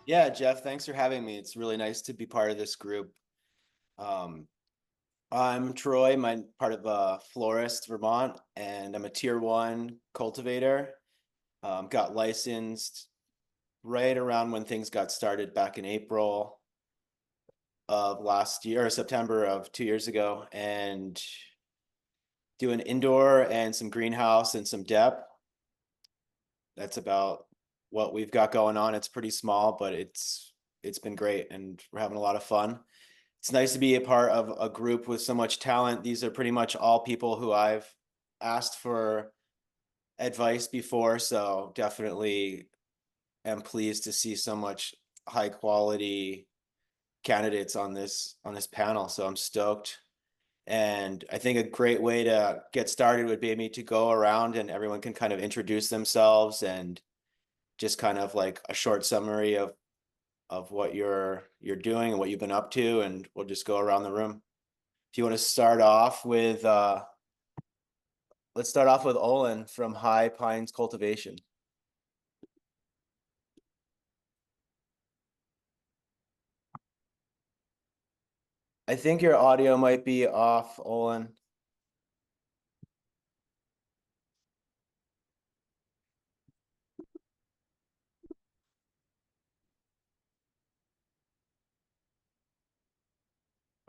Yeah, Jeff, thanks for having me. It's really nice to be part of this group. Um, I'm Troy, I'm part of Florist Vermont, and I'm a tier 1 cultivator. Got licensed right around when things got started back in April of last year, or September of 2 years ago, and doing indoor and some greenhouse and some depth. That's about what we've got going on. It's pretty small, but it's been great, and we're having a lot of fun. It's nice to be a part of a group with so much talent. These are pretty much all people who I've asked for advice before, so definitely am pleased to see so much high quality candidates on this panel. So I'm stoked. And I think a great way to get started would be me to go around and everyone can kind of introduce themselves and just kind of like a short summary of what you're doing and what you've been up to, and we'll just go around the room. If you want to start off with let's start off with Olin from High Pines Cultivation. I think your audio might be off, Olin.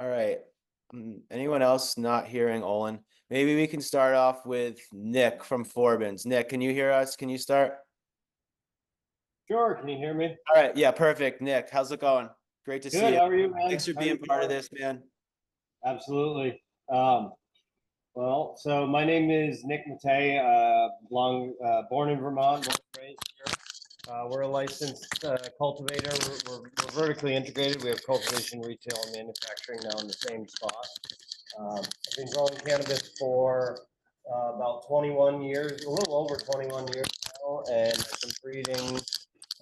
All right. Anyone else not hearing Olin? Maybe we can start off with Nick from Forbins. Nick, can you hear us? Can you start? Sure. Can you hear me? All right. Yeah, perfect. Nick, how's it going? Great to see Good. you. How are you, man? Thanks for How you being part of doing? this, man. Absolutely. Well, so my name is Nick Matei, born in Vermont, born and raised here. We're a licensed cultivator. We're vertically integrated. We have cultivation, retail, and manufacturing now in the same spot. I've been growing cannabis for about 21 years, a little over 21 years now, and I've been breeding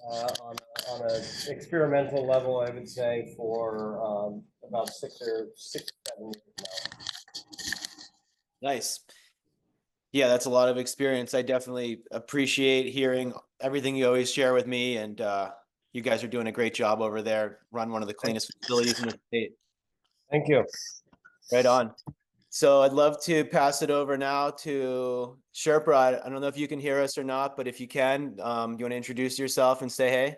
on an experimental level, I would say, for about 7 years now. Nice. Yeah, that's a lot of experience. I definitely appreciate hearing everything you always share with me, and you guys are doing a great job over there. Run one of the cleanest facilities in the state. Thank you. Right on. So I'd love to pass it over now to Sherpa. I don't know if you can hear us or not, but if you can, you want to introduce yourself and say hey?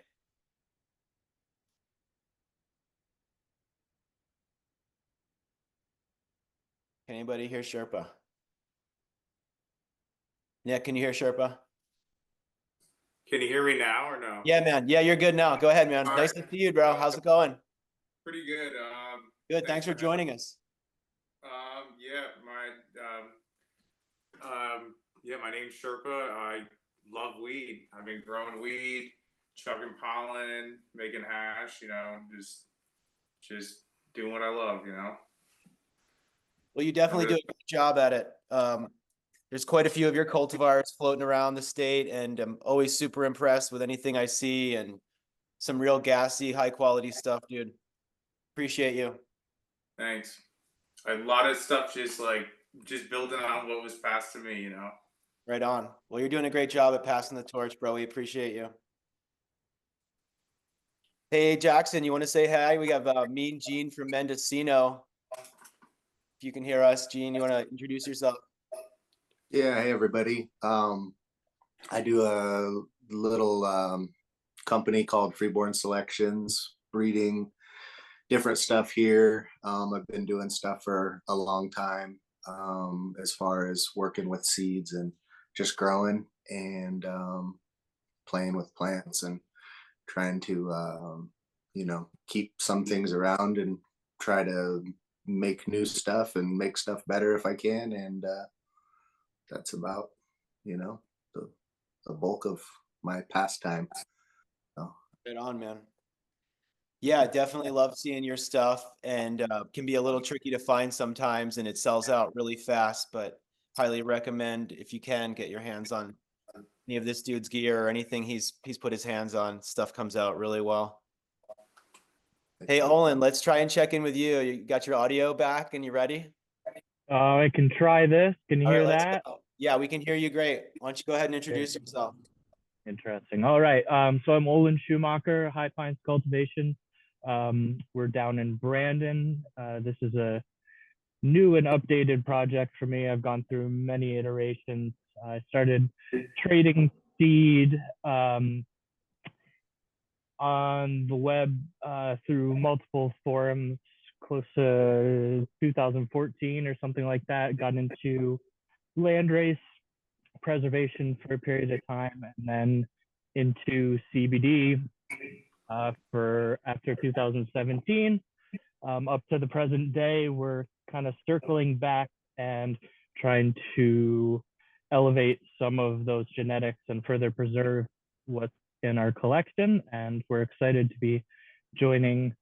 Can anybody hear Sherpa? Nick, can you hear Sherpa? Can you hear me now or no? Yeah, man. Yeah, you're good now. Go ahead, man. All Nice right. to see you, bro. How's it going? Pretty good. Good. Thanks for joining us. Yeah, my name's Sherpa. I love weed. I've been growing weed, chugging pollen, making hash. Just doing what I love. Well, you definitely do a great job at it. There's quite a few of your cultivars floating around the state, and I'm always super impressed with anything I see, and some real gassy, high quality stuff, dude. Appreciate you. Thanks. A lot of stuff just building on what was passed to me. Right on. Well, you're doing a great job at passing the torch, bro. We appreciate you. Hey, Jackson, you want to say hi? We have Mean Gene from Mendocino. If you can hear us, Gene, you want to introduce yourself? Yeah, hey everybody. I do a little company called Freeborn Selections, breeding different stuff here. I've been doing stuff for a long time, as far as working with seeds and just growing and playing with plants and trying to keep some things around and try to make new stuff and make stuff better if I can. And that's about the bulk of my pastime. So. Right on, man. Yeah, definitely love seeing your stuff, and can be a little tricky to find sometimes, and it sells out really fast, but highly recommend if you can get your hands on any of this dude's gear or anything he's put his hands on. Stuff comes out really well. Hey, Olin, let's try and check in with you. You got your audio back and you ready? I can try this. Can you hear that? go. Yeah, we can hear you great. Why don't you go ahead and introduce yourself? Interesting. All right. So I'm Olin Schumacher, High Pines Cultivation. We're down in Brandon. This is a new and updated project for me. I've gone through many iterations. I started trading seed on the web through multiple forums close to 2014 or something like that. Got into landrace preservation for a period of time, and then into CBD for after 2017 up to the present day. We're kind of circling back and trying to elevate some of those genetics and further preserve what's in our collection. And we're excited to be joining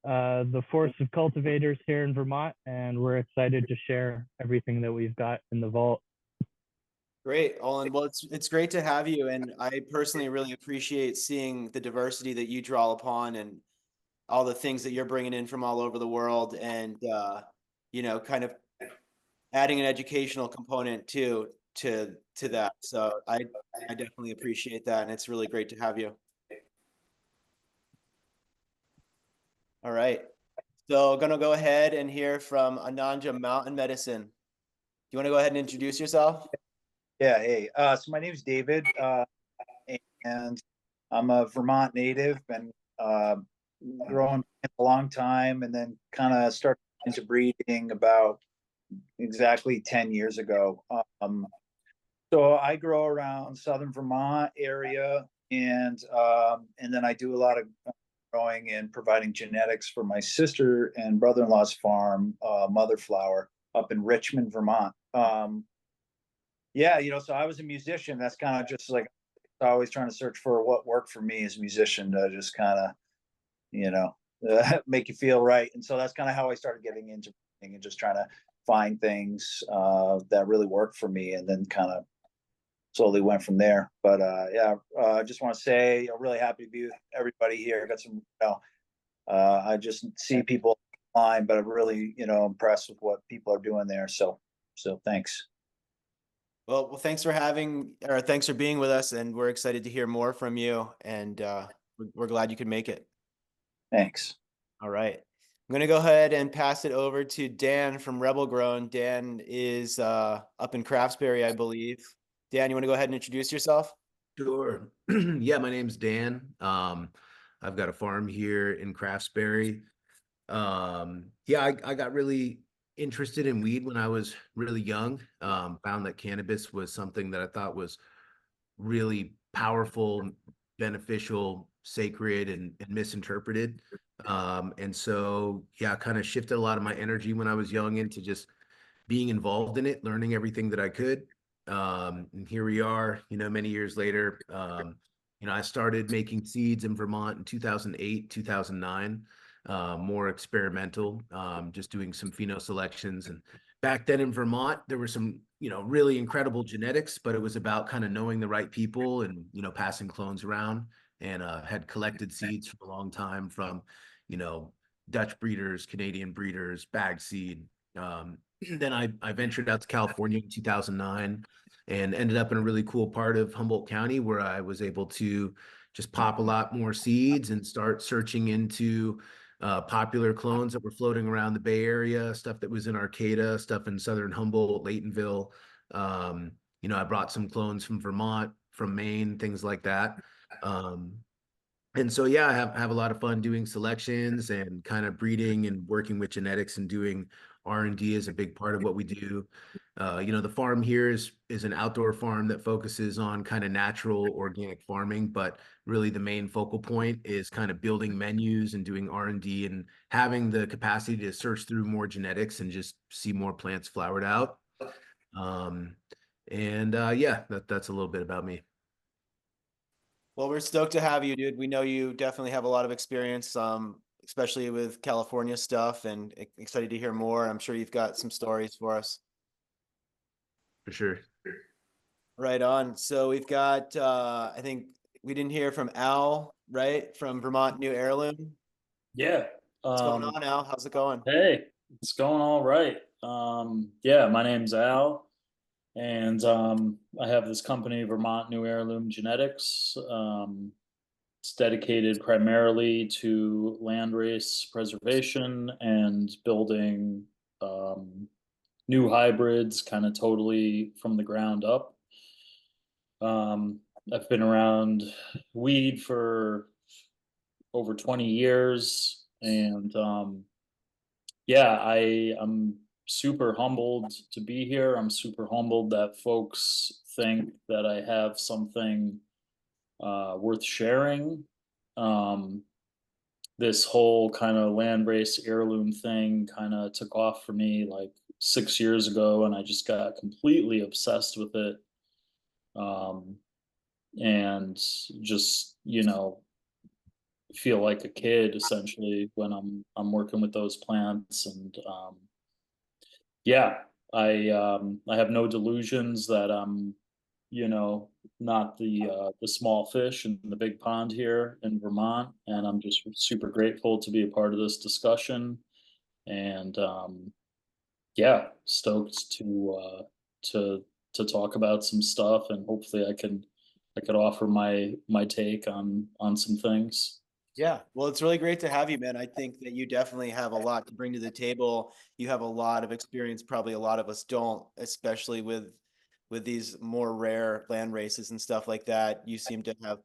the force of cultivators here in Vermont, and we're excited to share everything that we've got in the vault. Great, Olin. Well, it's great to have you, and I personally really appreciate seeing the diversity that you draw upon and all the things that you're bringing in from all over the world, and kind of adding an educational component to that. So I definitely appreciate that, and it's really great to have you. All right, so gonna go ahead and hear from Anjaneya Mountain Medicine. Do you want to go ahead and introduce yourself? Yeah, hey, so my name is David, and I'm a Vermont native, and growing a long time, and then kind of started into breeding about exactly 10 years ago. So I grow around Southern Vermont area, and then I do a lot of growing and providing genetics for my sister and brother-in-law's farm, Mother Flower, up in Richmond, Vermont. Yeah, so I was a musician. That's kind of just like always trying to search for what worked for me as a musician to just kind of, make you feel right. And so that's kind of how I started getting into and just trying to find things that really worked for me, and then kind of slowly went from there. But I just want to say I'm really happy to be with everybody here. I got some, I just see people online, but I'm really, impressed with what people are doing there. So thanks. Well, thanks for being with us, and we're excited to hear more from you, and we're glad you could make it. Thanks. All right. I'm going to go ahead and pass it over to Dan from Rebel Grown. Dan is up in Craftsbury, I believe. Dan, you want to go ahead and introduce yourself? Sure. Yeah, my name's Dan. I've got a farm here in Craftsbury. I got really interested in weed when I was really young. Found that cannabis was something that I thought was really powerful, beneficial, sacred, and misinterpreted. And so, I kind of shifted a lot of my energy when I was young into just being involved in it, learning everything that I could. And here we are, many years later. I started making seeds in Vermont in 2008, 2009, more experimental, just doing some pheno selections. And back then in Vermont, there were some, really incredible genetics, but it was about kind of knowing the right people and, passing clones around, and had collected seeds for a long time from, Dutch breeders, Canadian breeders, bag seed. Then I ventured out to California in 2009 and ended up in a really cool part of Humboldt County where I was able to just pop a lot more seeds and start searching into popular clones that were floating around the Bay Area, stuff that was in Arcata, stuff in Southern Humboldt, Laytonville. I brought some clones from Vermont, from Maine, things like that. And so, I have a lot of fun doing selections and kind of breeding and working with genetics, and doing R&D is a big part of what we do. The farm here is an outdoor farm that focuses on kind of natural organic farming, but really the main focal point is kind of building menus and doing R&D and having the capacity to search through more genetics and just see more plants flowered out. That's a little bit about me. Well, we're stoked to have you, dude. We know you definitely have a lot of experience, especially with California stuff, and excited to hear more. I'm sure you've got some stories for us. For sure. Right on. So we've got, I think we didn't hear from Al, right? From Vermont New Heirloom. Yeah. What's going on, Al? How's it going? Hey, it's going all right. My name's Al. And I have this company, Vermont New Heirloom Genetics. It's dedicated primarily to landrace preservation and building new hybrids, kind of totally from the ground up. I've been around weed for over 20 years, and yeah, I'm super humbled to be here. I'm super humbled that folks think that I have something worth sharing. Um, this whole kind of landrace heirloom thing kind of took off for me like 6 years ago, and I just got completely obsessed with it. Um, and just, feel like a kid essentially when I'm working with those plants. And yeah, I have no delusions that I'm, not the small fish in the big pond here in Vermont, and I'm just super grateful to be a part of this discussion. And yeah, stoked to to talk about some stuff, and hopefully I could offer my take on some things. Yeah, well, it's really great to have you, man. I think that you definitely have a lot to bring to the table. You have a lot of experience, probably a lot of us don't, especially with these more rare land races and stuff like that. You seem to have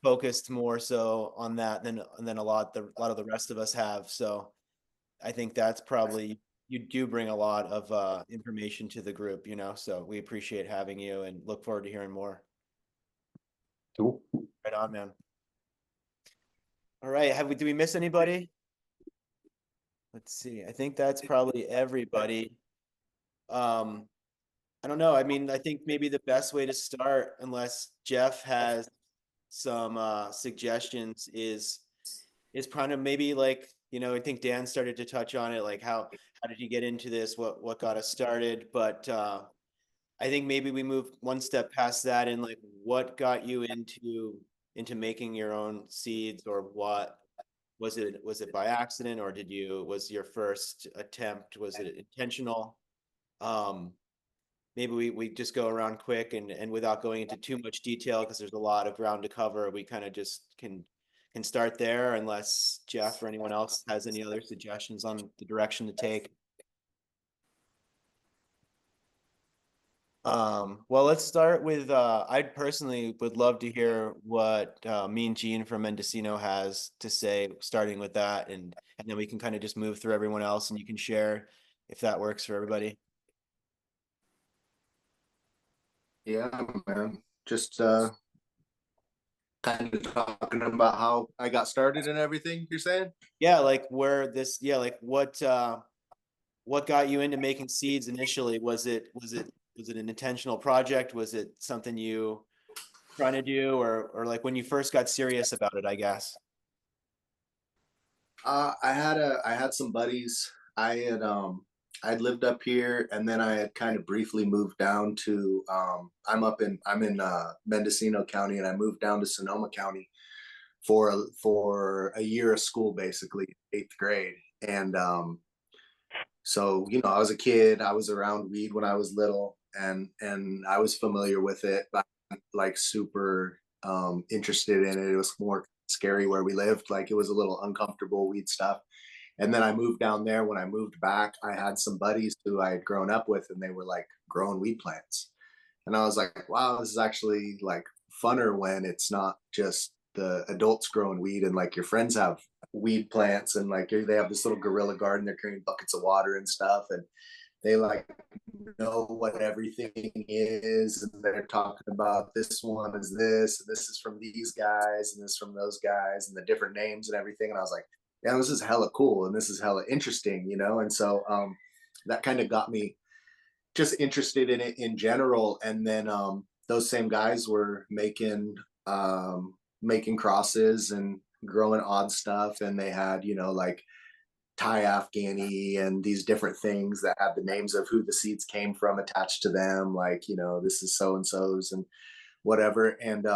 focused more so on that than a lot of the rest of us have. So I think that's probably you do bring a lot of information to the group, So we appreciate having you and look forward to hearing more. Cool. Right on, man. All right, do we miss anybody? Let's see. I think that's probably everybody. I don't know. I mean, I think maybe the best way to start, unless Jeff has some suggestions, is kind of maybe like, I think Dan started to touch on it, like how did you get into this? What got us started? But I think maybe we move one step past that, and like what got you into making your own seeds, or what was it by accident, or was your first attempt, was it intentional? Um Maybe we just go around quick, and without going into too much detail, because there's a lot of ground to cover, we kind of just can start there, unless Jeff or anyone else has any other suggestions on the direction to take. Well, let's start with I personally would love to hear what me and Gene from Mendocino has to say, starting with that, and then we can kind of just move through everyone else, and you can share if that works for everybody. Yeah, man. Just kind of talking about how I got started and everything, you're saying? Yeah, like like what got you into making seeds initially? Was it an intentional project? Was it something you trying to do, or like when you first got serious about it, I guess? I had some buddies. I'd lived up here, and then I had kind of briefly moved down to I'm in Mendocino County, and I moved down to Sonoma County for a year of school, basically 8th grade. And so I was a kid. I was around weed when I was little, and I was familiar with it, but like super interested in it. It was more scary where we lived. Like it was a little uncomfortable weed stuff. And then I moved down there. When I moved back, I had some buddies who I had grown up with, and they were like growing weed plants. And I was like, wow, this is actually like funner when it's not just the adults growing weed, and like your friends have weed plants, and like they have this little gorilla garden. They're carrying buckets of water and stuff. And they like know what everything is, and they're talking about this one is this, and this is from these guys, and this from those guys, and the different names and everything. And I was like, yeah, this is hella cool, and this is hella interesting, And so that kind of got me just interested in it in general. And then those same guys were making crosses and growing odd stuff, and they had like Thai Afghani and these different things that have the names of who the seeds came from attached to them, like this is so and so's and whatever. And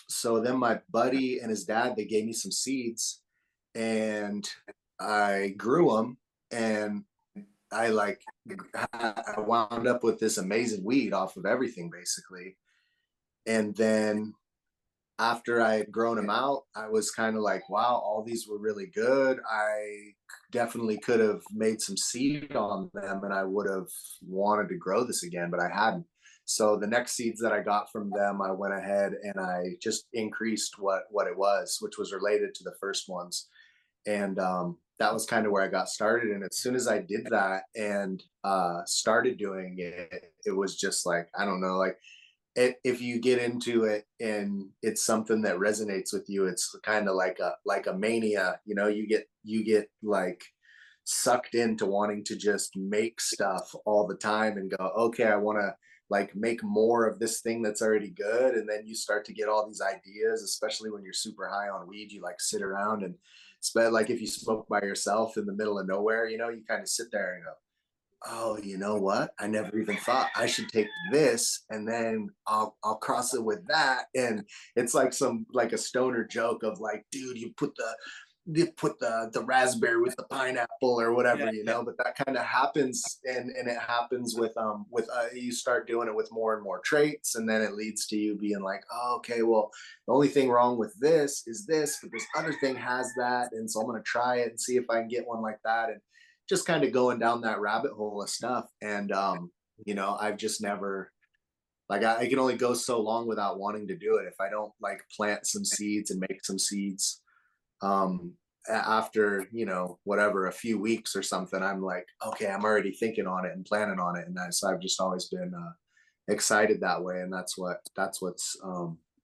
so then my buddy and his dad, they gave me some seeds, and I grew them. And I wound up with this amazing weed off of everything basically. And then after I had grown them out, I was kind of like, wow, all these were really good. I definitely could have made some seed on them and I would have wanted to grow this again, but I hadn't. So the next seeds that I got from them, I went ahead and I just increased what it was, which was related to the first ones. And that was kind of where I got started. And as soon as I did that and started doing it, it was just like, I don't know, like if you get into it and it's something that resonates with you, it's kind of like a mania, you know, you get like sucked into wanting to just make stuff all the time and go, okay, I want to like make more of this thing that's already good. And then you start to get all these ideas, especially when you're super high on weed. You like sit around and spend, like if you smoke by yourself in the middle of nowhere, you know, you kind of sit there and go, oh, you know what? I never even thought I should take this and then I'll cross it with that. And it's like like a stoner joke of like, dude, you put the raspberry with the pineapple or whatever, Yeah, you know, but that kind of happens and it happens with you start doing it with more and more traits, and then it leads to you being like, oh, okay, well, the only thing wrong with this is this, but this other thing has that, and so I'm going to try it and see if I can get one like that, and just kind of going down that rabbit hole of stuff. And you know, I've just never like I can only go so long without wanting to do it if I don't like plant some seeds and make some seeds. After, you know, whatever, a few weeks or something, I'm like, okay, I'm already thinking on it and planning on it. And so I've just always been excited that way. And that's what's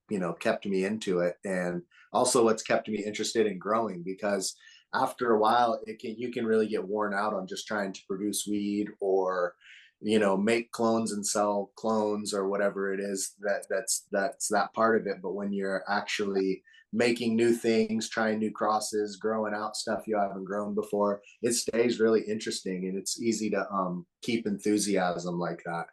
you know, kept me into it. And also what's kept me interested in growing, because after a while you can really get worn out on just trying to produce weed or, you know, make clones and sell clones or whatever it is that's that part of it. But when you're actually making new things, trying new crosses, growing out stuff you haven't grown before, it stays really interesting, and it's easy to keep enthusiasm like that.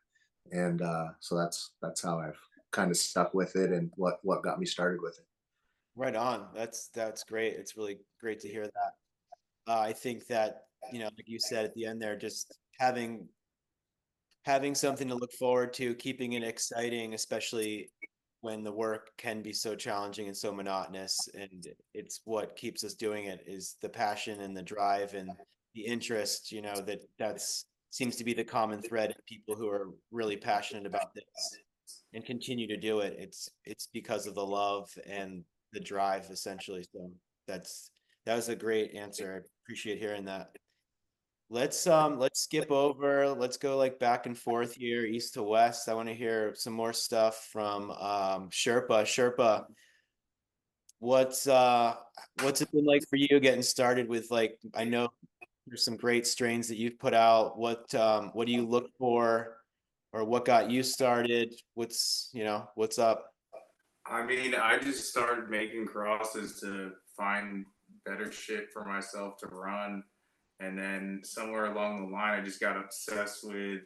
And so that's how I've kind of stuck with it and what got me started with it. Right on. That's great. It's really great to hear that. I think that, you know, like you said at the end there, just having something to look forward to, keeping it exciting, especially when the work can be so challenging and so monotonous. And it's what keeps us doing it is the passion and the drive and the interest, you know, that's seems to be the common thread in people who are really passionate about this and continue to do it. It's because of the love and the drive essentially. So that was a great answer. I appreciate hearing that. Let's skip over. Let's go like back and forth here, east to west. I want to hear some more stuff from Sherpa. Sherpa, what's it been like for you getting started with, like, I know there's some great strains that you've put out. What do you look for, or what got you started? What's up? I mean, I just started making crosses to find better shit for myself to run. And then somewhere along the line, I just got obsessed with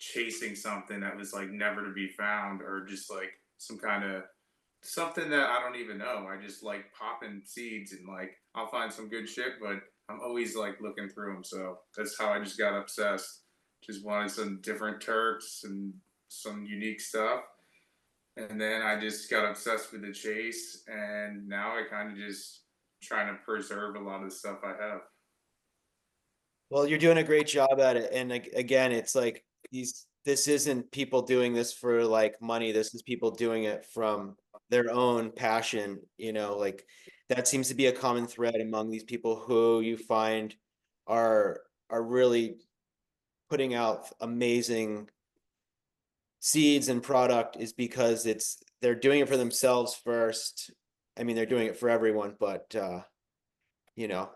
chasing something that was like never to be found, or just like some kind of something that I don't even know. I just like popping seeds, and like I'll find some good shit, but I'm always like looking through them. So that's how I just got obsessed. Just wanted some different terps and some unique stuff. And then I just got obsessed with the chase, and now I kind of just trying to preserve a lot of the stuff I have. Well, you're doing a great job at it. And again, it's like this isn't people doing this for like money. This is people doing it from their own passion, you know, like that seems to be a common thread among these people who you find are really putting out amazing seeds and product, is because they're doing it for themselves first. I mean, they're doing it for everyone, but you know,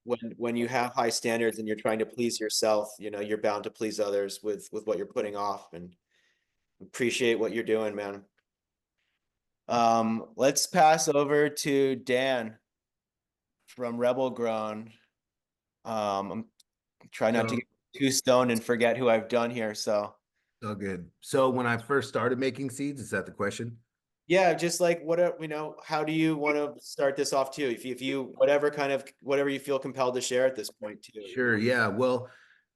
when you have high standards and you're trying to please yourself, you know, you're bound to please others with what you're putting off, and appreciate what you're doing, man. Let's pass over to Dan from Rebel Grown. I'm trying not to get too stoned and forget who I've done here. So So good. So when I first started making seeds, is that the question? yeah, just like how do you want to start this off too? If you whatever you feel compelled to share at this point too. Sure. Yeah. Well,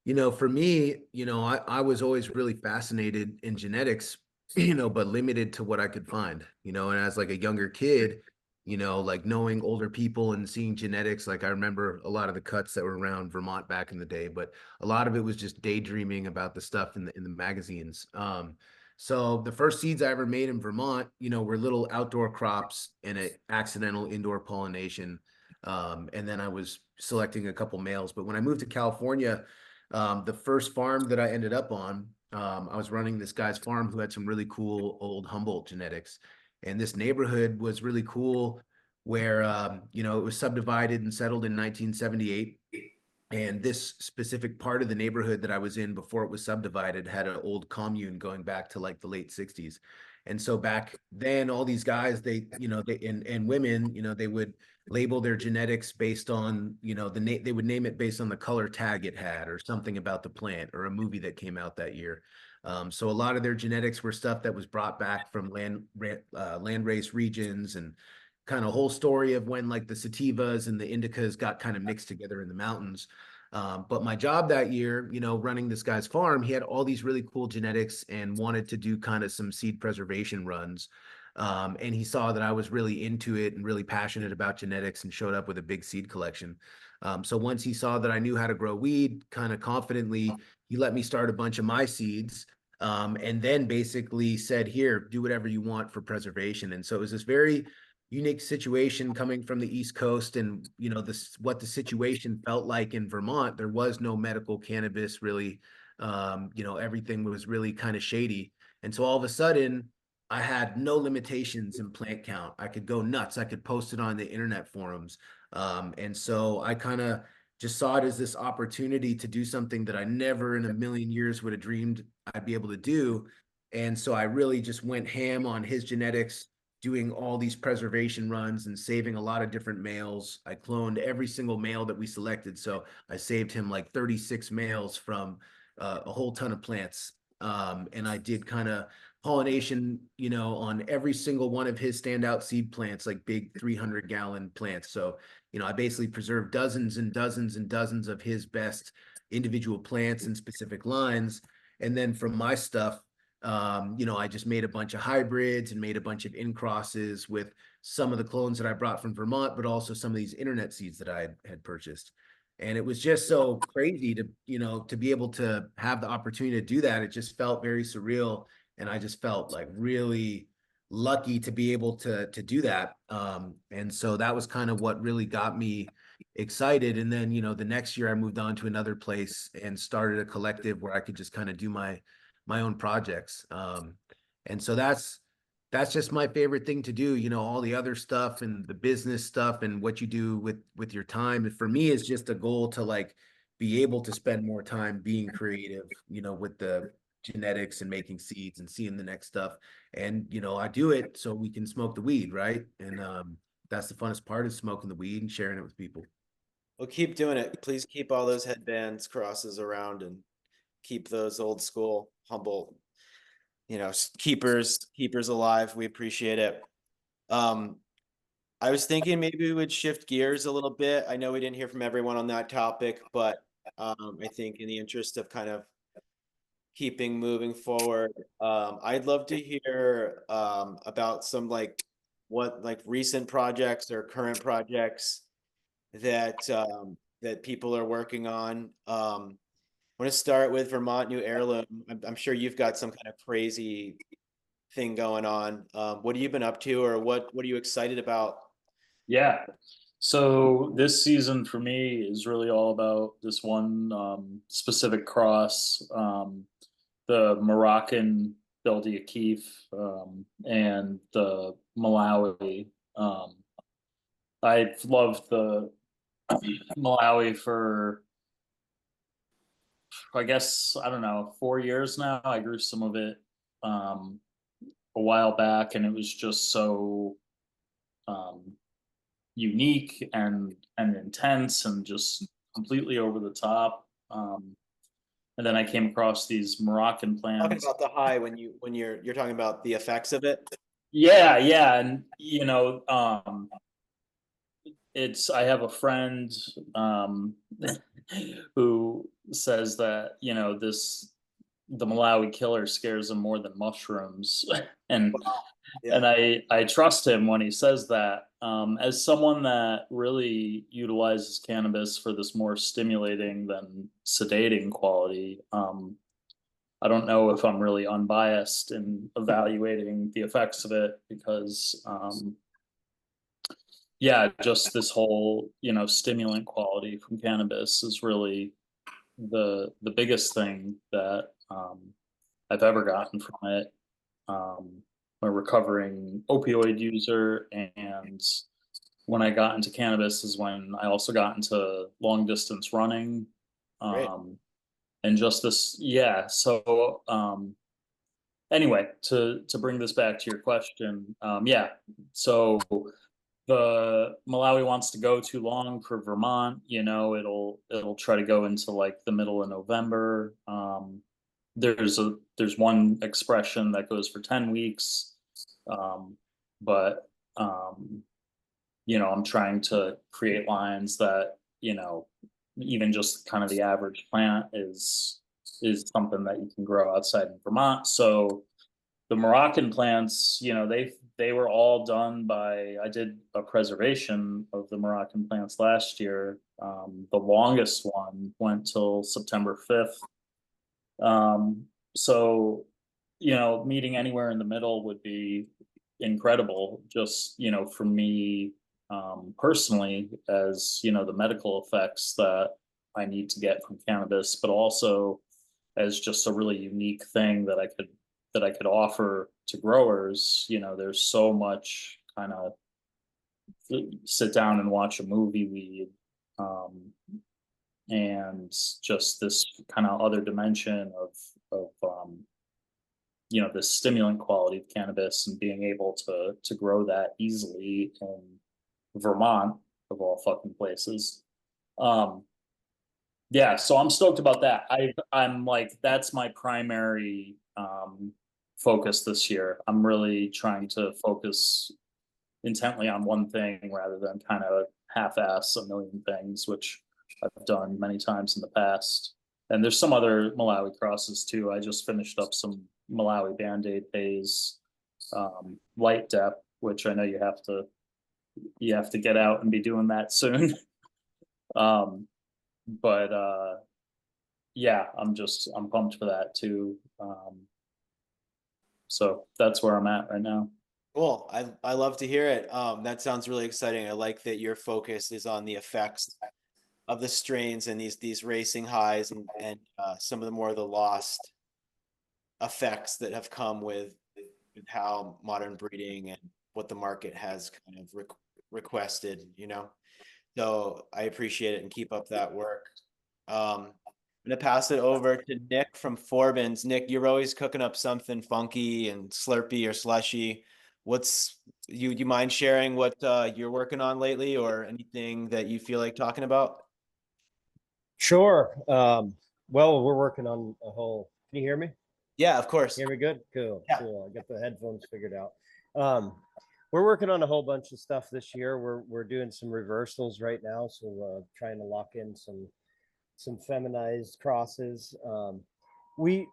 For me, I was always really fascinated in genetics, but limited to what I could find, and as like a younger kid, like knowing older people and seeing genetics, like I remember a lot of the cuts that were around Vermont back in the day, but a lot of it was just daydreaming about the stuff in the magazines. So the first seeds I ever made in Vermont, were little outdoor crops and an accidental indoor pollination. And then I was selecting a couple males. But when I moved to California, the first farm that I ended up on, I was running this guy's farm who had some really cool old Humboldt genetics. And this neighborhood was really cool where, it was subdivided and settled in 1978. And this specific part of the neighborhood that I was in before it was subdivided had an old commune going back to like the late 60s. And so back then, all these guys, and women, they would label their genetics based on, they would name it based on the color tag it had or something about the plant or a movie that came out that year. So a lot of their genetics were stuff that was brought back from landrace regions and kind of whole story of when like the sativas and the indicas got kind of mixed together in the mountains. But my job that year, running this guy's farm, he had all these really cool genetics and wanted to do kind of some seed preservation runs. And he saw that I was really into it and really passionate about genetics and showed up with a big seed collection. So once he saw that I knew how to grow weed kind of confidently, he let me start a bunch of my seeds. And then basically said, here, do whatever you want for preservation. And so it was this very unique situation coming from the East Coast, and this what the situation felt like in Vermont. There was no medical cannabis really. Everything was really kind of shady, and so all of a sudden I had no limitations in plant count. I could go nuts. I could post it on the internet forums, and so I kind of just saw it as this opportunity to do something that I never in a million years would have dreamed I'd be able to do. And so I really just went ham on his genetics, doing all these preservation runs and saving a lot of different males. I cloned every single male that we selected. So I saved him like 36 males from a whole ton of plants. And I did kind of pollination, on every single one of his standout seed plants, like big 300-gallon plants. So, I basically preserved dozens and dozens and dozens of his best individual plants and specific lines. And then from my stuff, I just made a bunch of hybrids and made a bunch of in crosses with some of the clones that I brought from Vermont, but also some of these internet seeds that I had purchased. And it was just so crazy to be able to have the opportunity to do that. It just felt very surreal. And I just felt like really lucky to be able to do that. And so that was kind of what really got me excited. And then, the next year I moved on to another place and started a collective where I could just kind of do my own projects. And so that's just my favorite thing to do. All the other stuff and the business stuff and what you do with your time. For me, is just a goal to like be able to spend more time being creative, with the genetics and making seeds and seeing the next stuff. And I do it so we can smoke the weed, right? And that's the funnest part, is smoking the weed and sharing it with people. Well, keep doing it. Please keep all those headbands, crosses around, and keep those old school Humboldt, keepers alive. We appreciate it. I was thinking maybe we would shift gears a little bit. I know we didn't hear from everyone on that topic, but I think in the interest of kind of keeping moving forward, I'd love to hear about some what recent projects or current projects that that people are working on. I want to start with Vermont New Heirloom. I'm sure you've got some kind of crazy thing going on. What have you been up to, or what are you excited about? Yeah. So this season for me is really all about this one specific cross, the Moroccan Beldi Akif, and the Malawi. I've loved the Malawi for, I guess, I don't know, 4 years now. I grew some of it a while back, and it was just so unique and intense and just completely over the top. And then I came across these Moroccan Talking plants. about the high when you're talking about the effects of it. Yeah, and it's, I have a friend who says that, you know, the Malawi killer scares him more than mushrooms. and Yeah. and I trust him when he says that. As someone that really utilizes cannabis for this more stimulating than sedating quality, I don't know if I'm really unbiased in evaluating the effects of it because, yeah, just this whole, you know, stimulant quality from cannabis is really the biggest thing that I've ever gotten from it. I'm a recovering opioid user, and when I got into cannabis is when I also got into long distance running. Great. And just this, yeah. So anyway, to bring this back to your question, yeah. So the Malawi wants to go too long for Vermont. You know, it'll try to go into like the middle of November. There's one expression that goes for 10 weeks, but you know, I'm trying to create lines that, you know, even just kind of the average plant is something that you can grow outside in Vermont. So the Moroccan plants, you know, they were all done by, I did a preservation of the Moroccan plants last year. The longest one went till September 5th. So, you know, meeting anywhere in the middle would be incredible. Just, you know, for me personally, as you know, the medical effects that I need to get from cannabis, but also as just a really unique thing that I could offer to growers. You know, there's so much kind of sit down and watch a movie weed, and just this kind of other dimension of you know, the stimulant quality of cannabis and being able to grow that easily in Vermont of all fucking places. Yeah, so I'm stoked about that. I'm like, that's my primary focus this year. I'm really trying to focus intently on one thing rather than kind of half-ass a million things, which I've done many times in the past. And there's some other Malawi crosses too. I just finished up some Malawi Band-Aid Haze light dep, which I know you have to get out and be doing that soon. But yeah, I'm pumped for that too. So that's where I'm at right now. Cool. I love to hear it. That sounds really exciting. I like that your focus is on the effects of the strains and these racing highs and some of the more of the lost effects that have come with how modern breeding and what the market has kind of requested, you know. So I appreciate it and keep up that work. I'm gonna pass it over to Nick from Forbins. Nick, you're always cooking up something funky and slurpy or slushy. What's you mind sharing what you're working on lately or anything that you feel like talking about? Sure. Well, we're working on a whole. Can you hear me? Yeah, of course. Hear me good? Cool. Yeah. Cool. I got the headphones figured out. We're working on a whole bunch of stuff this year. We're doing some reversals right now, so trying to lock in some feminized crosses. We,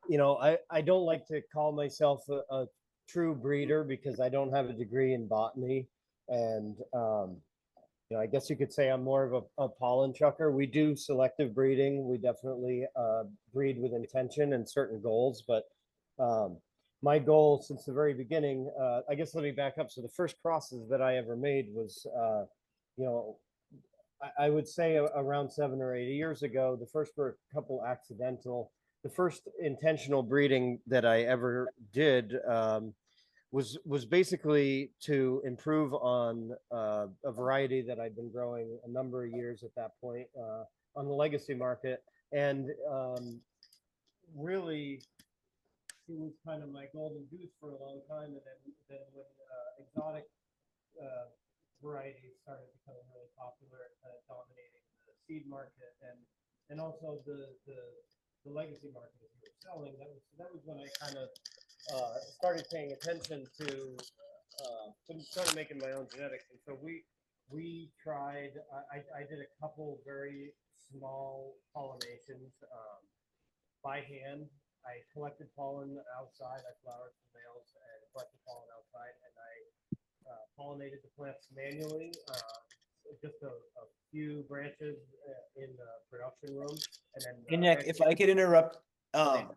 you know, I don't like to call myself a true breeder because I don't have a degree in botany, and you know, I guess you could say I'm more of a pollen chucker. We do selective breeding. We definitely breed with intention and certain goals. But my goal since the very beginning, I guess let me back up. So the first crosses that I ever made was, you know, I would say around 7 or 8 years ago. The first were a couple accidental. The first intentional breeding that I ever did was basically to improve on a variety that I'd been growing a number of years at that point on the legacy market, and really, she was kind of my golden goose for a long time. And then when exotic varieties started becoming really popular, dominating the seed market and also the legacy market as we were selling, that was when I kind of started paying attention to started making my own genetics. And so we tried, I did a couple very small pollinations by hand. I collected pollen outside. I flowered some males and collected pollen outside, and I pollinated the plants manually. Just a few branches in the production room, and then Hey Nick, if I could interrupt, back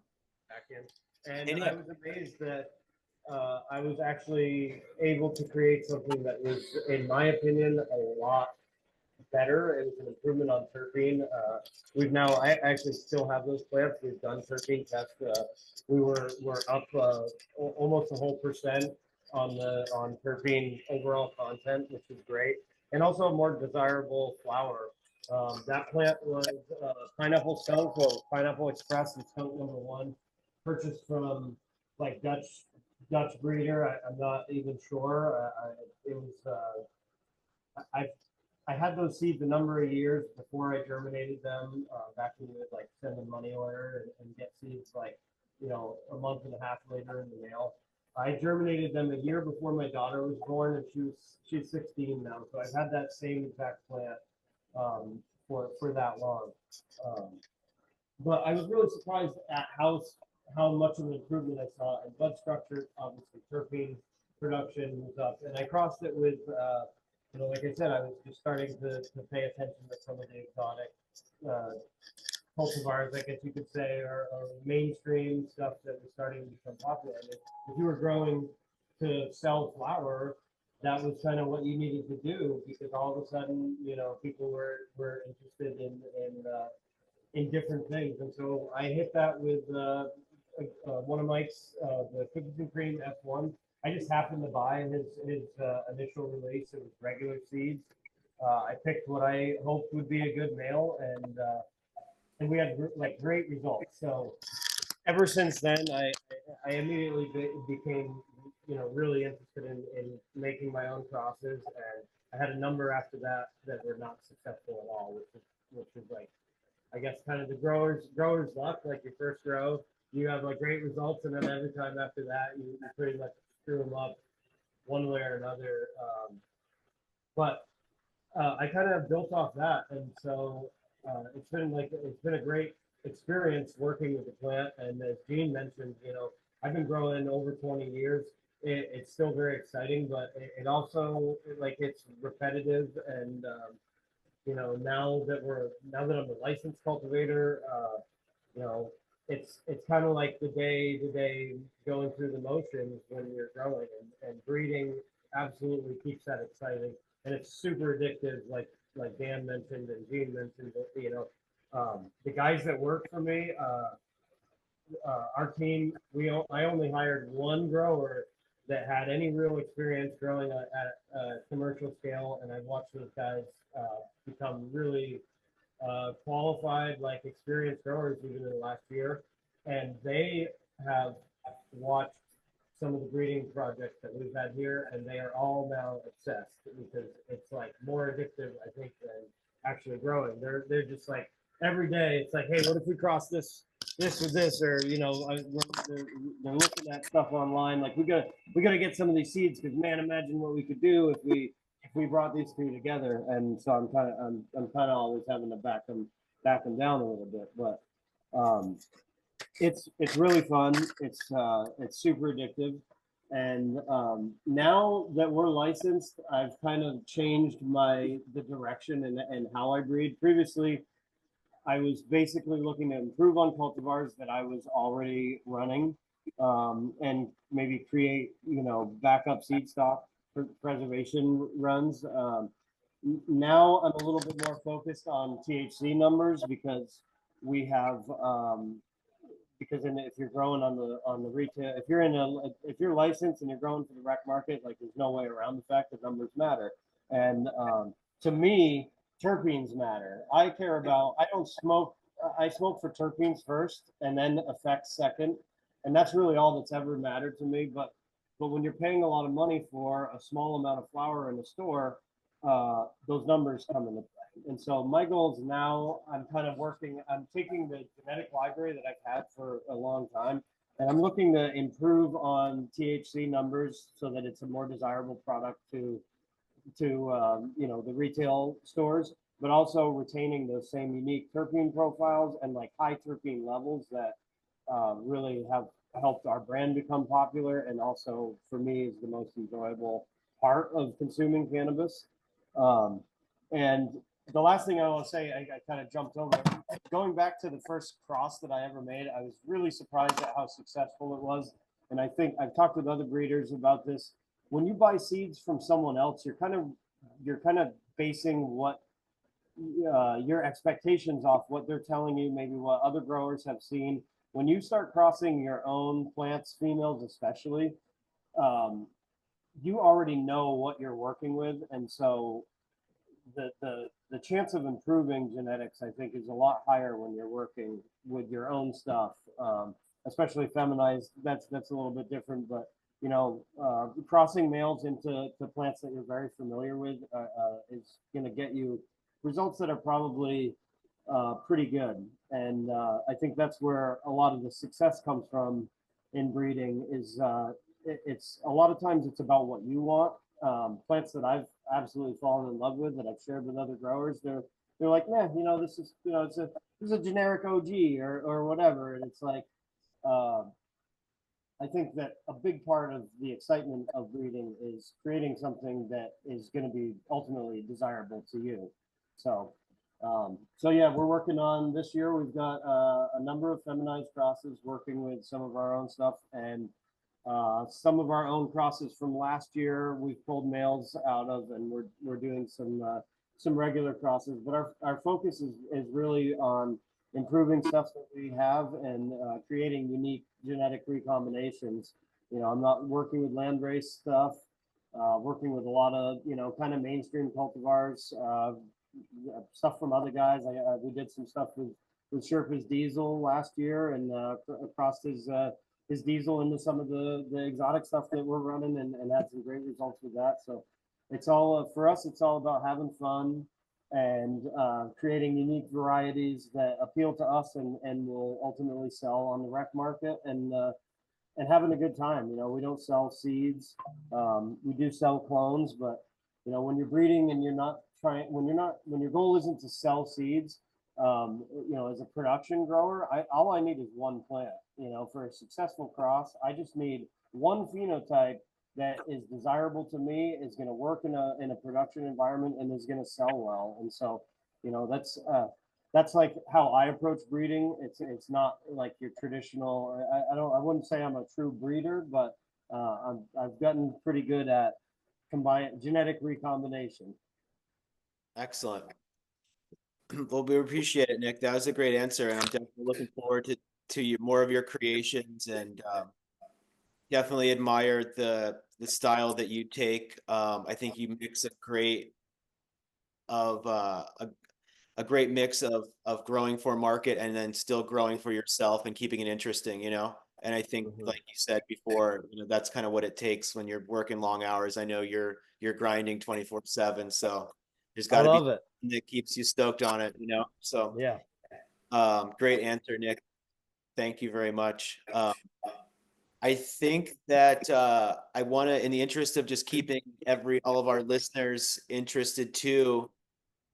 in. And Hey, I Nick. was amazed that I was actually able to create something that was, in my opinion, a lot better. It was an improvement on terpene. I actually still have those plants. We've done terpene tests. We're up almost a whole percent on terpene overall content, which is great, and also a more desirable flower. That plant was pineapple skunk, or pineapple express, and skunk #1, purchased from like Dutch breeder. I'm not even sure. It was I had those seeds a number of years before I germinated them. Back when you would like send a money order and get seeds like, a month and a half later in the mail. I germinated them a year before my daughter was born, and she's 16 now. So I've had that same exact plant for that long. But I was really surprised at how much of an improvement I saw in bud structure. Obviously, terpene production was up, and I crossed it with, like I said, I was just starting to pay attention to some of the exotic cultivars, I guess you could say, or mainstream stuff that was starting to become popular. I mean, if you were growing to sell flower, that was kind of what you needed to do, because all of a sudden, people were interested in different things. And so I hit that with one of Mike's, the cookies and cream F1. I just happened to buy his initial release. It was regular seeds. I picked what I hoped would be a good male, and we had like great results. So ever since then, I immediately became really interested in making my own crosses, and I had a number after that were not successful at all, which is like, I guess, kind of the growers luck. Like your first grow, you have like great results, and then every time after that, you pretty much screw them up one way or another. But I kind of built off that, and so it's been a great experience working with the plant. And as Gene mentioned, I've been growing over 20 years. It's still very exciting, but it also, like, it's repetitive. And now that I'm a licensed cultivator, it's kind of like the day going through the motions when you're growing, and breeding absolutely keeps that exciting, and it's super addictive, like Dan mentioned and Gene mentioned. The guys that work for me, our team, I only hired one grower that had any real experience growing at a commercial scale, and I've watched those guys become really qualified, like experienced growers even in the last year, and they have watched some of the breeding projects that we've had here, and they are all now obsessed, because it's like more addictive, I think, than actually growing. They're just like, every day it's like, hey, what if we cross this with this, or they're looking at stuff online, like we gotta get some of these seeds, because man, imagine what we could do if we brought these two together. And so I'm kind of always having to back them down a little bit, but it's really fun. It's super addictive. And now that we're licensed, I've kind of changed the direction and how I breed. Previously, I was basically looking to improve on cultivars that I was already running, and maybe create, backup seed stock for preservation runs. Now I'm a little bit more focused on THC numbers, because we have, if you're growing on the retail, if you're licensed and you're growing for the rec market, like, there's no way around the fact that numbers matter. And to me, terpenes matter. I don't smoke. I smoke for terpenes first, and then effects second, and that's really all that's ever mattered to me. But when you're paying a lot of money for a small amount of flower in the store, those numbers come into play. And so my goals now, I'm taking the genetic library that I've had for a long time, and I'm looking to improve on THC numbers so that it's a more desirable product to the retail stores. but also retaining those same unique terpene profiles and like high terpene levels that really have helped our brand become popular, and also for me is the most enjoyable part of consuming cannabis. And the last thing I want to say, I kind of jumped over. Going back to the first cross that I ever made, I was really surprised at how successful it was. And I think I've talked with other breeders about this. When you buy seeds from someone else, you're kind of basing what your expectations off what they're telling you, maybe what other growers have seen. When you start crossing your own plants, females especially, um, you already know what you're working with, and so the chance of improving genetics, I think, is a lot higher when you're working with your own stuff, especially feminized. That's a little bit different, but you know, crossing males into plants that you're very familiar with is going to get you results that are probably pretty good. And I think that's where a lot of the success comes from in breeding. Is it's a lot of times it's about what you want. Plants that I've absolutely fallen in love with that I've shared with other growers, they're like, man, you know, this is, you know, this is a generic OG or whatever, and it's like, uh, I think that a big part of the excitement of breeding is creating something that is going to be ultimately desirable to you. So, so yeah, we're working on this year. We've got a number of feminized crosses, working with some of our own stuff, and some of our own crosses from last year we've pulled males out of, and we're doing some regular crosses. But our focus is really on improving stuff that we have and creating unique genetic recombinations. You know, I'm not working with landrace stuff, working with a lot of, you know, kind of mainstream cultivars, stuff from other guys. We did some stuff with Sherpa's diesel last year, and crossed his diesel into some of the exotic stuff that we're running, and had some great results with that. So it's all for us. It's all about having fun and creating unique varieties that appeal to us and will ultimately sell on the rec market, and having a good time. You know, we don't sell seeds. We do sell clones, but you know, when you're breeding and you're not trying, when your goal isn't to sell seeds, you know, as a production grower, all I need is one plant. You know, for a successful cross, I just need one phenotype that is desirable to me, is going to work in a production environment, and is going to sell well. And so, you know, that's like how I approach breeding. It's not like your traditional. I wouldn't say I'm a true breeder, but I've gotten pretty good at genetic recombination. Excellent. Well, we appreciate it, Nick. That was a great answer, and I'm definitely looking forward to more of your creations, and definitely admire the style that you take. I think you mix a great mix of growing for market and then still growing for yourself and keeping it interesting, you know. And I think, like you said before, you know, that's kind of what it takes when you're working long hours. I know you're grinding 24/7, so there's got to be something that keeps you stoked on it, you know. So Yeah. great answer, Nick. Thank you very much. I think that I want to, in the interest of just keeping all of our listeners interested too,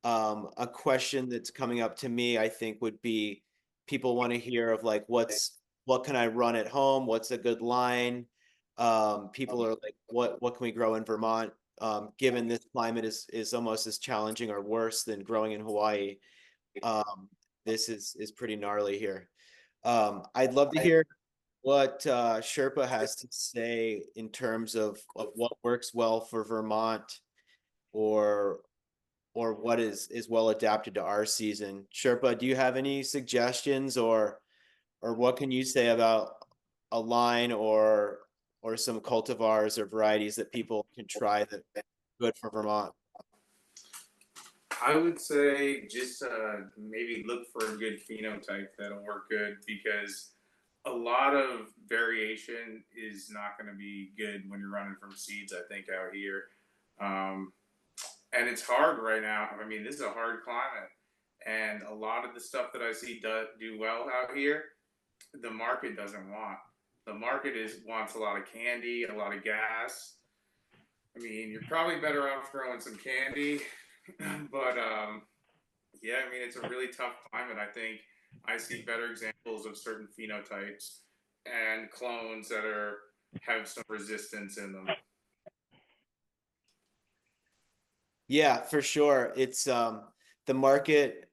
a question that's coming up to me, I think, would be, people want to hear of like, what can I run at home? What's a good line? People are like, what can we grow in Vermont? Given this climate is almost as challenging or worse than growing in Hawaii. This is pretty gnarly here. I'd love to hear what Sherpa has to say in terms of what works well for Vermont, or what is well adapted to our season. Sherpa, do you have any suggestions, or what can you say about a line or some cultivars or varieties that people can try that are good for Vermont? I would say just maybe look for a good phenotype that'll work good, because a lot of variation is not going to be good when you're running from seeds, I think, out here. And it's hard right now. I mean, this is a hard climate. And a lot of the stuff that I see do well out here, the market doesn't want. The market wants a lot of candy, a lot of gas. I mean, you're probably better off growing some candy, but Yeah, I mean, it's a really tough climate. I think I see better examples of certain phenotypes and clones that have some resistance in them. Yeah, for sure. It's the market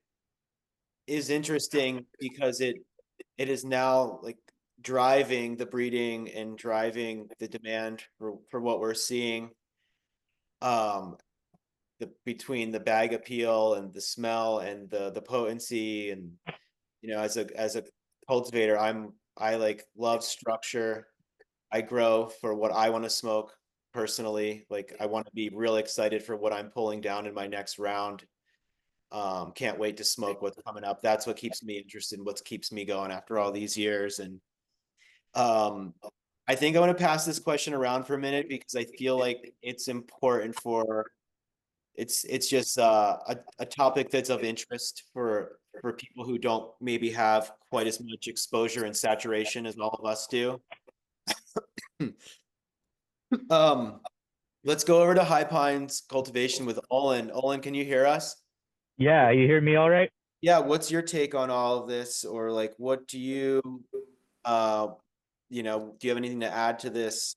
is interesting because it is now like driving the breeding and driving the demand for what we're seeing. Um, between the bag appeal and the smell and the potency, and as a cultivator, I like love structure. I grow for what I want to smoke personally. Like I want to be real excited for what I'm pulling down in my next round. Can't wait to smoke what's coming up. That's what keeps me interested, what keeps me going after all these years. And um, I think I want to pass this question around for a minute because I feel like it's important for it's just a topic that's of interest for people who don't maybe have quite as much exposure and saturation as all of us do. Um, let's go over to High Pines cultivation with Olin. Olin, can you hear us? Yeah, you hear me all right? Yeah, what's your take on all of this? Or like what do you uh do you have anything to add to this?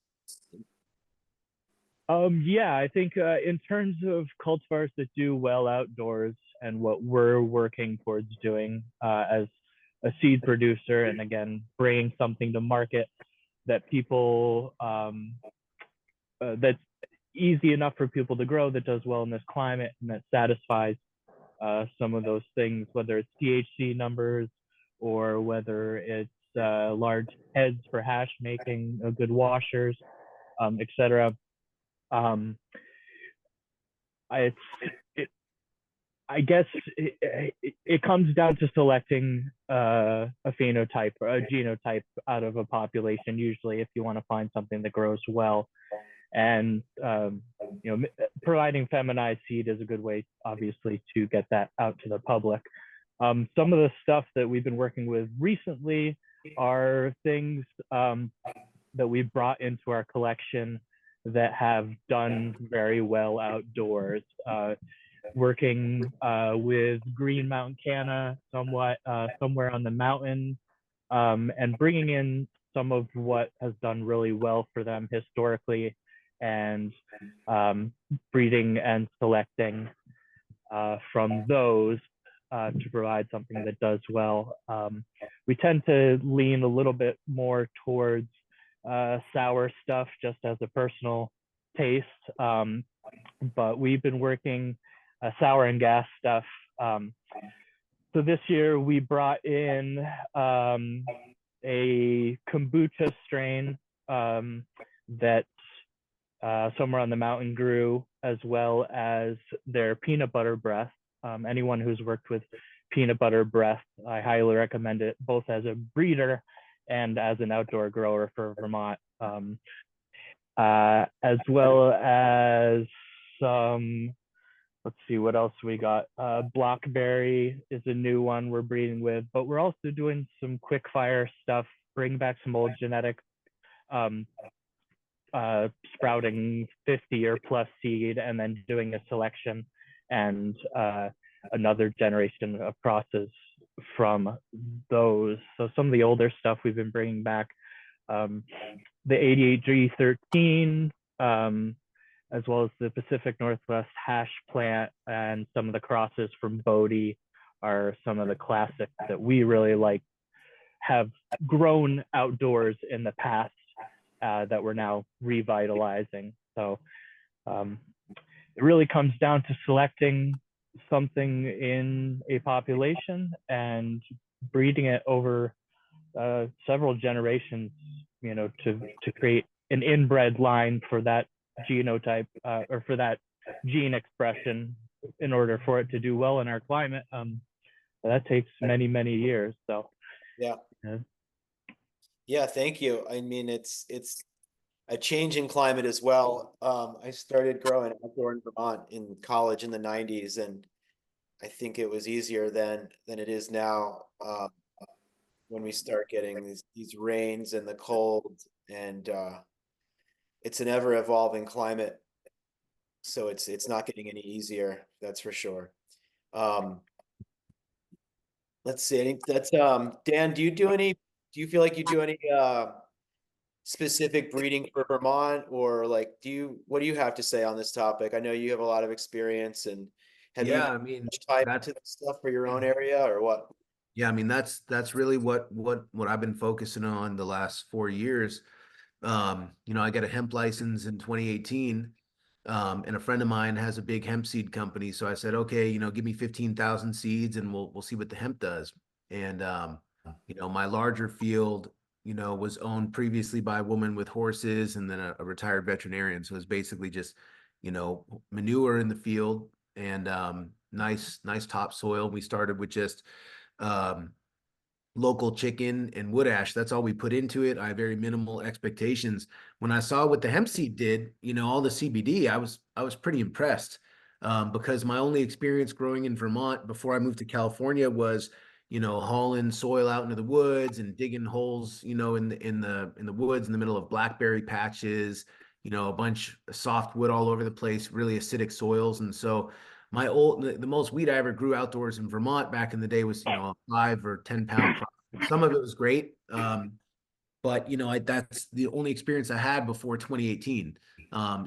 Yeah, I think in terms of cultivars that do well outdoors and what we're working towards doing as a seed producer, and again, bringing something to market that people that's easy enough for people to grow, that does well in this climate, and that satisfies some of those things, whether it's THC numbers or whether it's large heads for hash making, good washers, etc. Um, I, it, I guess it comes down to selecting a phenotype or a genotype out of a population, usually, if you want to find something that grows well. And providing feminized seed is a good way, obviously, to get that out to the public. Some of the stuff that we've been working with recently are things that we've brought into our collection that have done very well outdoors. Working with Green Mountain Canna somewhat, somewhere on the mountain, and bringing in some of what has done really well for them historically, and breeding and selecting from those to provide something that does well. We tend to lean a little bit more towards sour stuff just as a personal taste, but we've been working sour and gas stuff. So this year we brought in a kombucha strain that somewhere on the mountain grew, as well as their peanut butter breath. Anyone who's worked with peanut butter breath, I highly recommend it, both as a breeder and as an outdoor grower for Vermont, as well as some, let's see what else we got. Blackberry is a new one we're breeding with, but we're also doing some quick fire stuff, bring back some old genetics, sprouting 50 or plus seed, and then doing a selection and another generation of crosses from those. So some of the older stuff we've been bringing back, the 88G13, as well as the Pacific Northwest hash plant, and some of the crosses from Bodie are some of the classics that we really like, have grown outdoors in the past, that we're now revitalizing. So it really comes down to selecting something in a population and breeding it over several generations, to create an inbred line for that genotype, or for that gene expression, in order for it to do well in our climate. That takes many, many years. So Yeah. Yeah, thank you. I mean, it's a changing climate as well. I started growing outdoor in Vermont in college in the 90s, and I think it was easier than it is now, when we start getting these rains and the cold, and it's an ever evolving climate. So it's not getting any easier, that's for sure. Um, let's see, I think that's, Dan, do you feel like you do any, specific breeding for Vermont, or like, what do you have to say on this topic? I know you have a lot of experience, and have you Yeah, I mean, type that's into this stuff for your own area, or what? yeah, I mean that's really what I've been focusing on the last 4 years. I got a hemp license in 2018, and a friend of mine has a big hemp seed company. So I said, okay, give me 15,000 seeds, and we'll see what the hemp does. And my larger field, was owned previously by a woman with horses, and then a retired veterinarian. So it's basically just, manure in the field and nice topsoil. We started with just um, local chicken and wood ash. That's all we put into it. I have very minimal expectations. When I saw what the hemp seed did, all the CBD, I was pretty impressed. Because my only experience growing in Vermont before I moved to California was, hauling soil out into the woods and digging holes, in the woods in the middle of blackberry patches, a bunch of softwood all over the place, really acidic soils. And so the most weed I ever grew outdoors in Vermont back in the day was, a 5 or 10 pound crop. Some of it was great. But that's the only experience I had before 2018.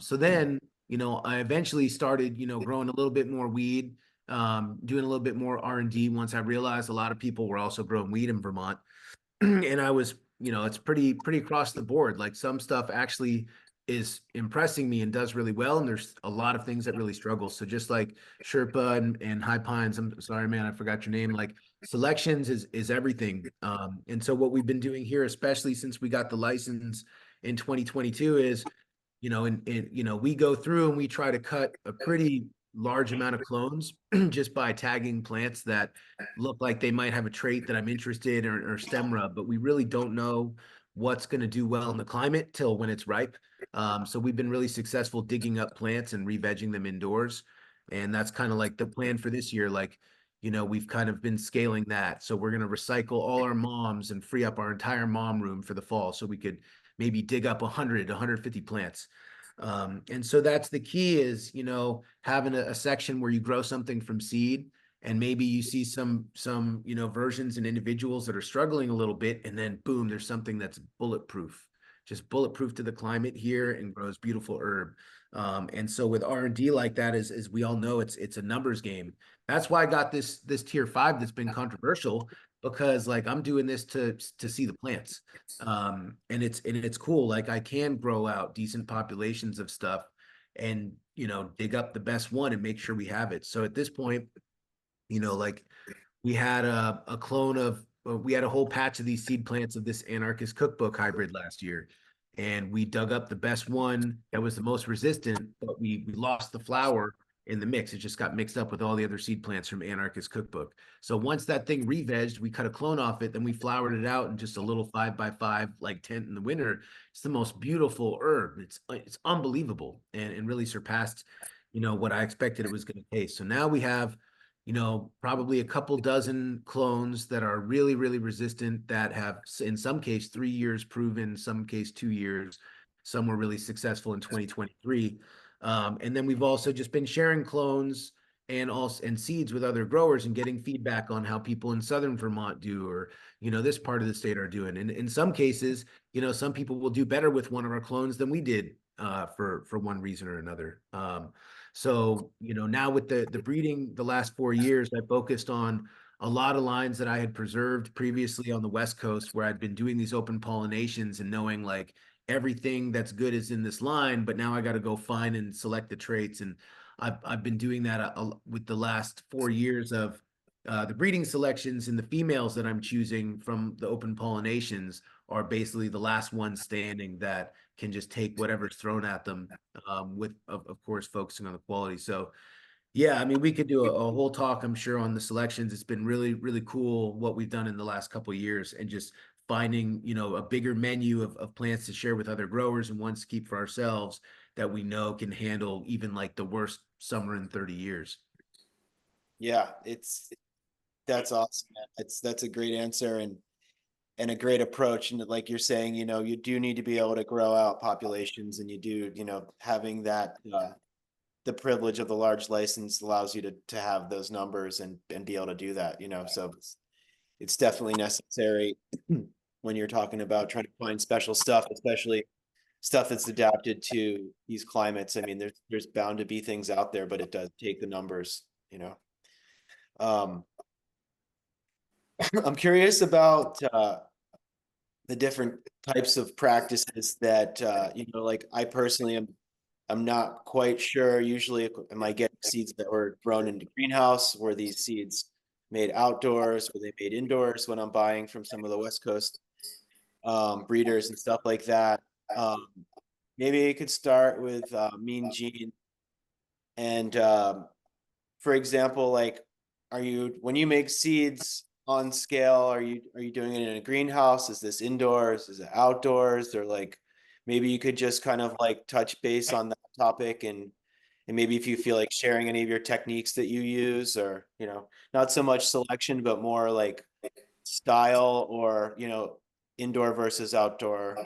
So then, I eventually started, growing a little bit more weed, doing a little bit more R&D once I realized a lot of people were also growing weed in Vermont. And I was, it's pretty across the board. Like some stuff actually is impressing me and does really well, and there's a lot of things that really struggle. So just like Sherpa and High Pines, I'm sorry, man, I forgot your name. Like selections is everything. And so what we've been doing here, especially since we got the license in 2022, is we go through and we try to cut a pretty large amount of clones just by tagging plants that look like they might have a trait that I'm interested in, or stem rub, but we really don't know what's going to do well in the climate till when it's ripe. So we've been really successful digging up plants and re-vegging them indoors. And that's kind of like the plan for this year. Like, we've kind of been scaling that. So we're going to recycle all our moms and free up our entire mom room for the fall so we could maybe dig up 150 plants. And so that's the key is, having a section where you grow something from seed, and maybe you see some versions and individuals that are struggling a little bit, and then boom, there's something that's bulletproof, just bulletproof to the climate here, and grows beautiful herb. And so with R&D like that, as we all know, it's a numbers game. That's why I got this tier 5 that's been controversial, because like I'm doing this to see the plants. And it's cool. Like I can grow out decent populations of stuff and, dig up the best one and make sure we have it. So at this point, like we had a clone of, we had a whole patch of these seed plants of this anarchist cookbook hybrid last year. And we dug up the best one that was the most resistant, but we lost the flower in the mix. It just got mixed up with all the other seed plants from anarchist cookbook. So once that thing re-vegged, we cut a clone off it, then we flowered it out in just a little 5x5 like tent in the winter. It's the most beautiful herb. It's unbelievable, and really surpassed, what I expected it was going to taste. So now we have, probably a couple dozen clones that are really, really resistant, that have, in some case, 3 years proven, some case 2 years. Some were really successful in 2023. And then we've also just been sharing clones and seeds with other growers and getting feedback on how people in Southern Vermont do, or, this part of the state are doing. And in some cases, some people will do better with one of our clones than we did, for one reason or another. So, now with the breeding the last 4 years, I focused on a lot of lines that I had preserved previously on the West Coast, where I'd been doing these open pollinations and knowing like everything that's good is in this line, but now I got to go find and select the traits. And I've been doing that with the last 4 years of the breeding selections, and the females that I'm choosing from the open pollinations are basically the last ones standing that can just take whatever's thrown at them, with, of course, focusing on the quality. So, yeah, I mean, we could do a whole talk, I'm sure, on the selections. It's been really, really cool what we've done in the last couple of years, and just finding, a bigger menu of plants to share with other growers, and ones to keep for ourselves that we know can handle even like the worst summer in 30 years. Yeah, that's awesome, man. That's a great answer, and a great approach. And like you're saying, you do need to be able to grow out populations, and you do, having that, the privilege of the large license allows you to have those numbers and be able to do that, so it's definitely necessary when you're talking about trying to find special stuff, especially stuff that's adapted to these climates. I mean, there's bound to be things out there, but it does take the numbers, you know. I'm curious about the different types of practices that you know, like I personally I'm not quite sure. Usually, am I getting seeds that were grown in the greenhouse? Were these seeds made outdoors? Were they made indoors when I'm buying from some of the West Coast breeders and stuff like that? Maybe I could start with Mean Gene. And for example, like, are you, when you make seeds on scale, are you doing it in a greenhouse? Is this indoors? Is it outdoors? Or like, maybe you could just kind of like touch base on that topic, and maybe if you feel like sharing any of your techniques that you use, or, you know, not so much selection, but more like style, or, you know, indoor versus outdoor.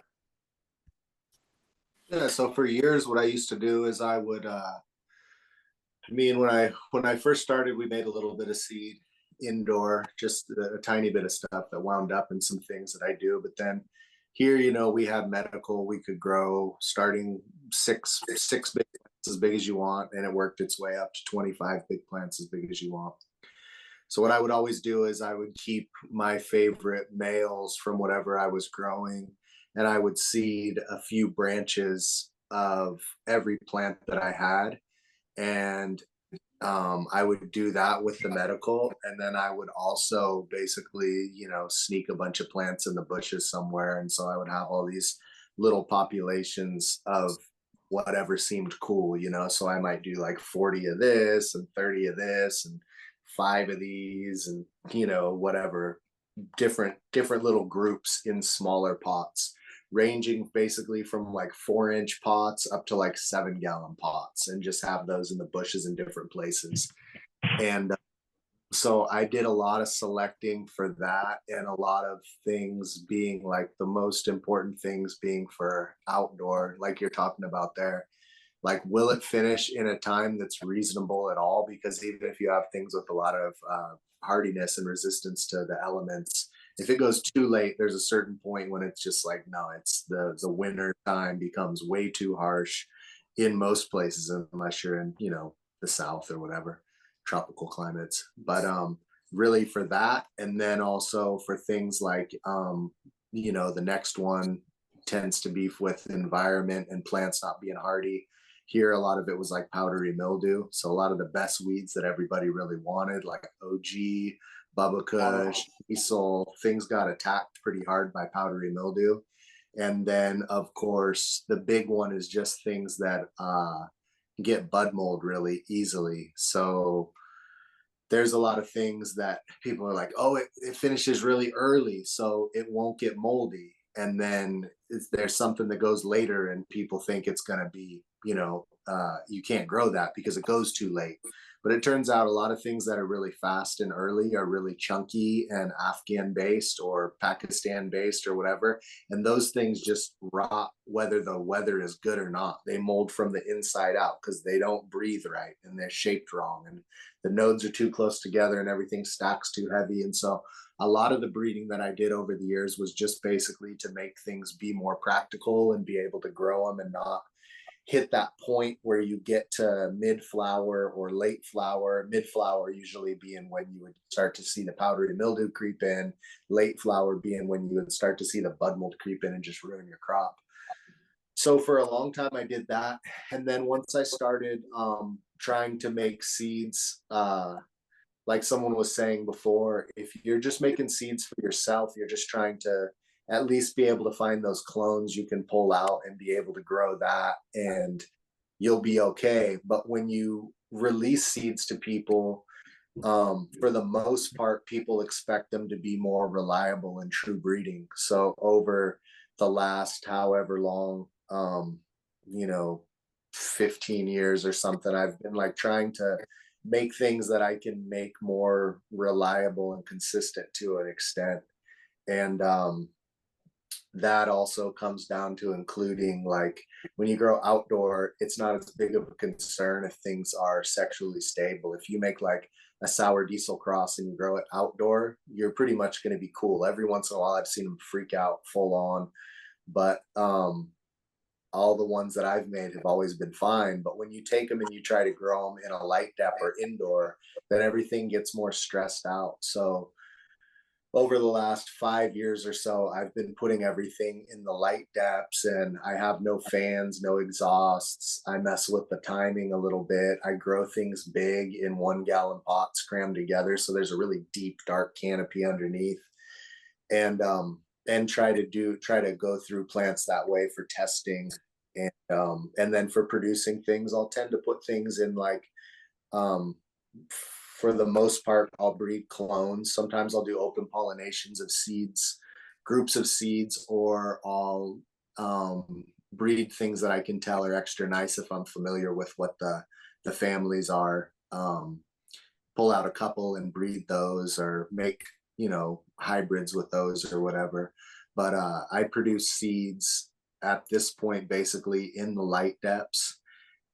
Yeah, so for years, what I used to do is I would, when I first started, we made a little bit of seed indoor, just a tiny bit of stuff that wound up in some things that I do. But then here, you know, we had medical, we could grow starting six big plants as big as you want, and it worked its way up to 25 big plants as big as you want. So what I would always do is I would keep my favorite males from whatever I was growing, and I would seed a few branches of every plant that I had. And I would do that with the medical, and then I would also basically, you know, sneak a bunch of plants in the bushes somewhere. And so I would have all these little populations of whatever seemed cool, you know. So I might do like 40 of this and 30 of this and 5 of these, and, you know, whatever, different little groups in smaller pots, ranging basically from like 4-inch pots up to like 7-gallon pots, and just have those in the bushes in different places. And so I did a lot of selecting for that, and a lot of things being like, the most important things being for outdoor, like you're talking about there. Like, will it finish in a time that's reasonable at all? Because even if you have things with a lot of hardiness and resistance to the elements, if it goes too late, there's a certain point when it's just like, no, it's the winter time becomes way too harsh in most places, unless you're in, you know, the South or whatever, tropical climates. But really for that, and then also for things like, you know, the next one tends to be with environment and plants not being hardy. Here, a lot of it was like powdery mildew. So a lot of the best weeds that everybody really wanted, like OG, Bubba Kush, Diesel, things got attacked pretty hard by powdery mildew. And then, of course, the big one is just things that get bud mold really easily. So there's a lot of things that people are like, oh, it finishes really early, so it won't get moldy. And then there's something that goes later, and people think it's going to be, you know, you can't grow that because it goes too late. But it turns out a lot of things that are really fast and early are really chunky and Afghan based or Pakistan based or whatever. And those things just rot whether the weather is good or not. They mold from the inside out because they don't breathe right, and they're shaped wrong, and the nodes are too close together, and everything stacks too heavy. And so a lot of the breeding that I did over the years was just basically to make things be more practical and be able to grow them and not hit that point where you get to mid flower or late flower. Mid flower usually being when you would start to see the powdery mildew creep in, late flower being when you would start to see the bud mold creep in and just ruin your crop. So for a long time I did that. And then once I started trying to make seeds, like someone was saying before, if you're just making seeds for yourself, you're just trying to at least be able to find those clones you can pull out and be able to grow that, and you'll be okay. But when you release seeds to people, for the most part, people expect them to be more reliable and true breeding. So over the last however long, you know, 15 years or something, I've been like trying to make things that I can make more reliable and consistent to an extent. And that also comes down to including, like, when you grow outdoor, it's not as big of a concern if things are sexually stable. If you make like a sour diesel cross and you grow it outdoor, you're pretty much going to be cool. Every once in a while, I've seen them freak out full on, but all the ones that I've made have always been fine. But when you take them and you try to grow them in a light dep or indoor, then everything gets more stressed out. So over the last 5 years or so, I've been putting everything in the light depths, and I have no fans, no exhausts. I mess with the timing a little bit. I grow things big in 1 gallon pots crammed together. So there's a really deep, dark canopy underneath. And try to go through plants that way for testing. And then for producing things, I'll tend to put things in like, for the most part, I'll breed clones. Sometimes I'll do open pollinations of seeds, groups of seeds, or I'll breed things that I can tell are extra nice if I'm familiar with what the families are. Pull out a couple and breed those, or make, hybrids with those or whatever. But I produce seeds at this point basically in the light depths,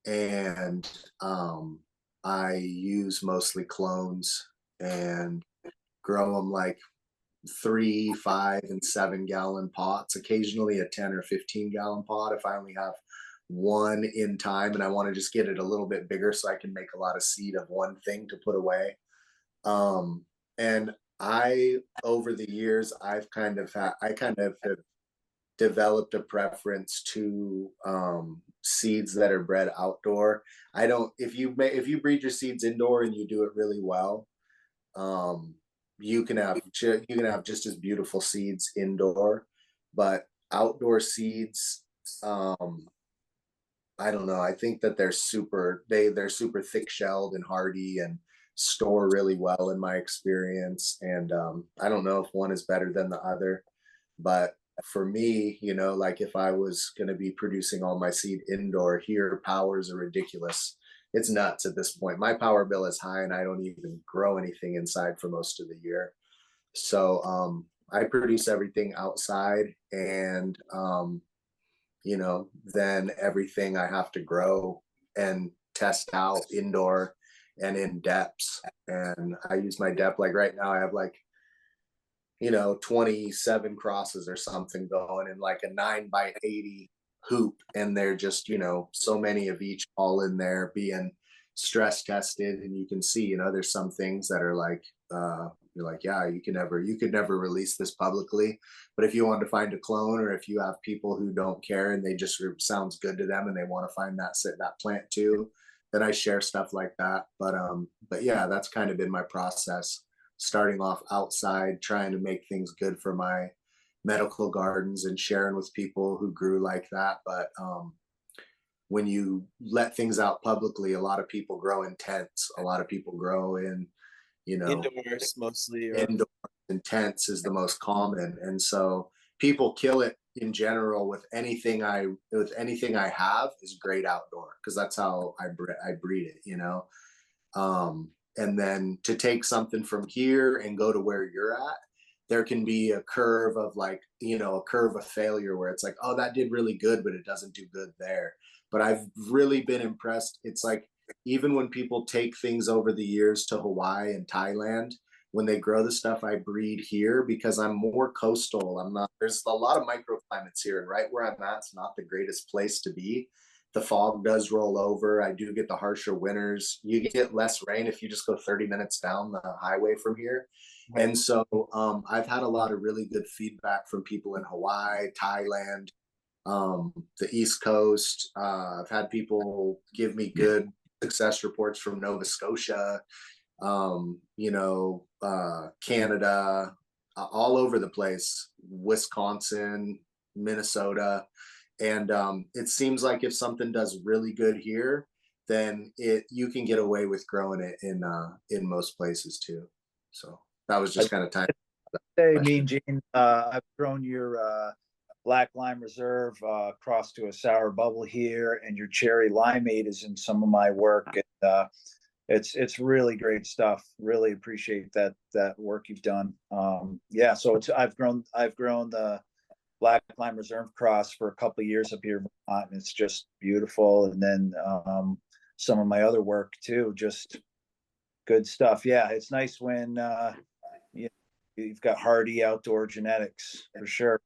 and I use mostly clones and grow them like 3, 5, and 7 gallon pots, occasionally a 10 or 15 gallon pot if I only have one in time and I want to just get it a little bit bigger so I can make a lot of seed of one thing to put away. And over the years, I kind of have developed a preference to seeds that are bred outdoor. I don't, if you breed your seeds indoor and you do it really well, you can have just as beautiful seeds indoor, but outdoor seeds, I don't know. I think that they're super thick shelled and hardy and store really well in my experience. And I don't know if one is better than the other, but for me, like if I was going to be producing all my seed indoor here, powers are ridiculous. It's nuts at this point. My power bill is high and I don't even grow anything inside for most of the year. So I produce everything outside, and then everything I have to grow and test out indoor and in depths. And I use my depth, like right now I have like 27 crosses or something going in like a 9x80 hoop, and they're just so many of each all in there being stress tested. And you can see there's some things that are like you're like, yeah, you could never release this publicly, but if you want to find a clone, or if you have people who don't care and they just sounds good to them and they want to find that plant too, then I share stuff like that. But yeah, that's kind of been my process, starting off outside, trying to make things good for my medical gardens and sharing with people who grew like that. But when you let things out publicly, a lot of people grow in tents. A lot of people grow in, Indoors mostly. Indoor and tents is the most common. And so people kill it in general with anything I have is great outdoor, because that's how I breed it, and then to take something from here and go to where you're at, there can be a curve of like, a curve of failure where it's like, oh, that did really good, but it doesn't do good there. But I've really been impressed. It's like, even when people take things over the years to Hawaii and Thailand, when they grow the stuff I breed here, because I'm more coastal, there's a lot of microclimates here, and right where I'm at, it's not the greatest place to be. The fog does roll over. I do get the harsher winters. You get less rain if you just go 30 minutes down the highway from here. And so I've had a lot of really good feedback from people in Hawaii, Thailand, the East Coast. I've had people give me good success reports from Nova Scotia, Canada, all over the place, Wisconsin, Minnesota. And it seems like if something does really good here, then you can get away with growing it in most places too. So that was just kind of time. Hey, Mean Gene, I've grown your Black Lime Reserve across to a sour bubble here, and your cherry limeade is in some of my work. And, it's really great stuff. Really appreciate that work you've done. Yeah, so I've grown the Black Lime Reserve cross for a couple of years up here in Vermont, and it's just beautiful. And then some of my other work too, just good stuff. Yeah, it's nice when you've got hardy outdoor genetics for sure.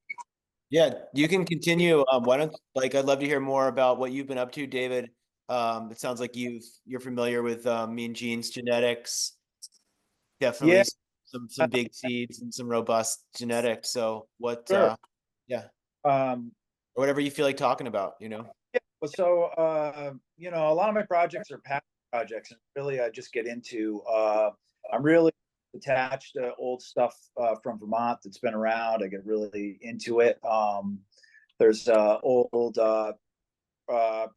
Yeah, you can continue. Why don't, like, I'd love to hear more about what you've been up to, David. It sounds like you're familiar with Mean Gene's genetics. Definitely Yeah, some big seeds and some robust genetics. So what sure. yeah, Um, or whatever you feel like talking about, you know. yeah, well, so a lot of my projects are passion projects, and really I just get into. I'm really attached to old stuff from Vermont that's been around. I get really into it. There's old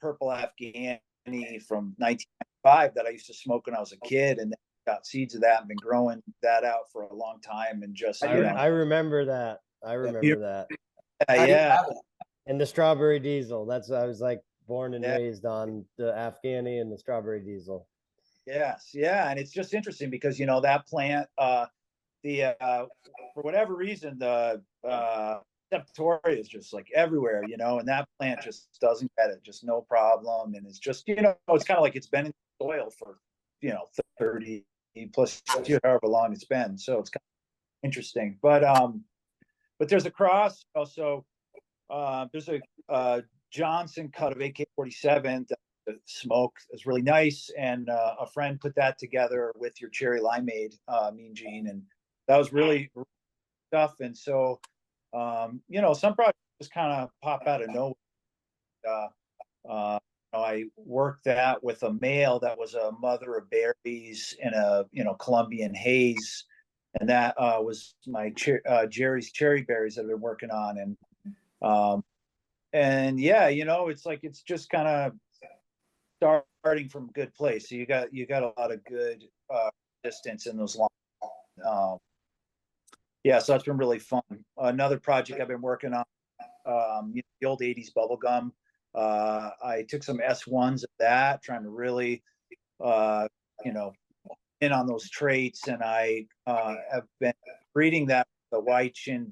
purple Afghani from 1995 that I used to smoke when I was a kid, and got seeds of that and been growing that out for a long time, and just I remember that. I remember that. How do you yeah, have it? And the strawberry diesel. That's I was like born and Yeah. raised on the Afghani and the strawberry diesel. yes, yeah, and it's just interesting because that plant, for whatever reason, the Septoria is just like everywhere, and that plant just doesn't get it, just no problem, and it's just it's kind of like it's been in the soil for 30 plus years, however long it's been, so it's kind of interesting. But there's a cross also. There's a Johnson cut of AK-47 that the smoke is really nice, and a friend put that together with your cherry limeade, Mean Gene, and that was really stuff. And so, some projects just kind of pop out of nowhere. I worked that with a male that was a mother of berries in a Colombian haze, and that was my Jerry's cherry berries that I've been working on, and yeah, it's like it's just kind of starting from a good place. So you got a lot of good distance in those long. Yeah, so that's been really fun. Another project I've been working on, the old '80s bubble gum. I took some S1s of that, trying to really, in on those traits, and I have been breeding that the white chin,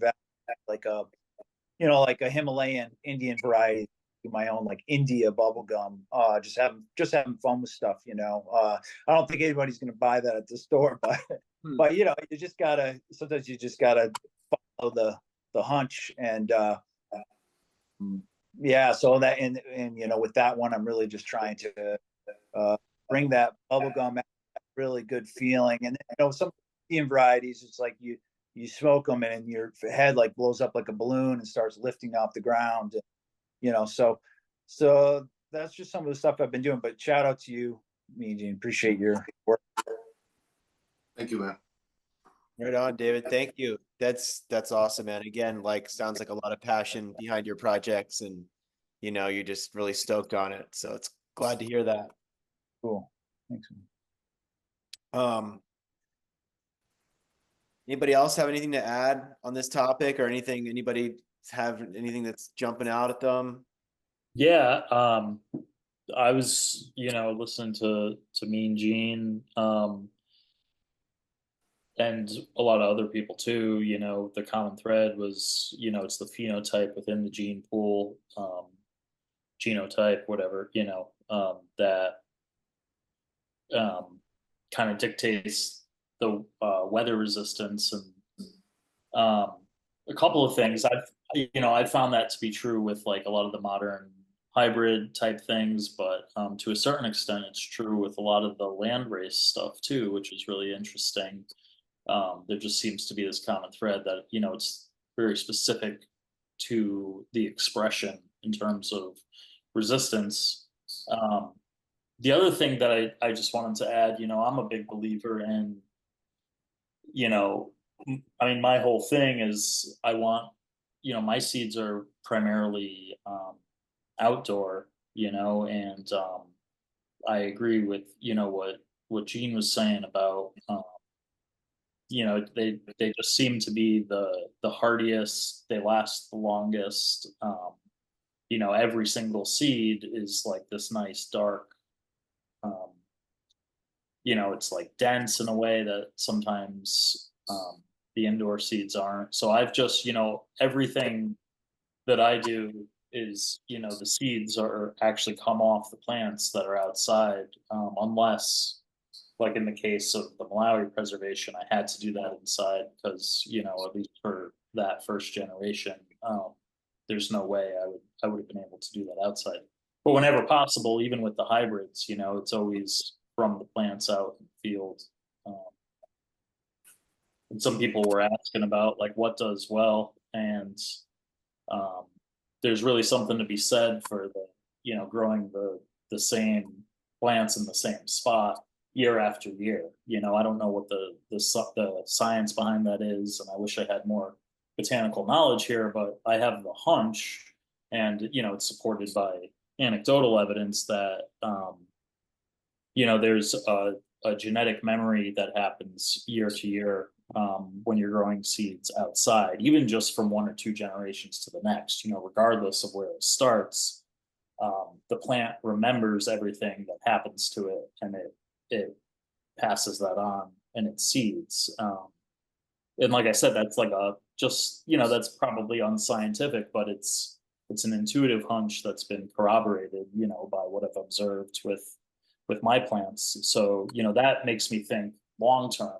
like a Himalayan Indian variety, my own like India bubblegum. Just having fun with stuff. I don't think anybody's going to buy that at the store, but you just gotta, sometimes you just gotta follow the hunch, and yeah. So that, and with that one, I'm really just trying to bring that bubblegum out, really good feeling. And some Indian varieties, it's like you smoke them and your head like blows up like a balloon and starts lifting off the ground. So that's just some of the stuff I've been doing. But shout out to you, Mean Gene. Appreciate your work. Thank you, man. Right on, David. Thank you. That's awesome, man. Again, like, sounds like a lot of passion behind your projects, and you're just really stoked on it. So it's glad to hear that. Cool. Thanks, man. Anybody else have anything to add on this topic, or anything? Anybody have anything that's jumping out at them? Yeah, I was, listening to Mean Gene, and a lot of other people too. The common thread was, it's the phenotype within the gene pool, genotype, whatever, that kind of dictates the weather resistance, and a couple of things. I've found that to be true with like a lot of the modern hybrid type things, but to a certain extent, it's true with a lot of the landrace stuff too, which is really interesting. There just seems to be this common thread that it's very specific to the expression in terms of resistance. The other thing that I just wanted to add, I'm a big believer in, my whole thing is I want, my seeds are primarily outdoor, and I agree with, what Gene was saying about, they just seem to be the hardiest, they last the longest. Every single seed is like this nice dark, it's like dense in a way that sometimes the indoor seeds aren't. So I've just, everything that I do is, the seeds are actually come off the plants that are outside, unless like in the case of the Malawi preservation, I had to do that inside because, you know, at least for that first generation, there's no way I would have been able to do that outside. But whenever possible, even with the hybrids, you know, it's always from the plants out in the field. Um, and some people were asking about like what does well, and um, there's really something to be said for the, you know, growing the same plants in the same spot year after year. You know, I don't know what the science behind that is, and I wish I had more botanical knowledge here, but I have the hunch, and you know, it's supported by anecdotal evidence that you know, there's a genetic memory that happens year to year when you're growing seeds outside, even just from one or two generations to the next, you know, regardless of where it starts, the plant remembers everything that happens to it, and it passes that on in its seeds. And like I said, that's like a just, you know, that's probably unscientific, but it's an intuitive hunch that's been corroborated, you know, by what I've observed with my plants. So, you know, that makes me think long term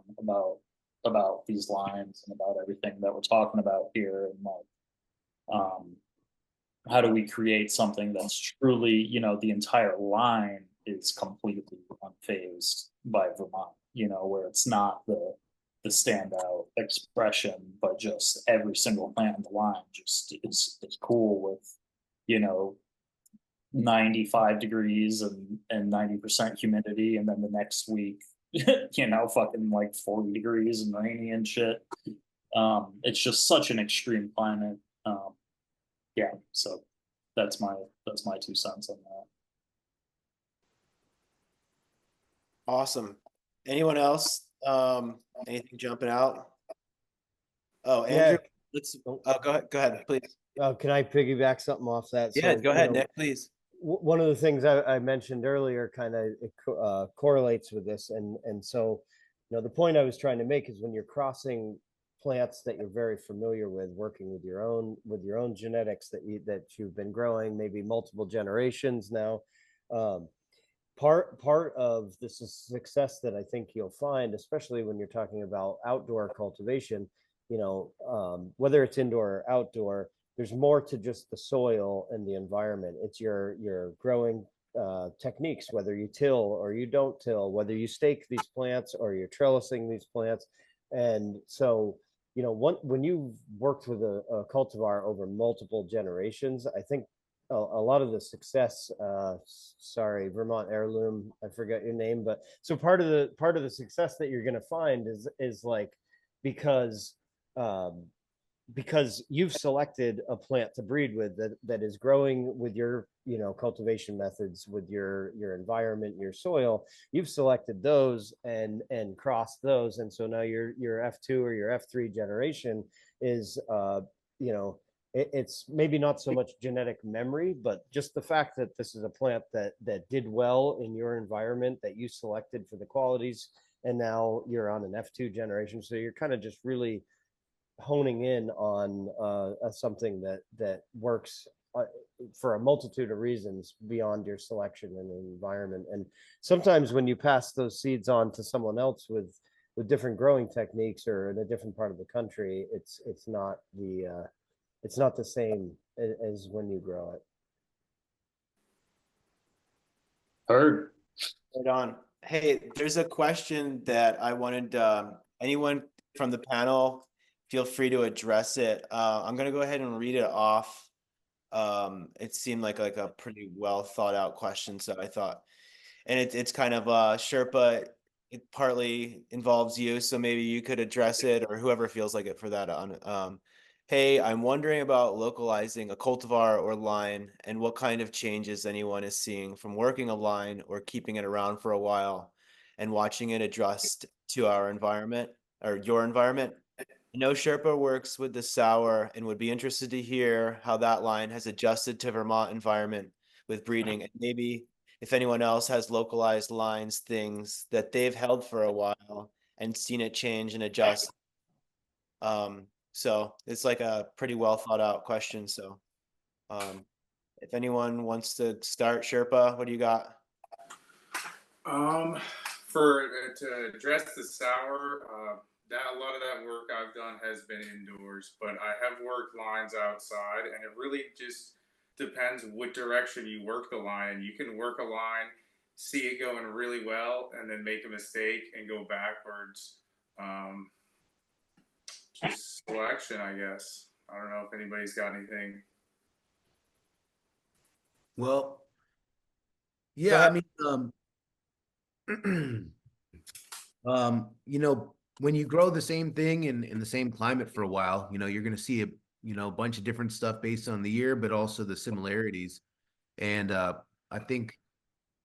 about these lines and about everything that we're talking about here, and like how do we create something that's truly, you know, the entire line is completely unfazed by Vermont, you know, where it's not the standout expression, but just every single plant in the line just is cool with, you know, 95 degrees and 90% humidity, and then the next week, you know, fucking like 40 degrees and rainy and shit. It's just such an extreme climate. Yeah, so that's my 2 cents on that. Awesome. Anyone else? Anything jumping out? Oh, Yeah. Andrew, let's, go ahead, please. Can I piggyback something off that? Yeah, So, go ahead, you know, Nick, please. one of the things I mentioned earlier kind of correlates with this, and so, you know, the point I was trying to make is when you're crossing plants that you're very familiar with, working with your own genetics that you've been growing maybe multiple generations now. Part of the success that I think you'll find, especially when you're talking about outdoor cultivation, you know, whether it's indoor or outdoor, there's more to just the soil and the environment. It's your growing techniques, whether you till or you don't till, whether you stake these plants or you're trellising these plants. And so, you know, when you've worked with a cultivar over multiple generations, I think a lot of the success, sorry, Vermont Heirloom, I forgot your name, but so part of the success that you're going to find is like because um, because you've selected a plant to breed with that is growing with your, you know, cultivation methods, with your environment, your soil. You've selected those and crossed those, and so now your F2 or your F3 generation is you know, it's maybe not so much genetic memory, but just the fact that this is a plant that did well in your environment, that you selected for the qualities, and now you're on an F2 generation. So you're kind of just really honing in on something that works for a multitude of reasons beyond your selection and environment. And sometimes when you pass those seeds on to someone else with different growing techniques or in a different part of the country, it's not the same as when you grow it. Heard. Right on. Hey, there's a question that I wanted, anyone from the panel, feel free to address it. I'm gonna go ahead and read it off. It seemed like a pretty well thought out question, so I thought, and it's kind of Sherpa, it partly involves you, so maybe you could address it, or whoever feels like it for that. Hey, I'm wondering about localizing a cultivar or line, and what kind of changes anyone is seeing from working a line or keeping it around for a while and watching it adjust to our environment or your environment. I know Sherpa works with the sour and would be interested to hear how that line has adjusted to Vermont environment with breeding, and maybe if anyone else has localized lines, things that they've held for a while and seen it change and adjust. So it's like a pretty well thought out question. So if anyone wants to start, Sherpa, what do you got? for to address the sour, that a lot of that work I've done has been indoors, but I have worked lines outside, and it really just depends what direction you work the line. You can work a line, see it going really well, and then make a mistake and go backwards. Just selection, I guess. I don't know if anybody's got anything. Well, yeah, I mean, you know, when you grow the same thing in the same climate for a while, you know, you're going to see a bunch of different stuff based on the year, but also the similarities. And I think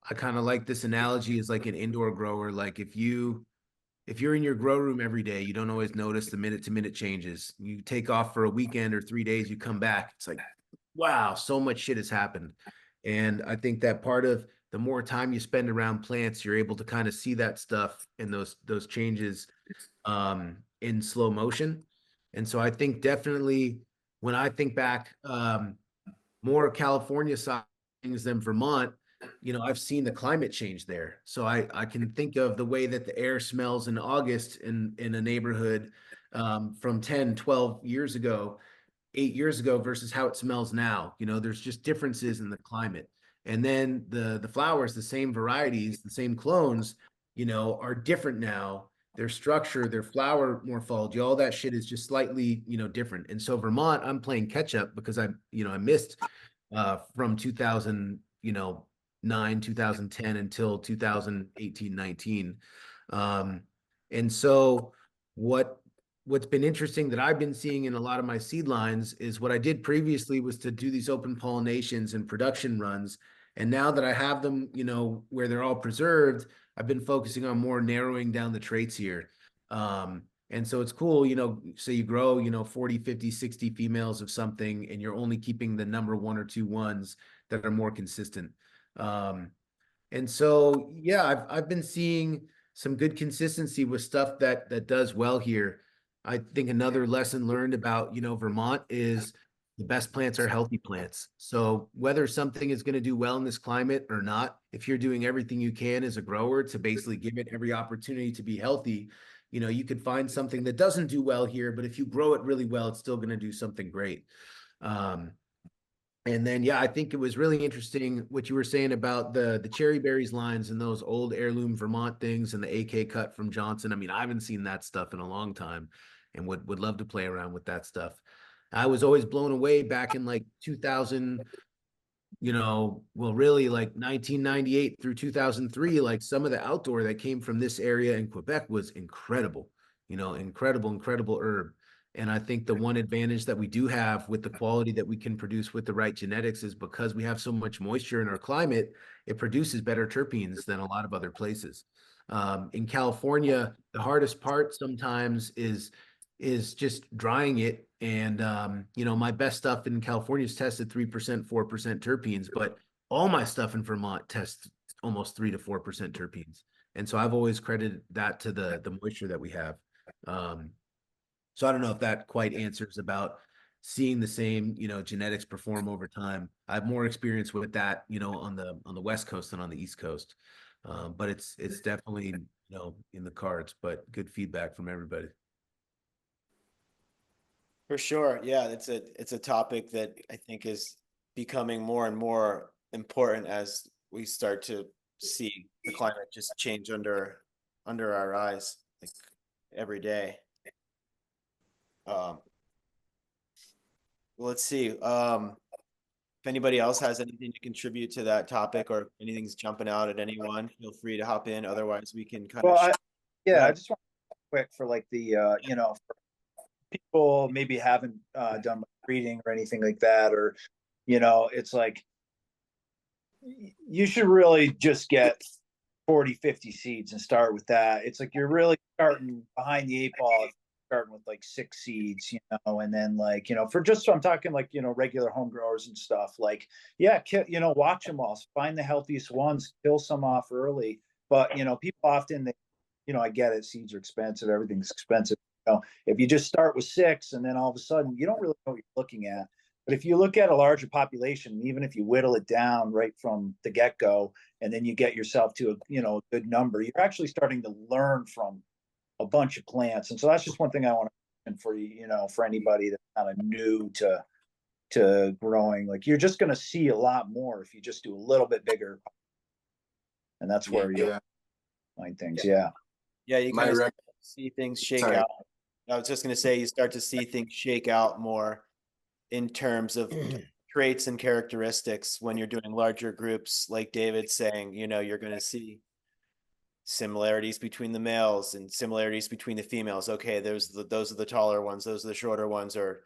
I kind of like this analogy as like an indoor grower. Like if you're in your grow room every day, you don't always notice the minute to minute changes. You take off for a weekend or 3 days, you come back, it's like, wow, so much shit has happened. And I think that part of the more time you spend around plants, you're able to kind of see that stuff and those changes in slow motion. And so I think definitely when I think back, more California side things than Vermont, you know, I've seen the climate change there. So I can think of the way that the air smells in August in a neighborhood from 10, 12 years ago, 8 years ago versus how it smells now. You know, there's just differences in the climate. And then the flowers, the same varieties, the same clones, you know, are different now. Their structure, their flower morphology, all that shit is just slightly, you know, different. And so Vermont, I'm playing catch up because I missed from 2000, 2010 until 2018, 19. And so what's been interesting that I've been seeing in a lot of my seed lines is what I did previously was to do these open pollinations and production runs. And now that I have them, you know, where they're all preserved, I've been focusing on more narrowing down the traits here. And so it's cool, you know, so you grow, 40, 50, 60 females of something, and you're only keeping the number one or two ones that are more consistent. And so, yeah, I've been seeing some good consistency with stuff that does well here. I think another lesson learned about, Vermont is the best plants are healthy plants. So whether something is going to do well in this climate or not, if you're doing everything you can as a grower to basically give it every opportunity to be healthy, you could find something that doesn't do well here, but if you grow it really well, it's still going to do something great. And then, yeah, I think it was really interesting what you were saying about the cherry berries lines and those old heirloom Vermont things and the AK cut from Johnson. I mean, I haven't seen that stuff in a long time and would love to play around with that stuff. I was always blown away back in like 2000, really like 1998 through 2003, like some of the outdoor that came from this area in Quebec was incredible, incredible herb. And I think the one advantage that we do have with the quality that we can produce with the right genetics is because we have so much moisture in our climate, it produces better terpenes than a lot of other places. In California, the hardest part sometimes is just drying it. And, my best stuff in California is tested 3%, 4% terpenes, but all my stuff in Vermont tests almost 3 to 4% terpenes. And so I've always credited that to the moisture that we have. So I don't know if that quite answers about seeing the same, genetics perform over time. I have more experience with that, on the West Coast than on the East Coast. But it's definitely, in the cards, but good feedback from everybody. For sure. Yeah, it's a topic that I think is becoming more and more important as we start to see the climate just change under our eyes, like every day. Well, let's see. If anybody else has anything to contribute to that topic or anything's jumping out at anyone, feel free to hop in. Otherwise, we can kind of. I just want to quick for like the for people maybe haven't done reading or anything like that, or it's like you should really just get 40, 50 seeds and start with that. It's like you're really starting behind the eight ball, starting with like 6 seeds, and then like, for just, so I'm talking like, regular home growers and stuff, like, yeah, watch them all, find the healthiest ones, kill some off early. But, people often, I get it, seeds are expensive, everything's expensive. If you just start with 6 and then all of a sudden you don't really know what you're looking at, But if you look at a larger population, even if you whittle it down right from the get-go, and then you get yourself to a good number, you're actually starting to learn from a bunch of plants. And so that's just one thing I want to mention for you, for anybody that's kind of new to growing. Like, you're just going to see a lot more if you just do a little bit bigger. And that's where you find things. Yeah. Yeah, you My kind of rec- see things shake Sorry. out. I was just gonna say, you start to see things shake out more in terms of traits and characteristics when you're doing larger groups, like David's saying, you're gonna see similarities between the males and similarities between the females. Okay, those are the taller ones, those are the shorter ones, or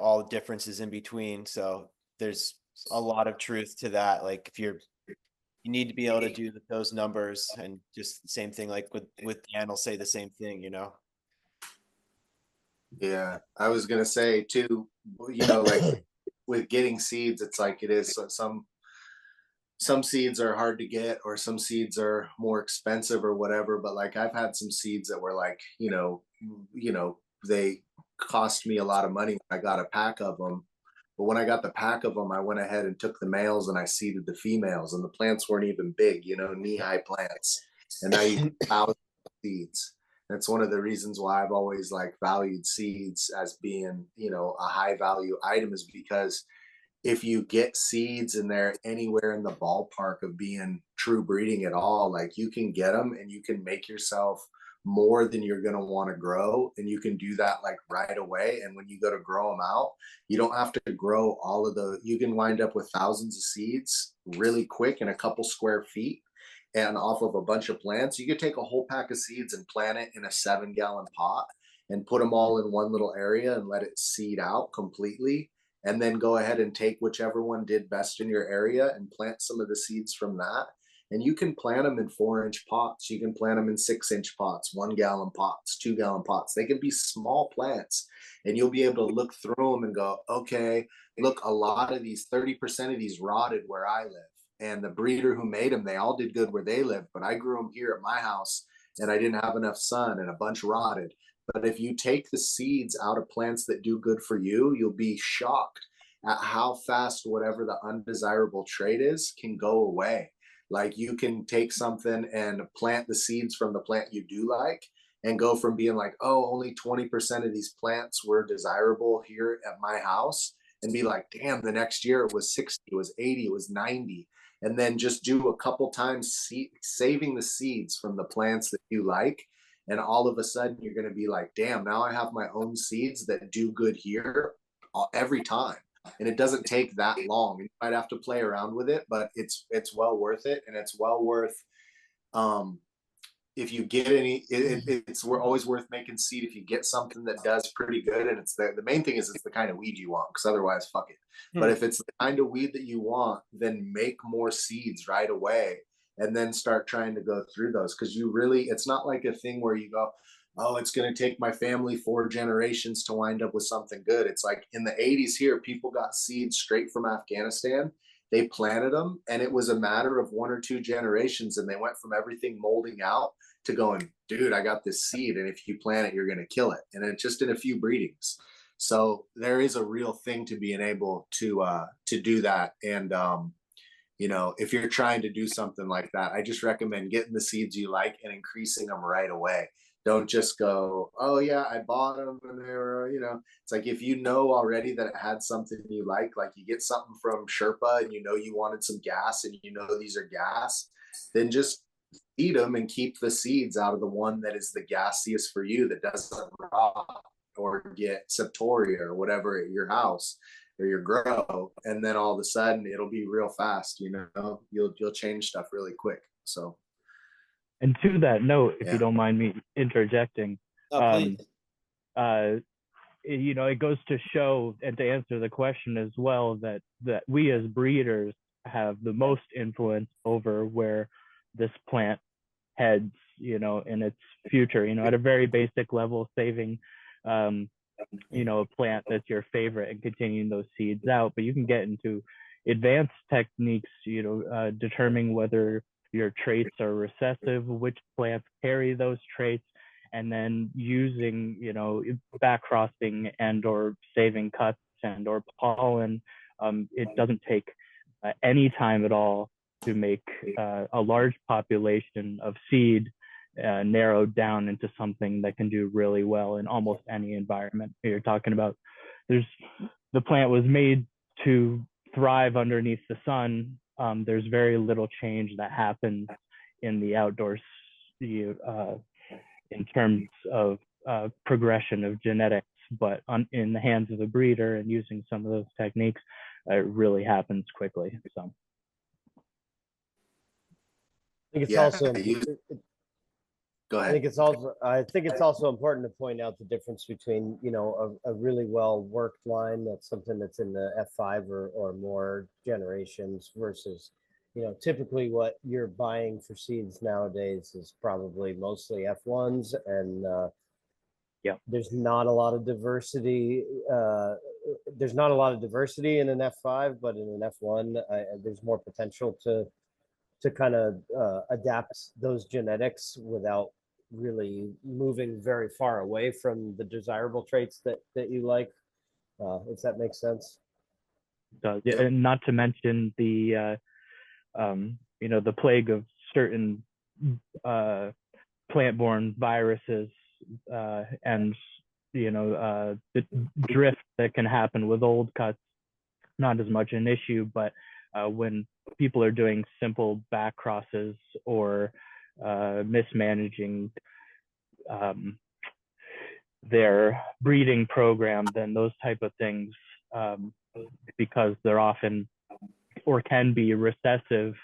all differences in between. So there's a lot of truth to that. Like, if you need to be able to do those numbers, and just the same thing, like with Dan will say the same thing, Yeah, I was gonna say too, like with getting seeds, it's like it is. So some seeds are hard to get, or some seeds are more expensive or whatever. But like, I've had some seeds that were like, they cost me a lot of money when I got a pack of them. But when I got the pack of them, I went ahead and took the males and I seeded the females, and the plants weren't even big, knee-high plants. And now you get thousands of seeds. That's one of the reasons why I've always like valued seeds as being, a high value item, is because if you get seeds and they're anywhere in the ballpark of being true breeding at all, like, you can get them and you can make yourself more than you're going to want to grow. And you can do that like right away. And when you go to grow them out, you don't have to grow all of you can wind up with thousands of seeds really quick in a couple square feet. And off of a bunch of plants, you could take a whole pack of seeds and plant it in a 7-gallon pot and put them all in one little area and let it seed out completely. And then go ahead and take whichever one did best in your area and plant some of the seeds from that. And you can plant them in 4-inch pots. You can plant them in 6-inch pots, 1-gallon pots, 2-gallon pots. They can be small plants, and you'll be able to look through them and go, okay, look, a lot of these, 30% of these rotted where I live. And the breeder who made them, they all did good where they live. But I grew them here at my house and I didn't have enough sun and a bunch rotted. But if you take the seeds out of plants that do good for you, you'll be shocked at how fast whatever the undesirable trait is can go away. Like, you can take something and plant the seeds from the plant you do like, and go from being like, oh, only 20% of these plants were desirable here at my house, and be like, damn, the next year it was 60, it was 80, it was 90. And then just do a couple times saving the seeds from the plants that you like. And all of a sudden you're going to be like, damn, now I have my own seeds that do good here every time. And it doesn't take that long. You might have to play around with it, but it's well worth it. And it's well worth, if you get any, we're always worth making seed if you get something that does pretty good. And it's the main thing is it's the kind of weed you want, because otherwise, fuck it. But if it's the kind of weed that you want, then make more seeds right away, and then start trying to go through those. Because it's not like a thing where you go, oh, it's going to take my family 4 generations to wind up with something good. It's like in the 80s here, people got seeds straight from Afghanistan. They planted them, and it was a matter of 1 or 2 generations, and they went from everything molding out to going, dude, I got this seed, and if you plant it, you're going to kill it. And it's just in a few breedings. So there is a real thing to being able to do that. And if you're trying to do something like that, I just recommend getting the seeds you like and increasing them right away. Don't just go, oh yeah, I bought them and they were, it's like, if you know already that it had something you like you get something from Sherpa and you wanted some gas and these are gas, then just eat them and keep the seeds out of the one that is the gaseous for you, that doesn't rot or get septoria or whatever at your house or your grow. And then all of a sudden it'll be real fast, you'll change stuff really quick. So. And to that note, if you don't mind me interjecting, please. It goes to show, and to answer the question as well, that we as breeders have the most influence over where this plant heads, in its future, at a very basic level, saving, a plant that's your favorite and continuing those seeds out. But you can get into advanced techniques, determining whether your traits are recessive, which plants carry those traits, and then using, back crossing and or saving cuts and or pollen. It doesn't take any time at all to make a large population of seed narrowed down into something that can do really well in almost any environment. You're talking about the plant was made to thrive underneath the sun. There's very little change that happens in the outdoors in terms of progression of genetics, but in the hands of a breeder and using some of those techniques, it really happens quickly. So I think it's Yeah, also Go I ahead. think it's also important to point out the difference between, you know, a really well worked line that's something that's in the F5 or more generations versus, you know, typically what you're buying for seeds nowadays is probably mostly F1s, and there's not a lot of diversity. There's not a lot of diversity in an F5, but in an F1, there's more potential to kind of adapt those genetics without really moving very far away from the desirable traits that you like, if that makes sense. and not to mention the you know, the plague of certain plant-borne viruses and you know the drift that can happen with old cuts. Not as much an issue, but when people are doing simple back crosses or mismanaging their breeding program, then those type of things, because they're often or can be recessive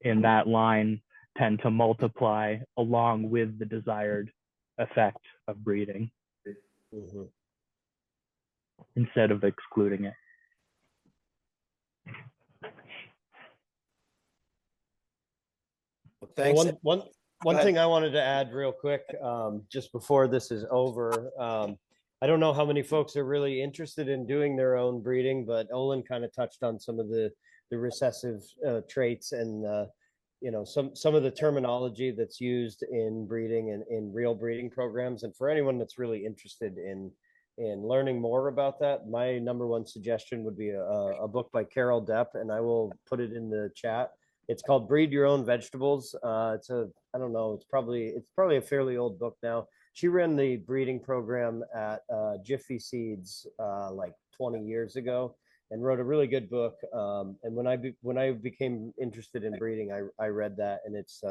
in that line, tend to multiply along with the desired effect of breeding instead of excluding it. Well, thanks. One thing I wanted to add real quick, just before this is over, I don't know how many folks are really interested in doing their own breeding, but Olin kind of touched on some of the recessive traits and you know, some of the terminology that's used in breeding and in real breeding programs. And for anyone that's really interested in learning more about that, my number one suggestion would be a book by Carol Depp, and I will put it in the chat. It's called Breed Your Own Vegetables. It's I don't know, it's probably a fairly old book now. She ran the breeding program at Jiffy Seeds like 20 years ago, and wrote a really good book. And when I became interested in breeding, I read that, and it's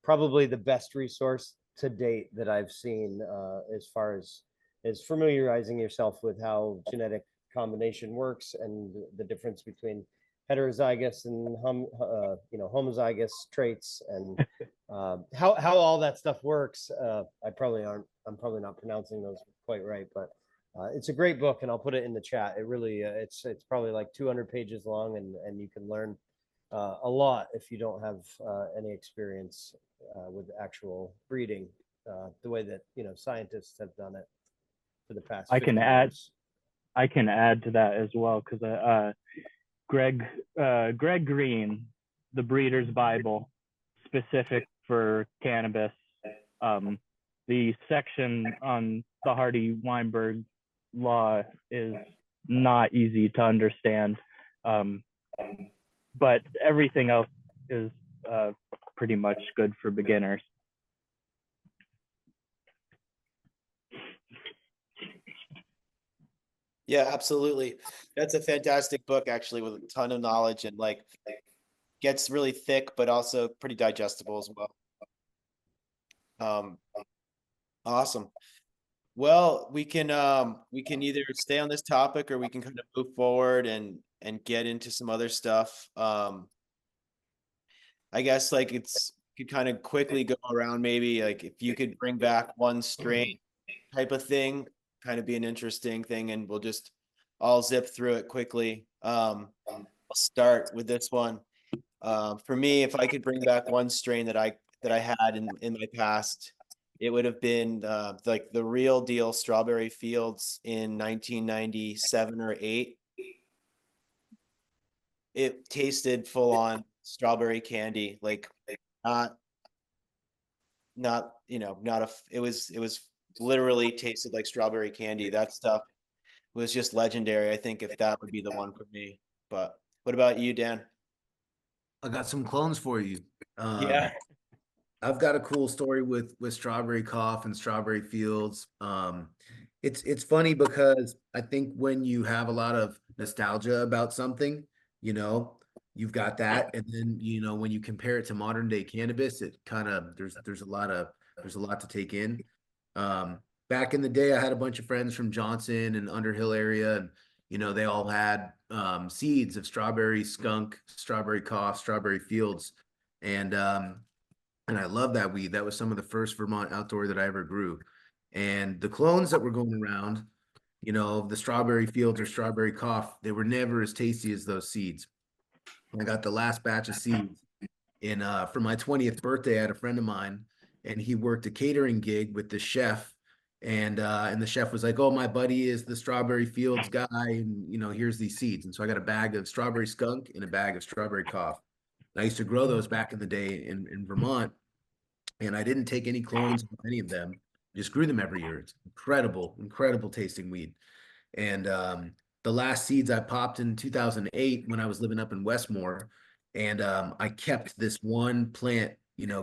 probably the best resource to date that I've seen as far as familiarizing yourself with how genetic combination works and the difference between heterozygous and you know, homozygous traits, and how all that stuff works. I'm probably not pronouncing those quite right, but it's a great book, and I'll put it in the chat. It really it's probably like 200 pages long, and you can learn a lot if you don't have any experience with actual breeding the way that, you know, scientists have done it for the past 50 years. I can add to that as well, because Greg Green, The Breeder's Bible, specific for cannabis. The section on the Hardy-Weinberg law is not easy to understand, but everything else is pretty much good for beginners. Yeah, absolutely. That's a fantastic book, actually, with a ton of knowledge, and like gets really thick, but also pretty digestible as well. Awesome. Well, we can either stay on this topic, or we can kind of move forward and get into some other stuff. I guess like could kind of quickly go around, maybe like if you could bring back one strain type of thing, kind of be an interesting thing, and we'll just all zip through it quickly. I'll start with this one. For me, if I could bring back one strain that I had in my past, it would have been like the real deal Strawberry Fields in 1997 or 8. It tasted full on strawberry candy, like not you know, not a, it was literally tasted like strawberry candy. That stuff was just legendary. I think if that would be the one for me. But what about you, Dan? I got some clones for you. Yeah. I've got a cool story with Strawberry Cough and Strawberry Fields. It's funny because I think when you have a lot of nostalgia about something, you know, you've got that, and then when you compare it to modern day cannabis, it kind of there's a lot to take in. Back in the day, I had a bunch of friends from Johnson and Underhill area, and they all had seeds of strawberry skunk, strawberry cough, strawberry fields, and I love that weed. That was some of the first Vermont outdoor that I ever grew. And the clones that were going around, the strawberry fields or strawberry cough, they were never as tasty as those seeds. I got the last batch of seeds in for my 20th birthday. I had a friend of mine, and he worked a catering gig with the chef. And the chef was like, "Oh, my buddy is the strawberry fields guy, and here's these seeds." And so I got a bag of strawberry skunk and a bag of strawberry cough. And I used to grow those back in the day in Vermont, and I didn't take any clones of any of them. Just grew them every year. It's incredible, incredible tasting weed. And the last seeds I popped in 2008 when I was living up in Westmore, and I kept this one plant,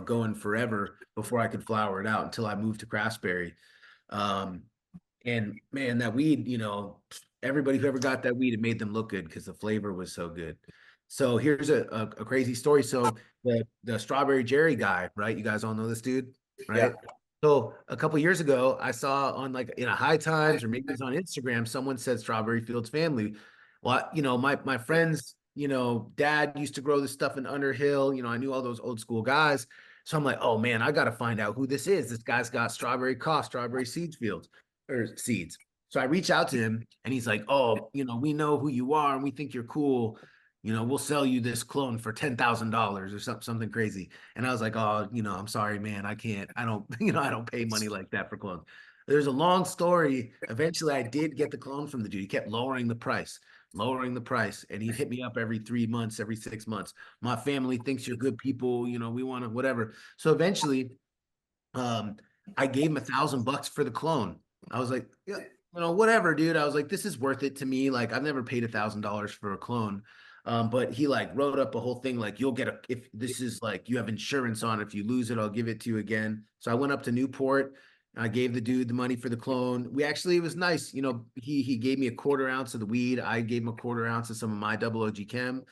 going forever before I could flower it out until I moved to Craftsberry. Um, and man, that weed, everybody who ever got that weed, it made them look good because the flavor was so good. So here's a crazy story. So the strawberry Jerry guy, right? You guys all know this dude, right? So a couple years ago, I saw on like in a High Times or maybe it was on Instagram, someone said Strawberry Fields family. Well, my friends, dad used to grow this stuff in Underhill. I knew all those old school guys. So I'm like, oh man, I got to find out who this is. This guy's got strawberry cough, strawberry seeds fields or seeds. So I reach out to him and he's like, "Oh, we know who you are and we think you're cool. We'll sell you this clone for $10,000 or something crazy." And I was like, "Oh, I'm sorry, man. I can't. I don't, I don't pay money like that for clones." There's a long story. Eventually, I did get the clone from the dude. He kept lowering the price, and he'd hit me up every 3 months, every 6 months. "My family thinks you're good people. We want to whatever." So eventually, um, I gave him $1,000 for the clone. I was like, "Yeah, whatever, dude." I was like, "This is worth it to me. Like, I've never paid $1,000 for a clone." But he like wrote up a whole thing like, "You'll get if this is like you have insurance on it. If you lose it, I'll give it to you again." So I went up to Newport. I gave the dude the money for the clone. It was nice. He gave me a quarter ounce of the weed. I gave him a quarter ounce of some of my double OG chem.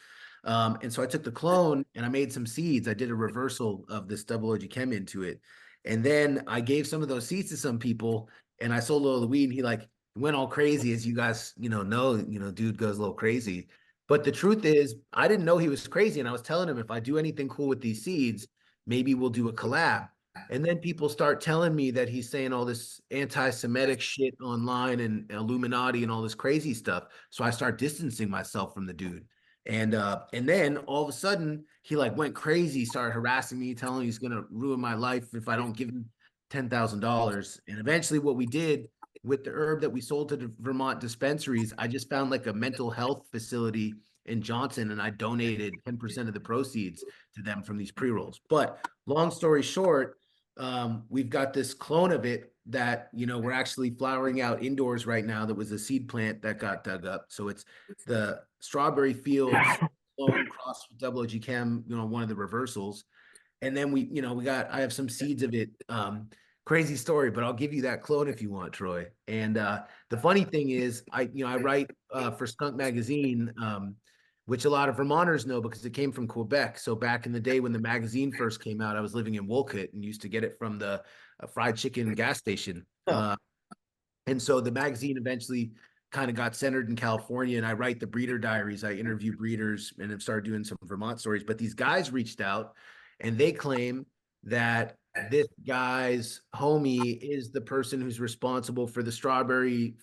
And so I took the clone and I made some seeds. I did a reversal of this double OG chem into it. And then I gave some of those seeds to some people and I sold all the weed. And he like went all crazy, as you guys, dude goes a little crazy. But the truth is, I didn't know he was crazy. And I was telling him, if I do anything cool with these seeds, maybe we'll do a collab. And then people start telling me that he's saying all this anti-Semitic shit online and Illuminati and all this crazy stuff. So I start distancing myself from the dude. And then all of a sudden he like went crazy, started harassing me, telling me he's gonna ruin my life if I don't give him $10,000. And eventually what we did with the herb that we sold to the Vermont dispensaries, I just found like a mental health facility in Johnson and I donated 10% of the proceeds to them from these pre-rolls. But long story short, we've got this clone of it that we're actually flowering out indoors right now. That was a seed plant that got dug up. So it's the Strawberry Fields clone cross with double OG chem, one of the reversals. And then I have some seeds of it. Crazy story, but I'll give you that clone if you want, Troy. And the funny thing is, I write for Skunk Magazine, which a lot of Vermonters know because it came from Quebec. So back in the day when the magazine first came out, I was living in Wolcott and used to get it from the fried chicken gas station. And so the magazine eventually kind of got centered in California, and I write the breeder diaries. I interview breeders and have started doing some Vermont stories. But these guys reached out and they claim that this guy's homie is the person who's responsible for the strawberry,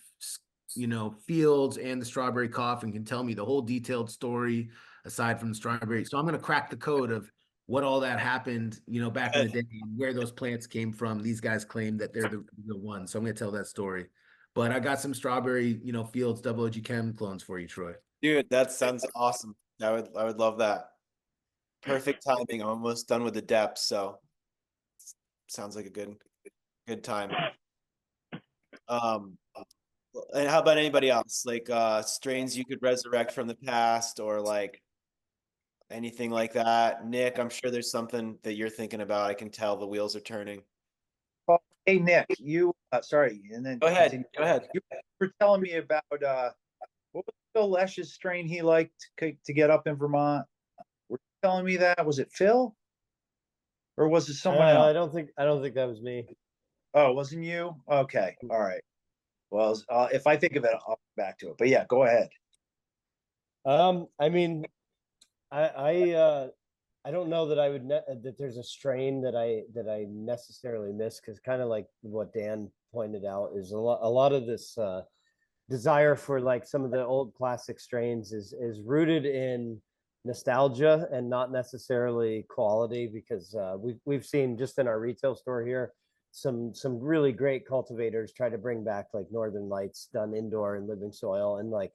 fields and the strawberry cough and can tell me the whole detailed story aside from the strawberry. So I'm going to crack the code of what all that happened, back in the day, and where those plants came from. These guys claim that they're the ones. So I'm going to tell that story. But I got some strawberry, fields, double OG chem clones for you, Troy. Dude, that sounds awesome. I would love that. Perfect timing. I'm almost done with the depth, so sounds like a good time. And how about anybody else? Like strains you could resurrect from the past or like anything like that? Nick, I'm sure there's something that you're thinking about. I can tell the wheels are turning. Oh, hey, Nick, you, sorry, and then Go ahead. continue. Go ahead. You were telling me about, what was Phil Lesh's strain he liked to get up in Vermont? Were you telling me that? Was it Phil? Or was it someone I else? don't think that was me. Oh, it wasn't you? Okay, all right. Well, if I think of it, I'll come back to it. But yeah, go ahead. I mean, I don't know that I would that there's a strain that I necessarily miss, because kind of like what Dan pointed out is a lot of this desire for like some of the old classic strains is rooted in nostalgia and not necessarily quality, because we've seen just in our retail store here some really great cultivators try to bring back like Northern Lights done indoor in living soil, and like,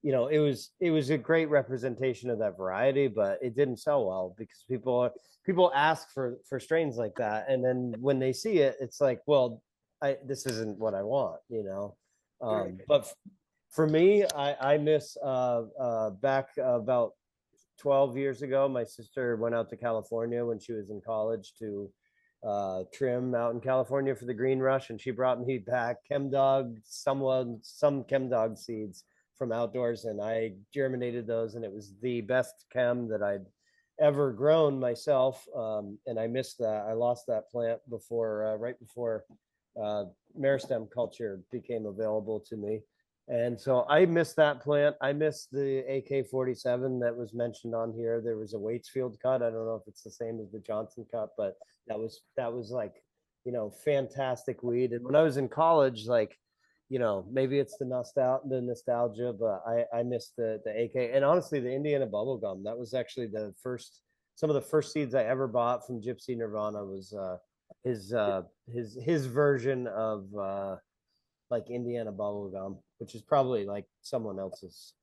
you know, it was a great representation of that variety, but it didn't sell well because people ask for strains like that, and then when they see it, it's like, well, this isn't what I want, you know. But for me, I miss back about 12 years ago. My sister went out to California when she was in college to trim out in California for the green rush, and she brought me back some chem dog seeds from outdoors, and I germinated those, and it was the best chem that I'd ever grown myself. And I missed that. I lost that plant before, right before meristem culture became available to me. And so I missed that plant. I missed the AK-47 that was mentioned on here. There was a Waitsfield cut. I don't know if it's the same as the Johnson cut, but that was like, you know, fantastic weed. And when I was in college, like, you know, maybe it's the nostalgia, but I missed the AK, and honestly the Indiana bubblegum. That was actually some of the first seeds I ever bought from Gypsy Nirvana was his version of like Indiana bubblegum, which is probably like someone else's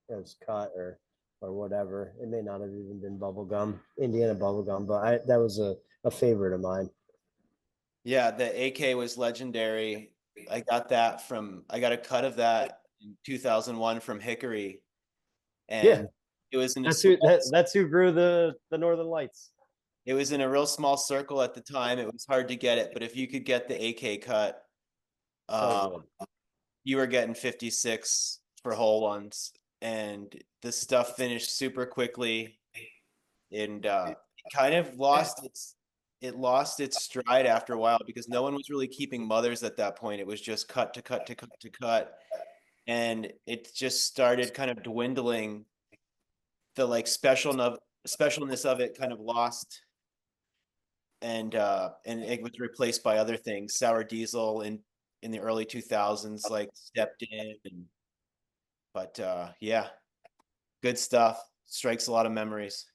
cut or whatever. It may not have even been bubblegum, Indiana bubblegum, but that was a favorite of mine. Yeah, the AK was legendary. I got a cut of that in 2001 from Hickory, Yeah, and it was in a that's who grew the Northern Lights. it was in a real small circle at the time. It was hard to get it, but if you could get the AK cut, So good. you were getting 56 for whole ones, and the stuff finished super quickly, and it kind of lost its stride after a while because no one was really keeping mothers at that point. It was just cut to cut to cut to cut, and it just started kind of dwindling. The like specialness of it kind of lost, and it was replaced by other things. Sour diesel in the early 2000s like stepped in, and but yeah, good stuff. Strikes a lot of memories.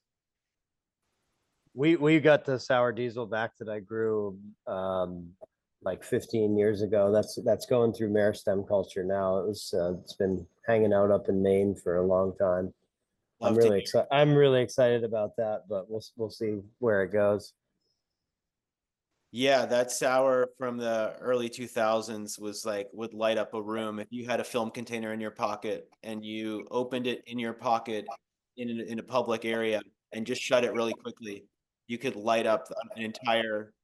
We got the sour diesel back that I grew like 15 years ago. That's going through meristem culture now. It's been hanging out up in Maine for a long time. Love to I'm really excited about that, but we'll see where it goes. Yeah, that sour from the early 2000s was like would light up a room if you had a film container in your pocket and you opened it in your pocket in a public area and just shut it really quickly. You could light up an entire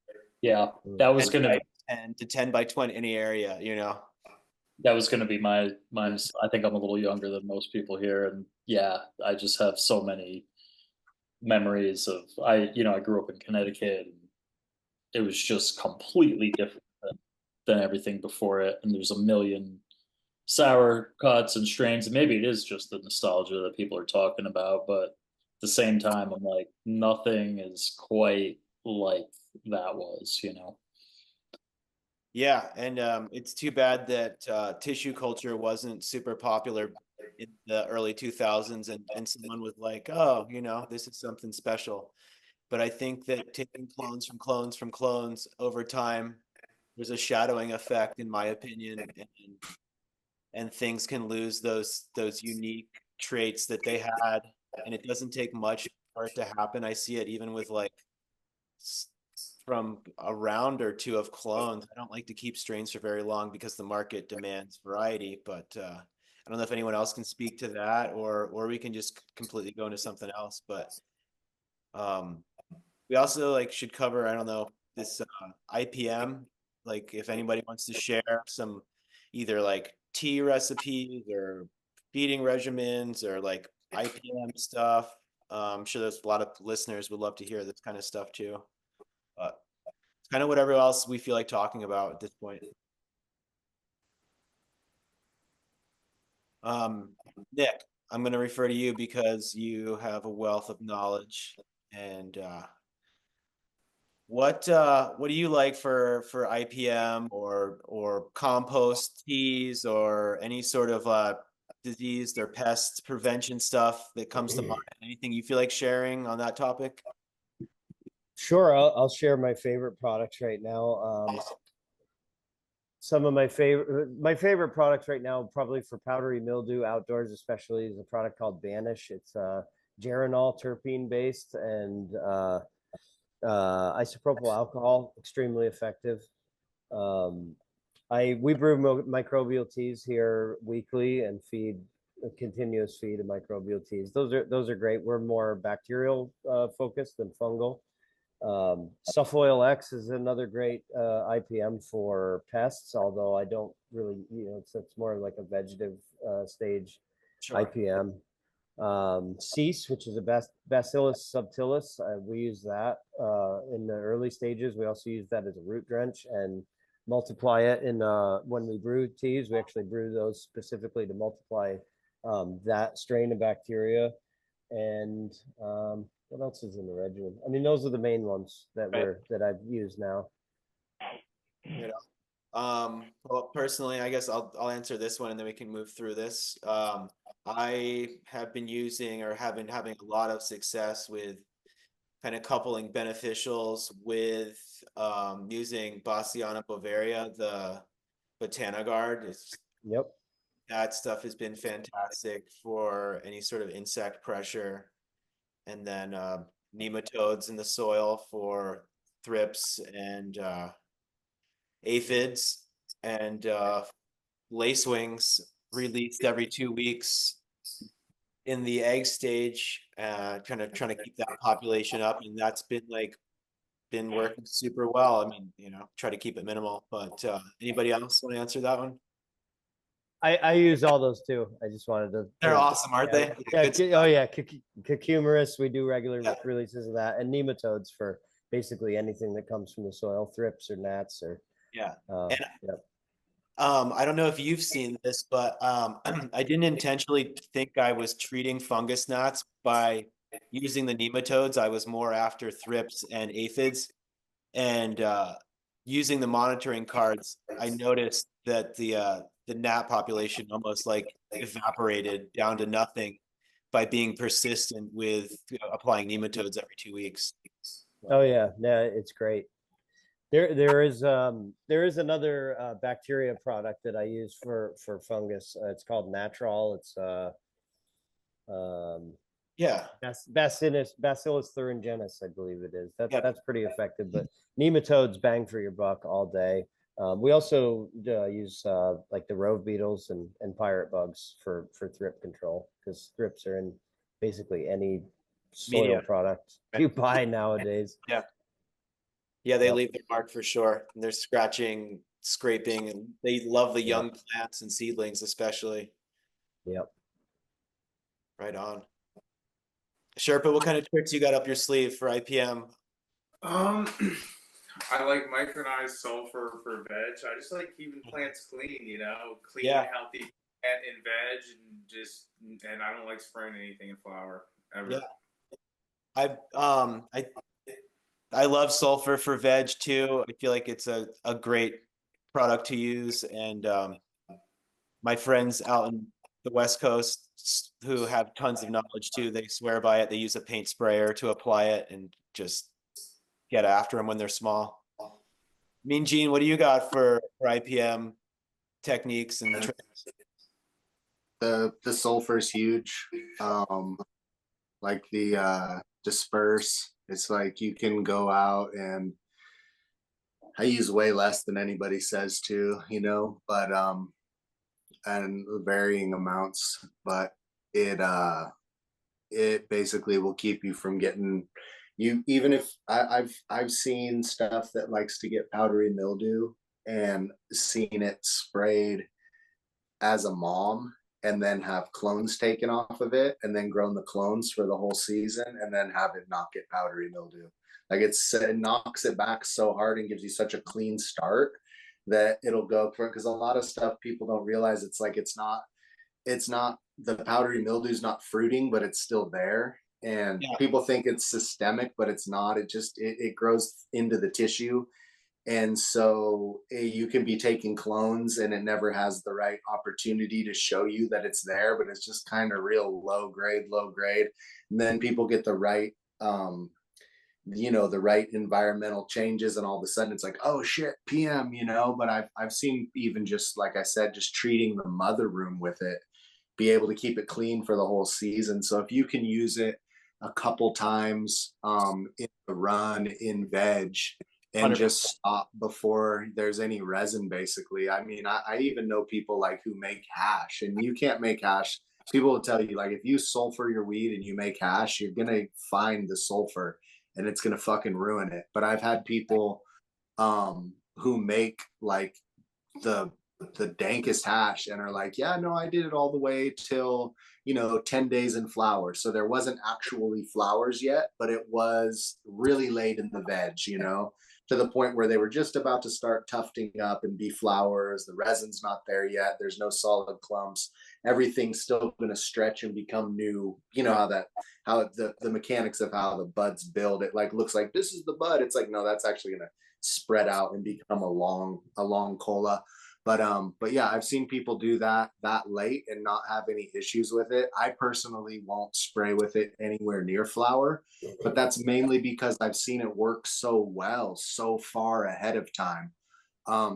Yeah, that was 10 gonna by 10 to 10 by 20 any area, you know. that was gonna be mine. I think I'm a little younger than most people here, and yeah, I just have so many memories of I grew up in Connecticut, and it was just completely different than everything before it, and there's a million sour cuts and strains, and maybe it is just the nostalgia that people are talking about, but at the same time, I'm like, nothing is quite like that was. Yeah, and it's too bad that tissue culture wasn't super popular in the early 2000s, and someone was like, oh, you know, this is something special. But I think that taking clones from clones from clones over time, there's a shadowing effect, in my opinion, and things can lose those unique traits that they had, and it doesn't take much for it to happen. I see it even with like from a round or two of clones. I don't like to keep strains for very long because the market demands variety, but I don't know if anyone else can speak to that, or we can just completely go into something else. But we also like should cover, I don't know, this IPM, like if anybody wants to share some either like tea recipes or feeding regimens or like IPM stuff. I'm sure there's a lot of listeners would love to hear this kind of stuff too. But it's kind of whatever else we feel like talking about at this point. Nick, I'm going to refer to you because you have a wealth of knowledge. And what do you like for IPM or compost teas or any sort of disease or pest prevention stuff that comes to mind? Anything you feel like sharing on that topic? Sure, I'll share my favorite products right now. Some of my favorite products right now, probably for powdery mildew outdoors, especially, is a product called Banish. It's geranol terpene based and isopropyl alcohol, extremely effective. We brew microbial teas here weekly and feed a continuous feed of microbial teas. Those are great. We're more bacterial focused than fungal. Suffoil X is another great IPM for pests, although I don't really, it's more like a vegetative stage IPM. Cease, which is a Bacillus subtilis, we use that in the early stages. We also use that as a root drench and multiply it in when we brew teas. We actually brew those specifically to multiply that strain of bacteria. And what else is in the regimen? I mean, those are the main ones that I've used now. Well, personally, I guess I'll answer this one and then we can move through this. I have been using or have been having a lot of success with kind of coupling beneficials with using Bassiana bovaria, the Botanigard. Yep. That stuff has been fantastic for any sort of insect pressure. And then nematodes in the soil for thrips and aphids, and lacewings released every 2 weeks in the egg stage, kind of trying to keep that population up. And that's been working super well. I mean, try to keep it minimal, but anybody else want to answer that one? I use all those too. I just wanted to. They're awesome, aren't they? Yeah. Oh yeah, cucumerus. We do regular releases of that, and nematodes for basically anything that comes from the soil, thrips or gnats or. Yeah. Yep. I don't know if you've seen this, but I didn't intentionally think I was treating fungus gnats by using the nematodes. I was more after thrips and aphids, and using the monitoring cards, I noticed that the gnat population almost like evaporated down to nothing by being persistent with applying nematodes every 2 weeks. Oh yeah, it's great. There is another bacteria product that I use for fungus. It's called Natrol. It's Bacillus thuringiensis, I believe it is. That's pretty effective. But nematodes, bang for your buck all day. We also use like the rove beetles and pirate bugs for thrip control, because thrips are in basically any soil product you buy nowadays. Yeah, they leave their mark for sure. And they're scratching, scraping, and they love the young plants and seedlings, especially. Yep. Right on. Sherpa, what kind of tricks you got up your sleeve for IPM? I like micronized sulfur for veg. I just like keeping plants clean, clean and healthy plant and veg, and I don't like spraying anything in flower ever. Yeah. I love sulfur for veg too. I feel like it's a great product to use. And my friends out in the West Coast who have tons of knowledge too, they swear by it. They use a paint sprayer to apply it and just get after them when they're small. Mean Gene, what do you got for IPM techniques and tricks? The sulfur is huge. Like the disperse, it's like you can go out and I use way less than anybody says to, but and varying amounts, but it basically will keep you from getting you, even if I've seen stuff that likes to get powdery mildew and seen it sprayed as a mom and then have clones taken off of it and then grown the clones for the whole season and then have it not get powdery mildew. Like it knocks it back so hard and gives you such a clean start that it'll go for it. Because a lot of stuff people don't realize, it's like it's not the powdery mildew is not fruiting, but it's still there. And people think it's systemic, but it's not. It grows into the tissue. And so you can be taking clones and it never has the right opportunity to show you that it's there, but it's just kind of real low grade. And then people get the right, the right environmental changes, and all of a sudden it's like, oh shit, PM, but I've seen, even just like I said, just treating the mother room with it, be able to keep it clean for the whole season. So if you can use it a couple times in the run in veg and 100%. just stop before there's any resin, basically. I mean, I even know people like who make hash, and you can't make hash. People will tell you, like, if you sulfur your weed and you make hash, you're gonna find the sulfur and it's gonna fucking ruin it. But I've had people who make like the dankest hash and are like, yeah, no, I did it all the way till 10 days in flower, so there wasn't actually flowers yet, but it was really late in the veg, to the point where they were just about to start tufting up and be flowers. The resin's not there yet, there's no solid clumps, everything's still going to stretch and become new. You know how the mechanics of how the buds build, it like looks like this is the bud, it's like, no, that's actually going to spread out and become a long cola. But yeah, I've seen people do that late and not have any issues with it. I personally won't spray with it anywhere near flower, but that's mainly because I've seen it work so well, so far ahead of time.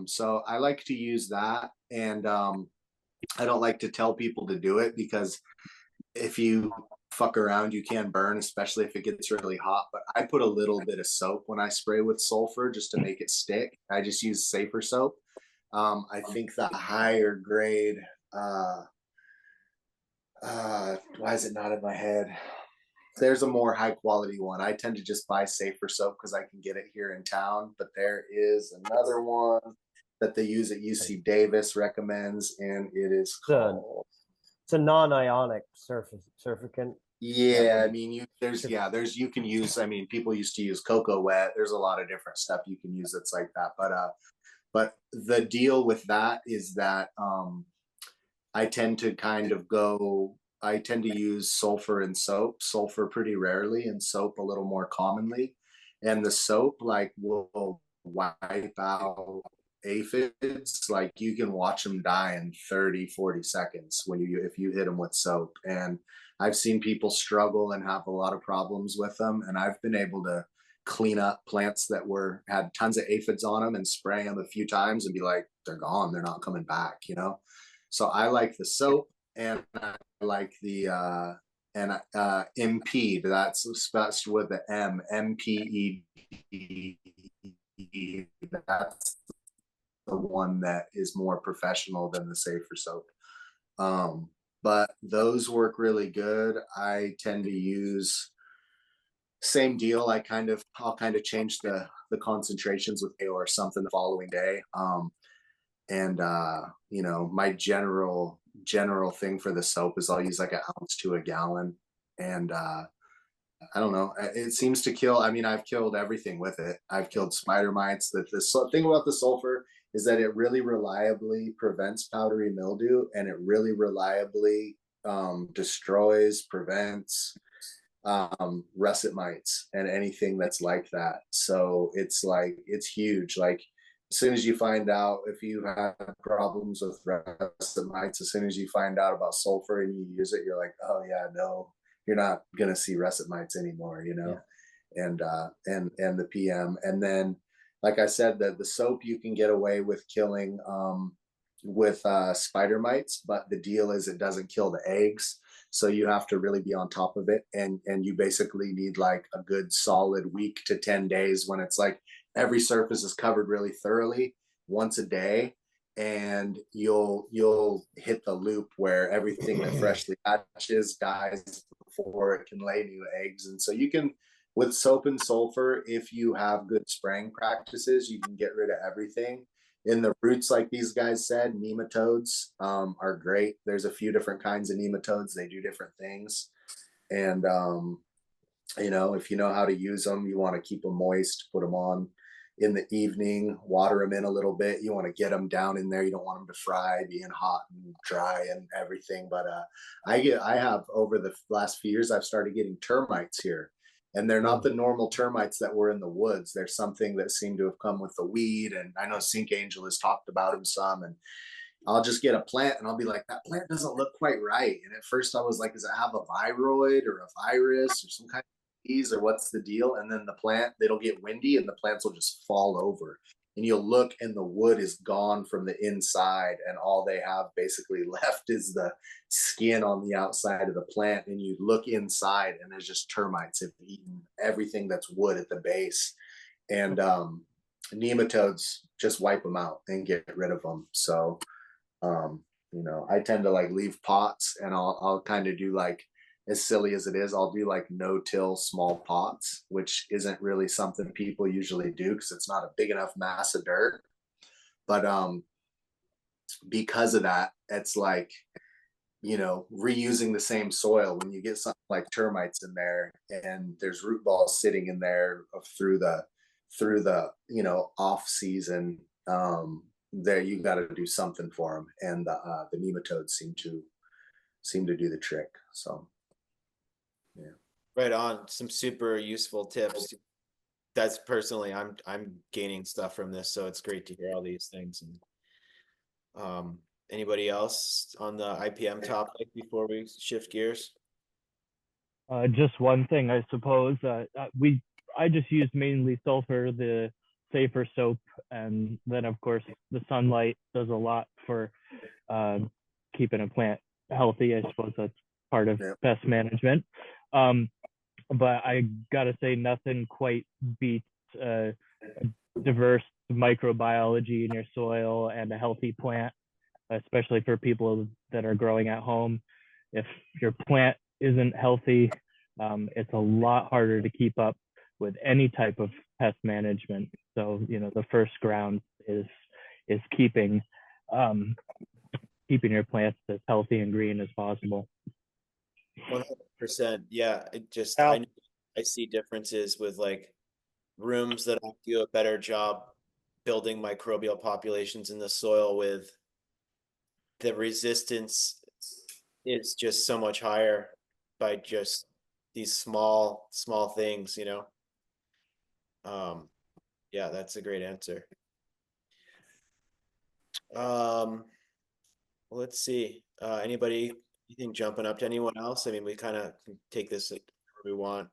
So I like to use that, and I don't like to tell people to do it, because if you fuck around, you can burn, especially if it gets really hot. But I put a little bit of soap when I spray with sulfur just to make it stick. I just use safer soap. I think the higher grade, why is it not in my head? There's a more high quality one. I tend to just buy safer soap because I can get it here in town. But there is another one that they use at UC Davis recommends, and it is called. It's a non-ionic surfactant. Yeah, I mean, you can use. I mean, people used to use Cocoa Wet. There's a lot of different stuff you can use that's like that. But the deal with that is that I tend to use sulfur and soap, sulfur pretty rarely and soap a little more commonly. And the soap like will wipe out aphids. Like you can watch them die in 30-40 seconds if you hit them with soap. And I've seen people struggle and have a lot of problems with them. And I've been able to clean up plants that had tons of aphids on them and spray them a few times and be like, they're gone, they're not coming back. So I like the soap, and I like the MP, that's spelled with the MPED. That's the one that is more professional than the safer soap. But those work really good. I tend to use same deal. I'll kind of change the concentrations with or something the following day. My general thing for the soap is I'll use like an ounce to a gallon. And I don't know, it seems to kill. I mean, I've killed everything with it. I've killed spider mites. The thing about the sulfur is that it really reliably prevents powdery mildew, and it really reliably destroys, prevents russet mites and anything that's like that. So it's huge. Like as soon as you find out, if you have problems with russet mites, as soon as you find out about sulfur and you use it, you're like, oh yeah, no, you're not gonna see russet mites anymore, Yeah. And the PM. And then like I said, the soap you can get away with killing with spider mites, but the deal is it doesn't kill the eggs. So you have to really be on top of it, and you basically need like a good solid week to 10 days when it's like every surface is covered really thoroughly once a day, and you'll hit the loop where everything that freshly hatches dies before it can lay new eggs. And so you can, with soap and sulfur, if you have good spraying practices, you can get rid of everything. In the roots, like these guys said, nematodes are great. There's a few different kinds of nematodes. They do different things. And you know, if you know how to use them, you want to keep them moist, put them on in the evening, water them in a little bit. You want to get them down in there. You don't want them to fry, being hot and dry and everything. But I have, over the last few years, I've started getting termites here, and they're not the normal termites that were in the woods. There's something that seemed to have come with the weed, and I know Sink Angel has talked about them some. And I'll just get a plant and I'll be like, that plant doesn't look quite right. And at first I was like, does it have a viroid or a virus or some kind of disease, or what's the deal? And then the plant, it'll get windy and the plants will just fall over. And you'll look and the wood is gone from the inside, and all they have basically left is the skin on the outside of the plant. And you look inside and there's just termites have eaten everything that's wood at the base. And nematodes just wipe them out and get rid of them. So you know, I tend to like leave pots, and I'll kind of do, like, as silly as it is, I'll do like no-till small pots, which isn't really something people usually do because it's not a big enough mass of dirt. But because of that, it's like, you know, reusing the same soil. When you get something like termites in there and there's root balls sitting in there through the you know, off season, there you got to do something for them, and the nematodes seem to do the trick. So yeah, Right on. Some super useful tips. That's personally, I'm gaining stuff from this, so it's great to hear all these things. And anybody else on the IPM topic before we shift gears? Just one thing, I suppose. I just use mainly sulfur, the safer soap, and then of course the sunlight does a lot for keeping a plant healthy. I suppose that's part of pest management. But I gotta say, nothing quite beats diverse microbiology in your soil and a healthy plant, especially for people that are growing at home. If your plant isn't healthy, it's a lot harder to keep up with any type of pest management. So, you know, the first ground is keeping your plants as healthy and green as possible. 100%. Yeah, it just Al- I see differences with like rooms that do a better job building microbial populations in the soil, with the resistance is just so much higher by just these small things, you know. Yeah, that's a great answer. Let's see. Anybody, you think, jumping up to anyone else? I mean, we kind of can take this like wherever we want.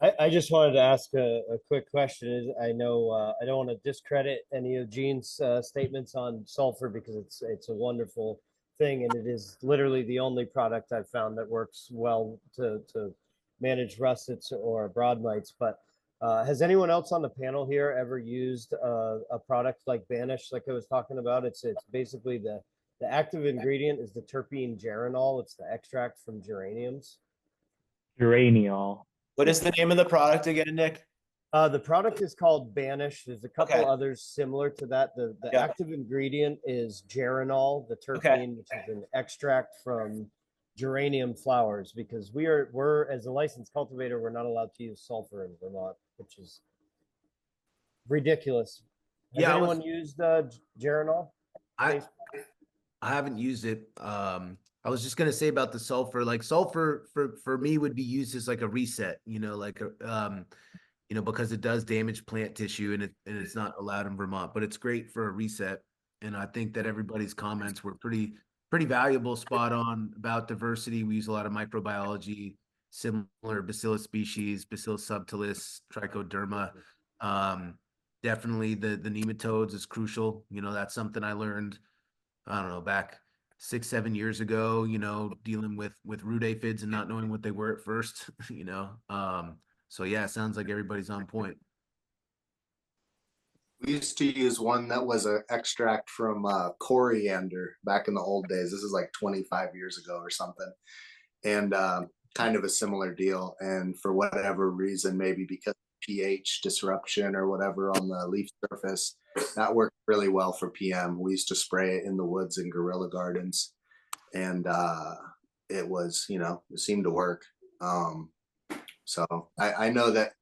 I just wanted to ask a quick question. I know I don't want to discredit any of Gene's statements on sulfur, because it's a wonderful thing, and it is literally the only product I've found that works well to manage russets or broad mites. But has anyone else on the panel here ever used a product like Banish, like I was talking about? It's basically the active ingredient is the terpene geranol. It's the extract from geraniums. Geraniol. What is the name of the product again, Nick? The product is called Banish. There's a couple Okay. others similar to that. The Yeah. active ingredient is geranol, the terpene, which is an extract from geranium flowers, because we're as a licensed cultivator, we're not allowed to use sulfur in Vermont, which is ridiculous. Has Yeah, anyone used geranol? I haven't used it. I was just gonna say about the sulfur. Like sulfur for me would be used as like a reset, you know, like a you know, because it does damage plant tissue, and it's not allowed in Vermont, but it's great for a reset. And I think that everybody's comments were pretty valuable, spot on about diversity. We use a lot of microbiology, similar bacillus species, Bacillus subtilis, Trichoderma. Definitely the nematodes is crucial. You know, that's something I learned, I don't know, back 6-7 years ago, you know, dealing with root aphids and not knowing what they were at first, you know. So yeah, it sounds like everybody's on point. We used to use one that was an extract from coriander back in the old days. This is like 25 years ago or something. And kind of a similar deal. And for whatever reason, maybe because pH disruption or whatever on the leaf surface, that worked really well for PM. We used to spray it in the woods in guerrilla gardens. And it was, you know, it seemed to work. So I know that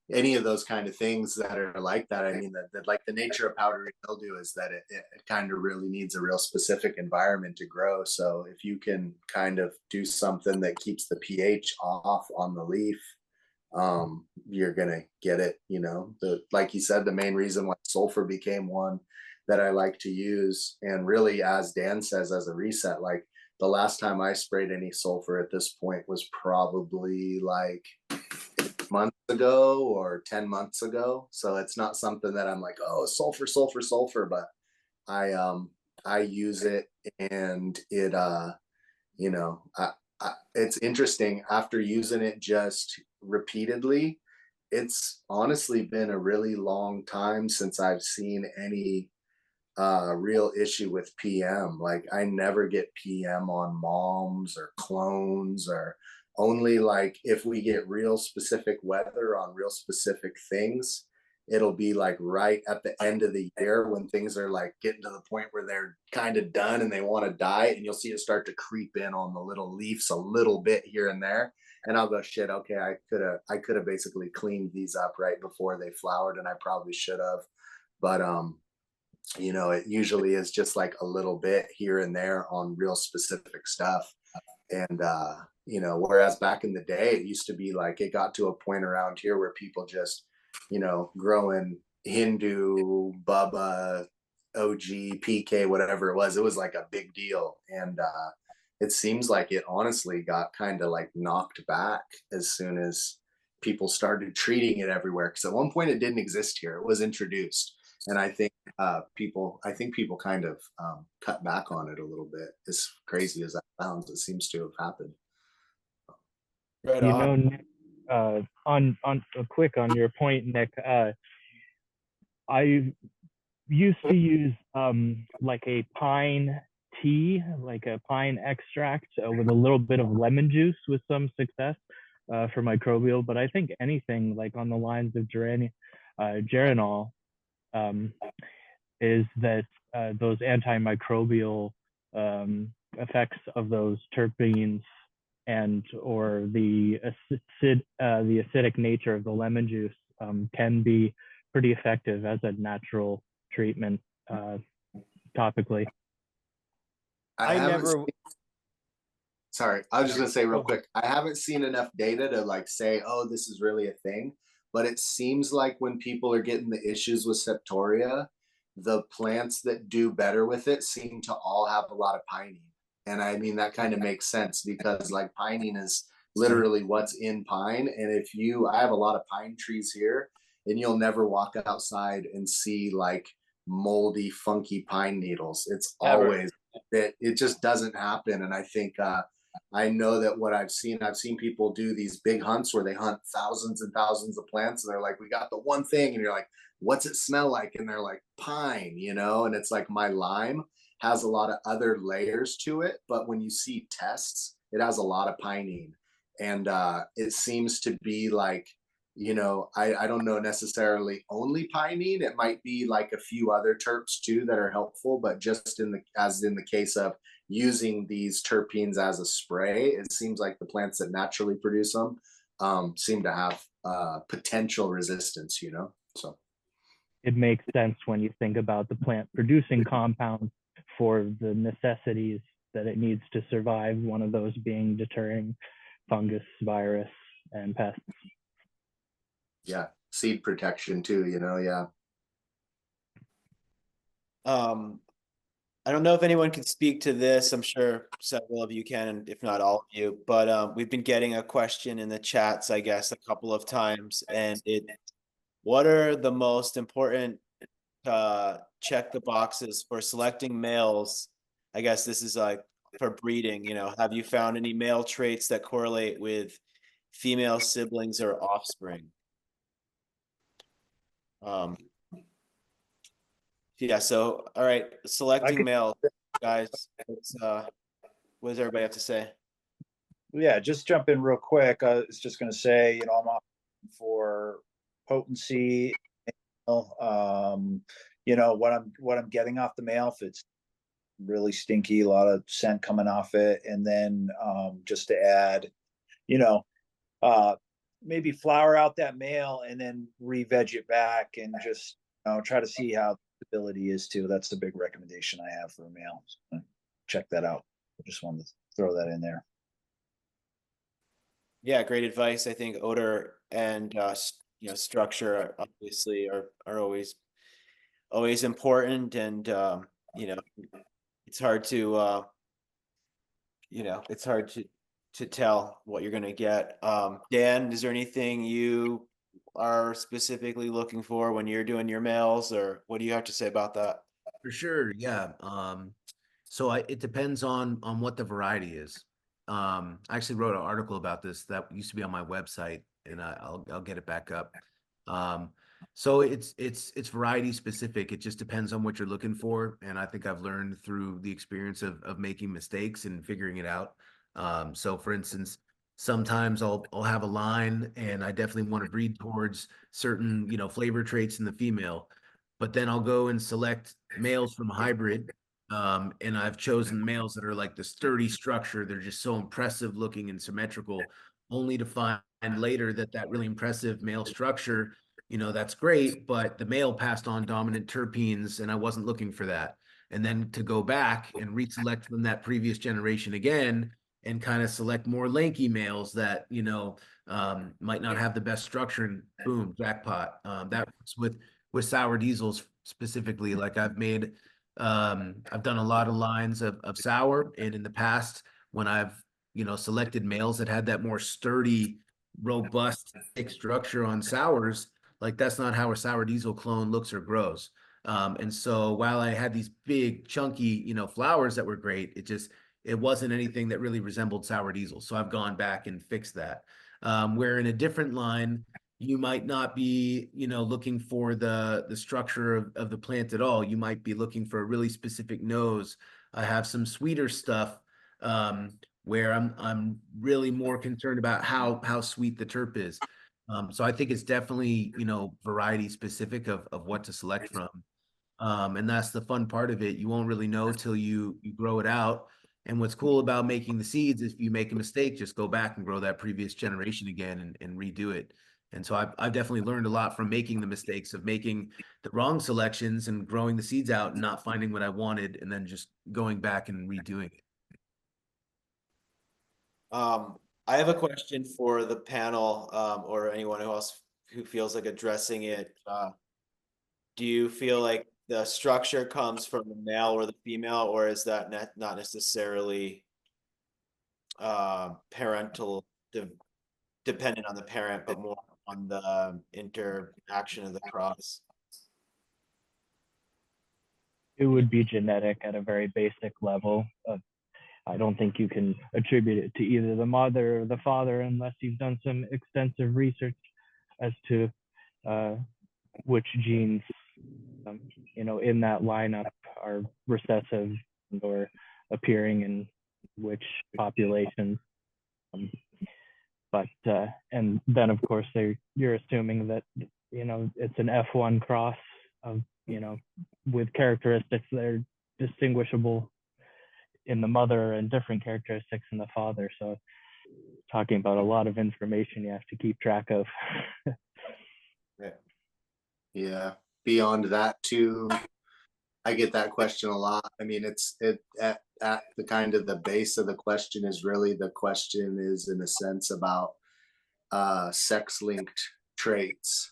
any of those kind of things that are like that, I mean, that like the nature of powdery mildew is that it kind of really needs a real specific environment to grow. So if you can kind of do something that keeps the pH off on the leaf, you're gonna get it. You know, like you said, the main reason why sulfur became one that I like to use, and really, as Dan says, as a reset, like the last time I sprayed any sulfur at this point was probably like months ago or 10 months ago. So it's not something that I'm like, oh, sulfur, sulfur, sulfur, but I use it, and it you know, it's interesting after using it just repeatedly. It's honestly been a really long time since I've seen any real issue with PM. Like I never get PM on moms or clones, or only like if we get real specific weather on real specific things, it'll be like right at the end of the year when things are like getting to the point where they're kind of done and they want to die, and you'll see it start to creep in on the little leaves a little bit here and there. And I'll go, shit, okay, I could have basically cleaned these up right before they flowered, and I probably should have. But you know, it usually is just like a little bit here and there on real specific stuff. And you know, whereas back in the day it used to be like it got to a point around here where people just, you know, growing Hindu, Bubba, OG, PK, whatever it was like a big deal. And it seems like it honestly got kind of like knocked back as soon as people started treating it everywhere, because at one point it didn't exist here, it was introduced. And I think people kind of cut back on it a little bit. As crazy as that sounds, it seems to have happened. Right You on. know, Nick, on quick on your point, Nick, I used to use like a pine tea, like a pine extract with a little bit of lemon juice with some success for microbial. But I think anything like on the lines of geranol is that those antimicrobial effects of those terpenes and or the acidic nature of the lemon juice can be pretty effective as a natural treatment topically. I haven't never. Sorry, I was just gonna say real quick, I haven't seen enough data to like say, oh, this is really a thing. But it seems like when people are getting the issues with septoria, the plants that do better with it seem to all have a lot of pinene. And I mean, that kind of makes sense because like pinene is literally what's in pine. And I have a lot of pine trees here, and you'll never walk outside and see like moldy, funky pine needles. It's always, it just doesn't happen. And I think, I know that what I've seen people do these big hunts where they hunt thousands and thousands of plants, and they're like, we got the one thing. And you're like, what's it smell like? And they're like, pine, you know? And it's like, my lime has a lot of other layers to it, but when you see tests, it has a lot of pinene. And it seems to be like, you know, I don't know necessarily only pinene. It might be like a few other terps too that are helpful, but just as in the case of using these terpenes as a spray, it seems like the plants that naturally produce them seem to have potential resistance, you know? So It makes sense when you think about the plant producing compounds for the necessities that it needs to survive, one of those being deterring fungus, virus, and pests. yeah, seed protection too, you know? Yeah. I don't know if anyone can speak to this. I'm sure several of you can, if not all of you, but we've been getting a question in the chats, I guess, a couple of times, and what are the most important check the boxes for selecting males? I guess this is like for breeding, you know, have you found any male traits that correlate with female siblings or offspring? Yeah, so, all right, selecting could- male, guys, what does everybody have to say? Yeah, just jump in real quick. I was just going to say, I'm opting for potency. What I'm getting off the male, if it's really stinky, a lot of scent coming off it, and then just to add, you know, maybe flower out that male and then re-veg it back and just try to see how the stability is too. That's the big recommendation I have for a male. So check that out. I just wanted to throw that in there. Yeah, great advice. I think odor and structure obviously are always important, and it's hard to it's hard to tell what you're gonna get. Dan, is there anything you are specifically looking for when you're doing your mails, or what do you have to say about that? For sure, yeah. So it depends on what the variety is. I actually wrote an article about this that used to be on my website, and I'll get it back up. So it's variety specific. It just depends on what you're looking for, and I think I've learned through the experience of making mistakes and figuring it out. So for instance, sometimes I'll have a line, and I definitely want to breed towards certain flavor traits in the female, but then I'll go and select males from a hybrid. And I've chosen males that are like the sturdy structure. They're just so impressive looking and symmetrical, only to find later that really impressive male structure, that's great, but the male passed on dominant terpenes and I wasn't looking for that. And then to go back and reselect from that previous generation again and kind of select more lanky males that, might not have the best structure, and boom, jackpot. That's with sour diesels specifically. Like I've done a lot of lines of sour, and in the past, when I've selected males that had that more sturdy, robust, thick structure on sours, like that's not how a sour diesel clone looks or grows. And so while I had these big, chunky, flowers that were great, it wasn't anything that really resembled sour diesel. So I've gone back and fixed that. Where in a different line, you might not be looking for the structure of the plant at all. You might be looking for a really specific nose. I have some sweeter stuff where I'm really more concerned about how sweet the terp is. So I think it's definitely variety specific of what to select from. And that's the fun part of it. You won't really know till you grow it out. And what's cool about making the seeds is if you make a mistake, just go back and grow that previous generation again and redo it. And so I've definitely learned a lot from making the mistakes of making the wrong selections and growing the seeds out and not finding what I wanted, and then just going back and redoing it. I have a question for the panel, or anyone else who feels like addressing it. Do you feel like the structure comes from the male or the female, or is that not necessarily parental dependent on the parent, but more on the interaction of the cross? It would be genetic at a very basic level. I don't think you can attribute it to either the mother or the father unless you've done some extensive research as to which genes, in that lineup are recessive or appearing in which populations. But and then of course you're assuming that it's an F1 cross of with characteristics that are distinguishable in the mother and different characteristics in the father. So talking about a lot of information you have to keep track of. Yeah. Beyond that too, I get that question a lot. I mean, it's at the kind of the base of the question is really, the question is in a sense about sex linked traits.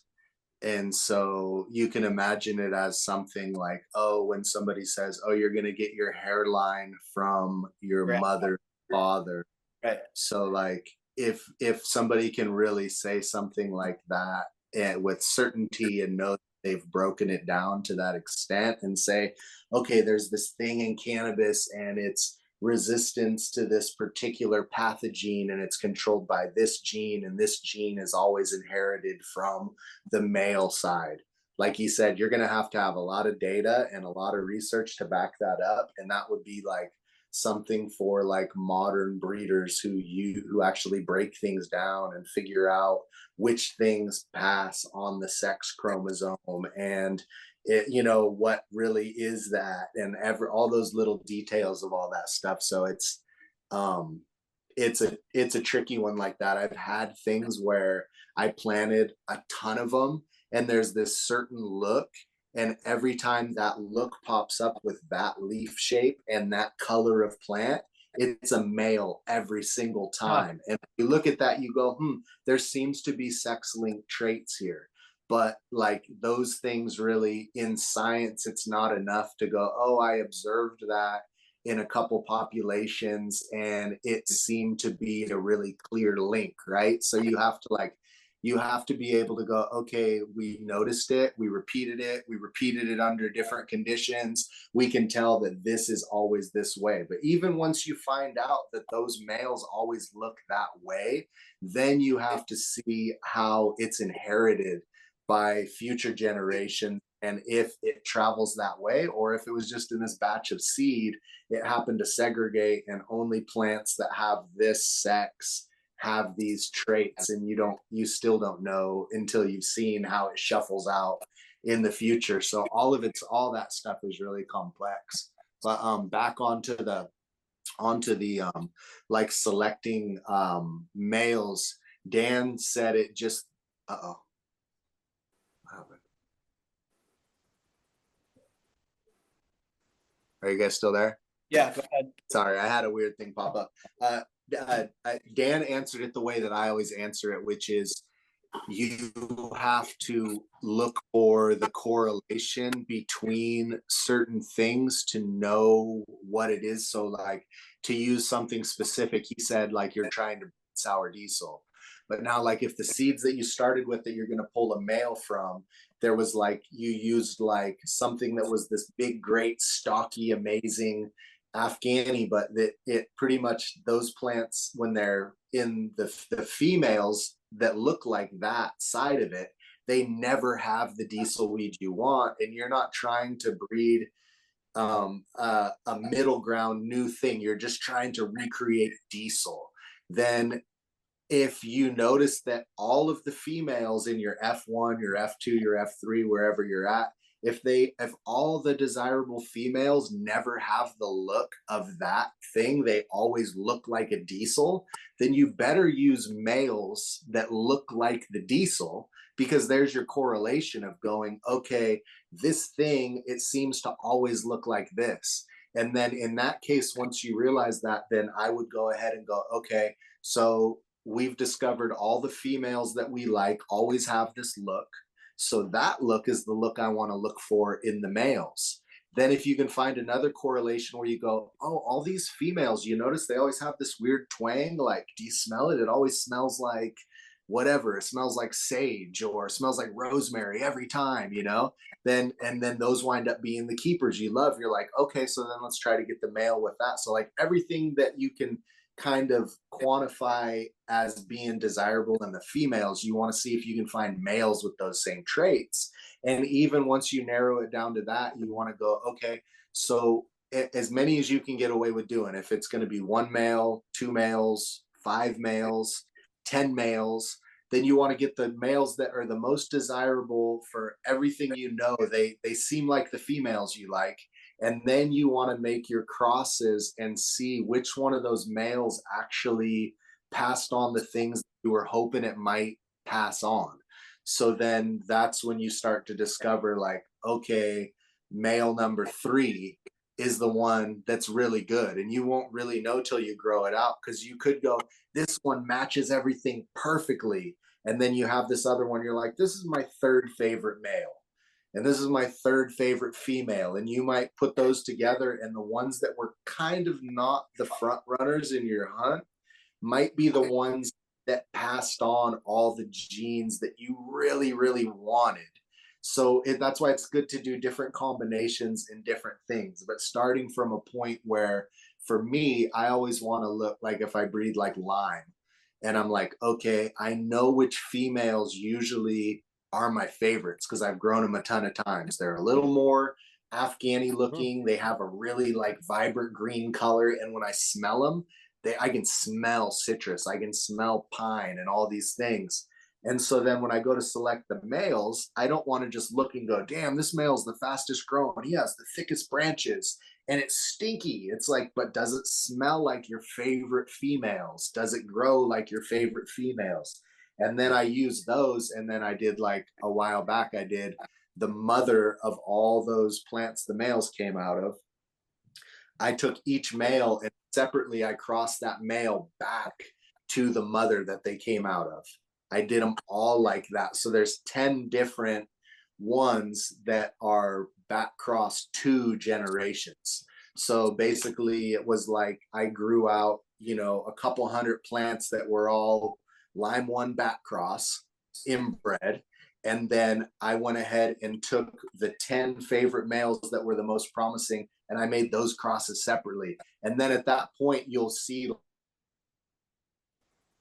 And so you can imagine it as something like, oh, when somebody says, oh, you're going to get your hairline from your Right. mother, father. Right. So like if somebody can really say something like that and with certainty and know they've broken it down to that extent and say, okay, there's this thing in cannabis and it's resistance to this particular pathogen and it's controlled by this gene, and this gene is always inherited from the male side. like you said, you're going to have a lot of data and a lot of research to back that up. And that would be like something for like modern breeders who actually break things down and figure out which things pass on the sex chromosome, and it, you know, what really is that, and all those little details of all that stuff. So um it's a tricky one like that. I've had things where I planted a ton of them and there's this certain look, and every time that look pops up with that leaf shape and that color of plant, it's a male every single time. And you look at that, you go, there seems to be sex linked traits here. But like those things really in science, it's not enough to go, oh, I observed that in a couple populations and it seemed to be a really clear link, right? So you have to be able to go, okay, we noticed it, we repeated it under different conditions. We can tell that this is always this way. But even once you find out that those males always look that way, then you have to see how it's inherited by future generations, and if it travels that way, or if it was just in this batch of seed, it happened to segregate and only plants that have this sex have these traits, and you still don't know until you've seen how it shuffles out in the future. So all that stuff is really complex. But back onto the like selecting males, Dan said it just are you guys still there? Yeah, go ahead. Sorry, I had a weird thing pop up. Dan answered it the way that I always answer it, which is you have to look for the correlation between certain things to know what it is. So like, to use something specific, he said like you're trying to sour diesel. But now like if the seeds that you started with that you're going to pull a male from, there was like you used like something that was this big, great, stocky, amazing Afghani, but that it pretty much, those plants when they're in the females that look like that side of it, they never have the diesel weed you want, and you're not trying to breed a middle ground new thing. You're just trying to recreate diesel. Then if you notice that all of the females in your F1, your F2, your F3, wherever you're at, if all the desirable females never have the look of that thing, they always look like a diesel, then you better use males that look like the diesel, because there's your correlation of going, okay, this thing, it seems to always look like this. And then in that case, once you realize that, then I would go ahead and go, okay, so we've discovered all the females that we like always have this look. So that look is the look I want to look for in the males. Then if you can find another correlation where you go, oh, all these females, you notice they always have this weird twang. Like, do you smell it? It always smells like whatever. It smells like sage or it smells like rosemary every time, you know? Then those wind up being the keepers you love. You're like, okay, so then let's try to get the male with that. So like everything that you can kind of quantify as being desirable in the females, you want to see if you can find males with those same traits. And even once you narrow it down to that, you want to go, okay, so as many as you can get away with doing. If it's going to be one male, two males, 5 males, 10 males, then you want to get the males that are the most desirable for everything, you know, they seem like the females you like. And then you want to make your crosses and see which one of those males actually passed on the things you were hoping it might pass on. So then that's when you start to discover like, okay, male number 3 is the one that's really good. And you won't really know till you grow it out, because you could go, this one matches everything perfectly. And then you have this other one, you're like, this is my 3rd favorite male. And this is my 3rd favorite female. And you might put those together, and the ones that were kind of not the front runners in your hunt might be the ones that passed on all the genes that you really, really wanted. So that's why it's good to do different combinations in different things, but starting from a point where, for me, I always want to look like, if I breed like lime, and I'm like, okay, I know which females usually are my favorites because I've grown them a ton of times. They're a little more Afghani looking. They have a really like vibrant green color, and when I smell them, I can smell citrus, I can smell pine, and all these things. And so then when I go to select the males, I don't want to just look and go, damn, this male's the fastest growing. He has the thickest branches and it's stinky. It's like, but does it smell like your favorite females? Does it grow like your favorite females? And then I use those. And then I did like a while back, I did the mother of all those plants the males came out of. I took each male and separately I crossed that male back to the mother that they came out of. I did them all like that. So there's 10 different ones that are back crossed 2 generations. So basically it was like I grew out, you know, a couple hundred plants that were all Lime 1 back cross inbred. And then I went ahead and took the 10 favorite males that were the most promising, and I made those crosses separately. And then at that point, you'll see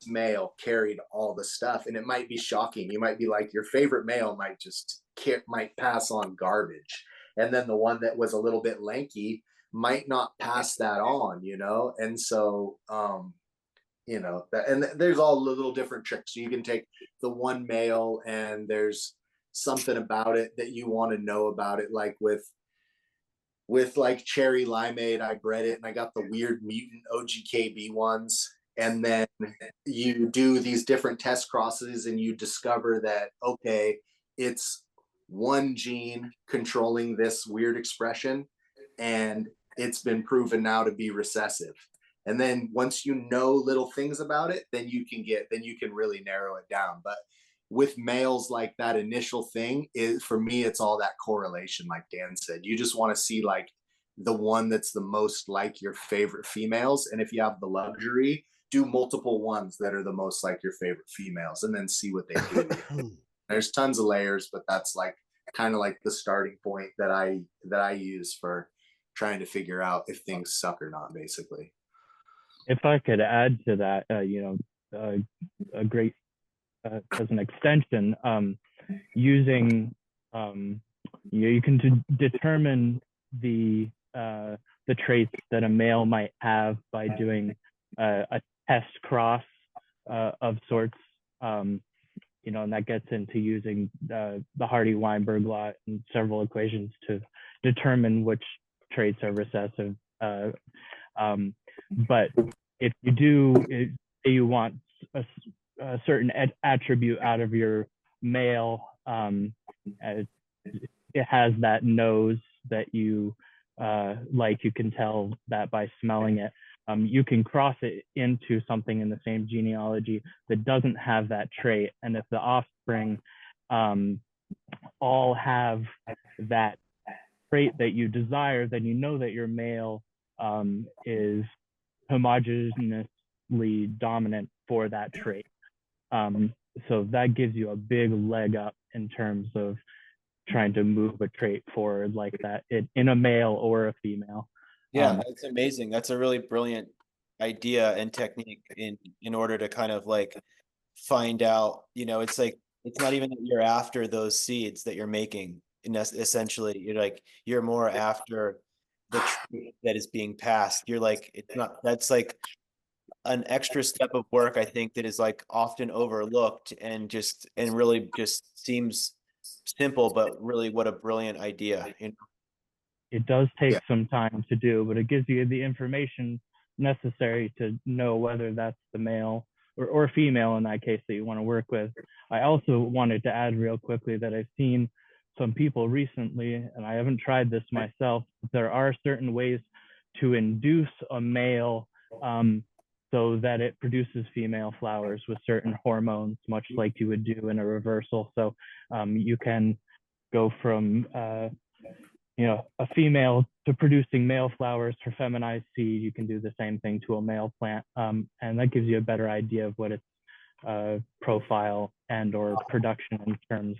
male carried all the stuff, and it might be shocking. You might be like, your favorite male might pass on garbage, and then the one that was a little bit lanky might not pass that on, you know. And so you know that, and there's all little different tricks. So you can take the one male and there's something about it that you want to know about it, like with like cherry limeade, I bred it and I got the weird mutant OGKB ones. And then you do these different test crosses and you discover that, okay, it's one gene controlling this weird expression, and it's been proven now to be recessive. And then once you know little things about it, then you can really narrow it down. But with males, like that initial thing is, for me, it's all that correlation. Like Dan said, you just want to see like the one that's the most like your favorite females. And if you have the luxury, do multiple ones that are the most like your favorite females and then see what they do. There's tons of layers, but that's like kind of like the starting point that I use for trying to figure out if things suck or not, basically. If I could add to that, a great as an extension, using you can determine the traits that a male might have by doing a test cross of sorts, and that gets into using the Hardy-Weinberg law and several equations to determine which traits are recessive. But if you want a certain attribute out of your male, it has that nose that you like. You can tell that by smelling it. You can cross it into something in the same genealogy that doesn't have that trait, and if the offspring all have that trait that you desire, then you know that your male is homogeneously dominant for that trait. So that gives you a big leg up in terms of trying to move a trait forward like that in a male or a female. Yeah, that's amazing. That's a really brilliant idea and technique in order to kind of like find out, it's like, it's not even that you're after those seeds that you're making. And essentially, you're more after the trait that is being passed. You're like, it's not, that's like an extra step of work, I think, that is like often overlooked and really just seems simple, but really what a brilliant idea. It does take some time to do, but it gives you the information necessary to know whether that's the male or female in that case that you want to work with. I also wanted to add real quickly that I've seen some people recently, and I haven't tried this myself, but there are certain ways to induce a male so that it produces female flowers with certain hormones, much like you would do in a reversal. So you can go from a female to producing male flowers for feminized seed. You can do the same thing to a male plant, and that gives you a better idea of what its profile and or production in terms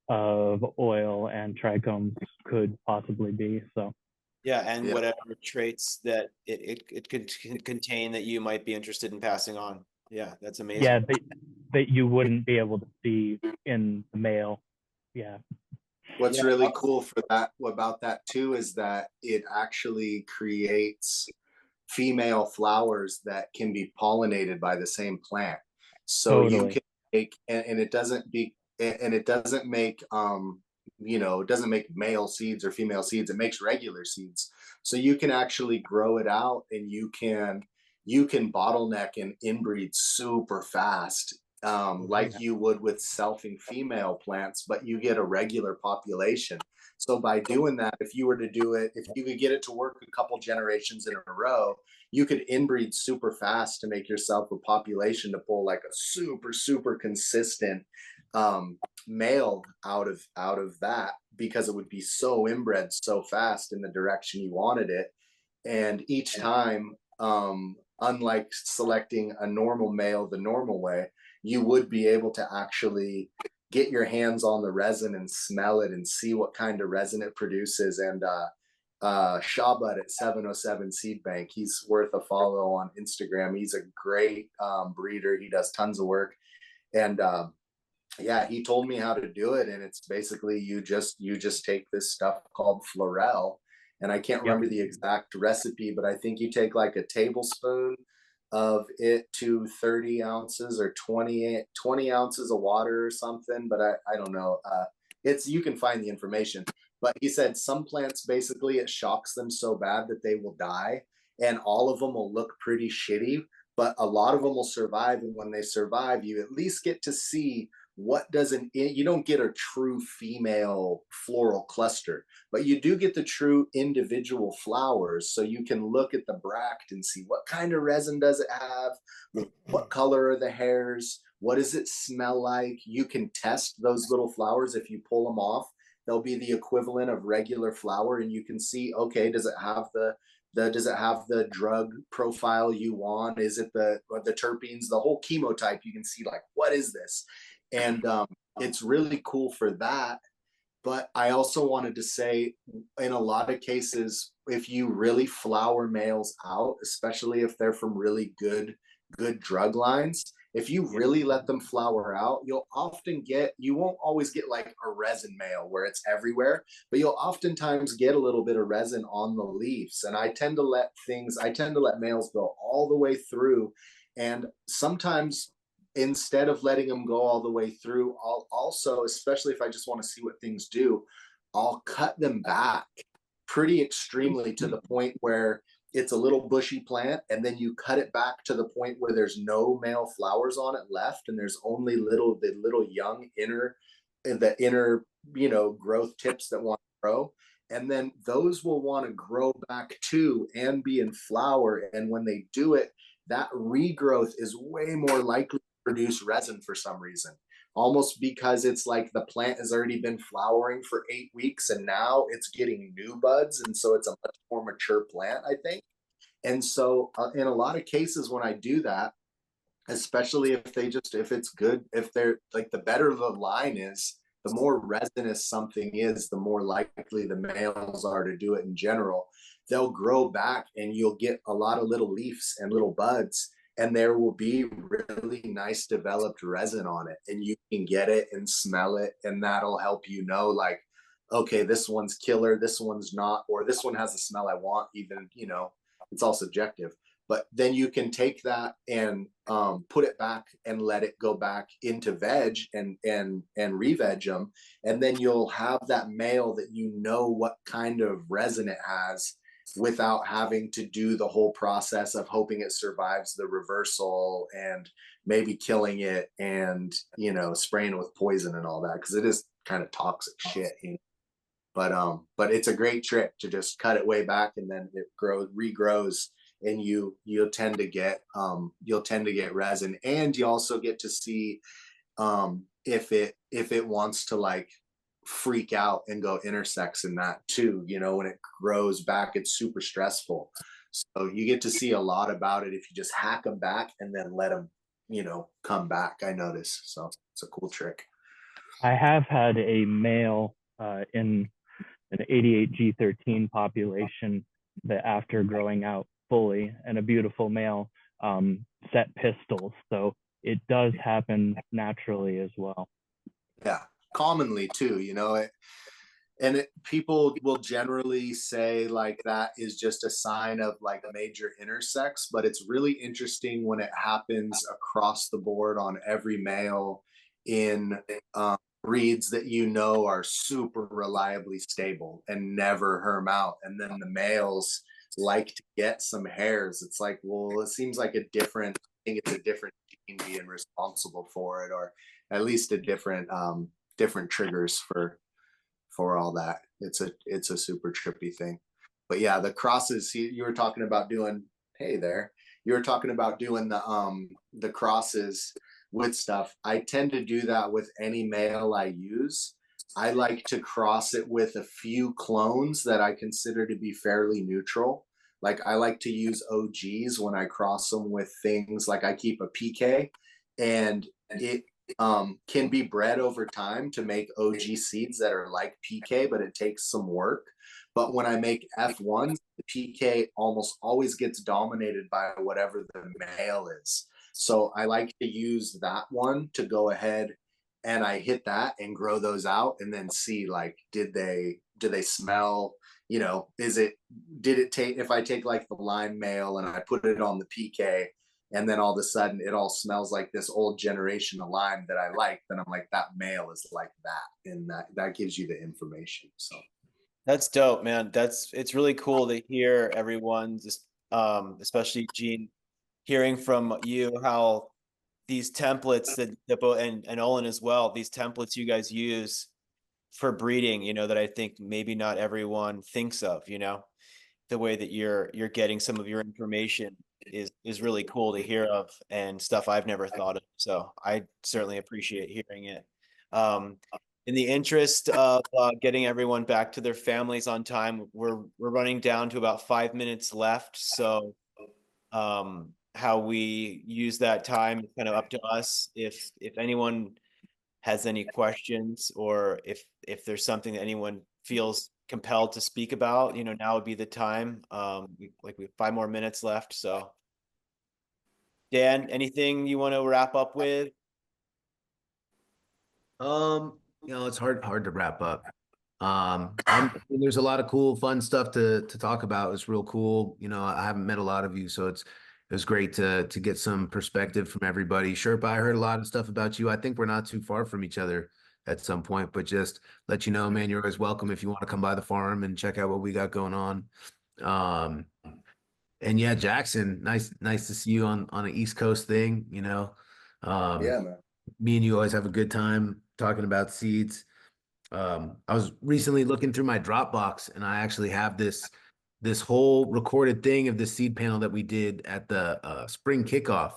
of oil and trichomes could possibly be. So yeah, and whatever traits that it could contain that you might be interested in passing on. Yeah, that's amazing. Yeah, that you wouldn't be able to see in the male. Yeah. What's Yeah. really cool for that about that too is that it actually creates female flowers that can be pollinated by the same plant. So you Totally. can make, and it doesn't be, and it doesn't make, it doesn't make male seeds or female seeds. It makes regular seeds. So you can actually grow it out, and you can bottleneck and inbreed super fast, like you would with selfing female plants, but you get a regular population. So by doing that, if you were to do it, if you could get it to work a couple generations in a row, you could inbreed super fast to make yourself a population to pull like a super consistent male out of that, because it would be so inbred so fast in the direction you wanted it. And each time, unlike selecting a normal male the normal way, you would be able to actually get your hands on the resin and smell it and see what kind of resin it produces. And Shawbud at 707 Seed Bank, he's worth a follow on Instagram. He's a great breeder. He does tons of work. And yeah, he told me how to do it. And it's basically you just take this stuff called Florel. And I can't remember the exact recipe, but I think you take like a tablespoon of it to 30 ounces or 20 ounces of water or something. But I don't know. You can find the information. But he said some plants, basically it shocks them so bad that they will die. And all of them will look pretty shitty, but a lot of them will survive. And when they survive, you at least get to see what doesn't, you don't get a true female floral cluster, but you do get the true individual flowers. So you can look at the bract and see what kind of resin does it have, what color are the hairs, what does it smell like. You can test those little flowers. If you pull them off, they'll be the equivalent of regular flower, and you can see, okay, does it have the drug profile you want? Is it the terpenes, the whole chemotype? You can see like, what is this? And it's really cool for that. But I also wanted to say, in a lot of cases, if you really flower males out, especially if they're from really good drug lines, if you really let them flower out, you won't always get like a resin male where it's everywhere, but you'll oftentimes get a little bit of resin on the leaves. And I tend to let males go all the way through. And sometimes, instead of letting them go all the way through, I'll also, especially if I just want to see what things do, I'll cut them back pretty extremely to the point where it's a little bushy plant, and then you cut it back to the point where there's no male flowers on it left, and there's only the little young inner growth tips that want to grow. And then those will want to grow back too and be in flower. And when they do it, that regrowth is way more likely produce resin for some reason, almost because it's like the plant has already been flowering for 8 weeks and now it's getting new buds, and so it's a much more mature plant, I think. And so in a lot of cases when I do that, especially if it's good, if they're like, the better the line is, the more resinous something is, the more likely the males are to do it in general. They'll grow back and you'll get a lot of little leaves and little buds, and there will be really nice developed resin on it, and you can get it and smell it, and that'll help you know, like, okay, this one's killer, this one's not, or this one has the smell I want. Even, it's all subjective. But then you can take that and put it back and let it go back into veg and re-veg them, and then you'll have that male that what kind of resin it has, without having to do the whole process of hoping it survives the reversal and maybe killing it and spraying it with poison and all that, because it is kind of toxic shit. But it's a great trick to just cut it way back, and then it regrows, and you'll tend to get resin, and you also get to see if it wants to like freak out and go intersex in that too. When it grows back, it's super stressful. So you get to see a lot about it if you just hack them back and then let them, come back, I notice. So it's a cool trick. I have had a male in an 88G13 population that, after growing out fully, and a beautiful male, set pistils. So it does happen naturally as well. Yeah, commonly too, you know, people will generally say like that is just a sign of like major intersex, but it's really interesting when it happens across the board on every male in breeds that you know are super reliably stable and never herm out. And then the males like to get some hairs. It's like, well, it seems like I think it's a different gene being responsible for it, or at least a different triggers for all that. It's a super trippy thing. But yeah, the crosses you were talking about doing, hey there, you were talking about doing the crosses with stuff. I tend to do that with any male I use. I like to cross it with a few clones that I consider to be fairly neutral. Like I like to use OGs when I cross them with things like I keep a PK, and it can be bred over time to make OG seeds that are like PK, but it takes some work. But when I make F1s, the PK almost always gets dominated by whatever the male is. So I like to use that one to go ahead and I hit that and grow those out and then see like, do they smell, you know, did it take, if I take like the lime male and I put it on the PK, and then all of a sudden it all smells like this old generation of lime that I like, then I'm like, that male is like that. And that gives you the information. So That's dope, man. It's really cool to hear everyone, just especially Gene, hearing from you how these templates and Olin as well, these templates you guys use for breeding, you know, that I think maybe not everyone thinks of, you know, the way that you're getting some of your information is really cool to hear of, and stuff I've never thought of. So I certainly appreciate hearing it. In the interest of getting everyone back to their families on time, we're running down to about 5 minutes left. So how we use that time is kind of up to us. If anyone has any questions, or if there's something that anyone feels compelled to speak about, you know, now would be the time. We have 5 more minutes left. So Dan, anything you want to wrap up with? You know, it's hard to wrap up. There's a lot of cool, fun stuff to talk about. It's real cool. You know, I haven't met a lot of you, so it was great to get some perspective from everybody. Sherpa, I heard a lot of stuff about you. I think we're not too far from each other at some point, but just let you know, man, you're always welcome if you want to come by the farm and check out what we got going on. And yeah, Jackson, nice to see you on an East Coast thing, you know. yeah, man. Me and you always have a good time talking about seeds. I was recently looking through my Dropbox, and I actually have this whole recorded thing of the seed panel that we did at the spring kickoff,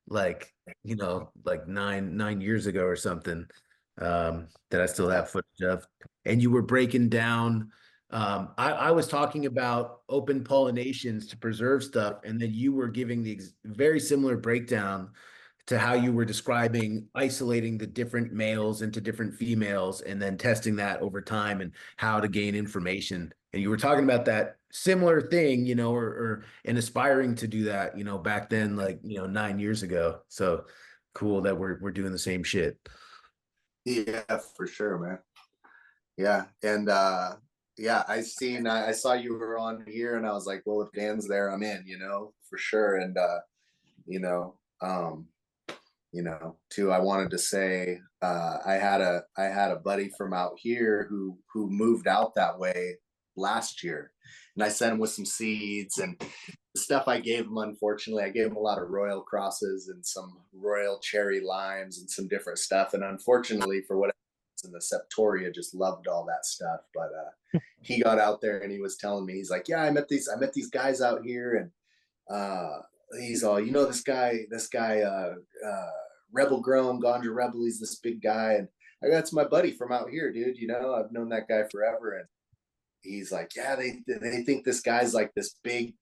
like, you know, like nine years ago or something, that I still have footage of. And you were breaking down. I was talking about open pollinations to preserve stuff, and then you were giving the very similar breakdown to how you were describing isolating the different males into different females and then testing that over time and how to gain information. And you were talking about that similar thing, you know, or and aspiring to do that, you know, back then, like, you know, 9 years ago. So cool that we're doing the same shit. Yeah, for sure, man. Yeah. And yeah, I saw you were on here and I was like, well, if Dan's there, I'm in, you know, for sure. And you know, too, I wanted to say I had a buddy from out here who moved out that way last year, and I sent him with some seeds and the stuff I gave him. Unfortunately, I gave him a lot of royal crosses and some royal cherry limes and some different stuff. And unfortunately, for whatever reason, the Septoria just loved all that stuff. But he got out there and he was telling me, he's like, yeah, I met these guys out here, and he's all, you know, this guy, Rebel Grown, Ganja Rebel, he's this big guy. And that's my buddy from out here, dude. You know, I've known that guy forever. And he's like, yeah, they think this guy's like this big,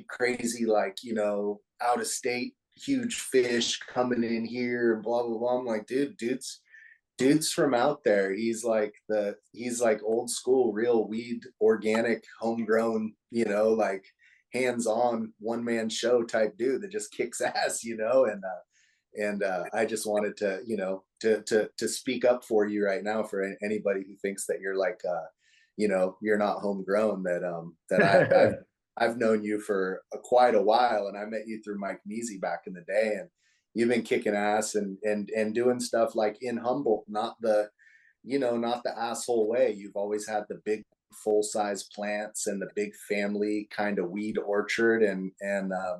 crazy, like, you know, out of state, huge fish coming in here, blah, blah, blah. I'm like, dude's from out there. He's like old school, real weed, organic, homegrown, you know, like hands-on one-man show type dude that just kicks ass, you know. And I just wanted to, you know, to speak up for you right now for anybody who thinks that you're like, you know, you're not homegrown. I've known you for quite a while, and I met you through Mike Measy back in the day, and you've been kicking ass and doing stuff like in Humboldt, not the, you know, not the asshole way. You've always had the big full-size plants and the big family kind of weed orchard, and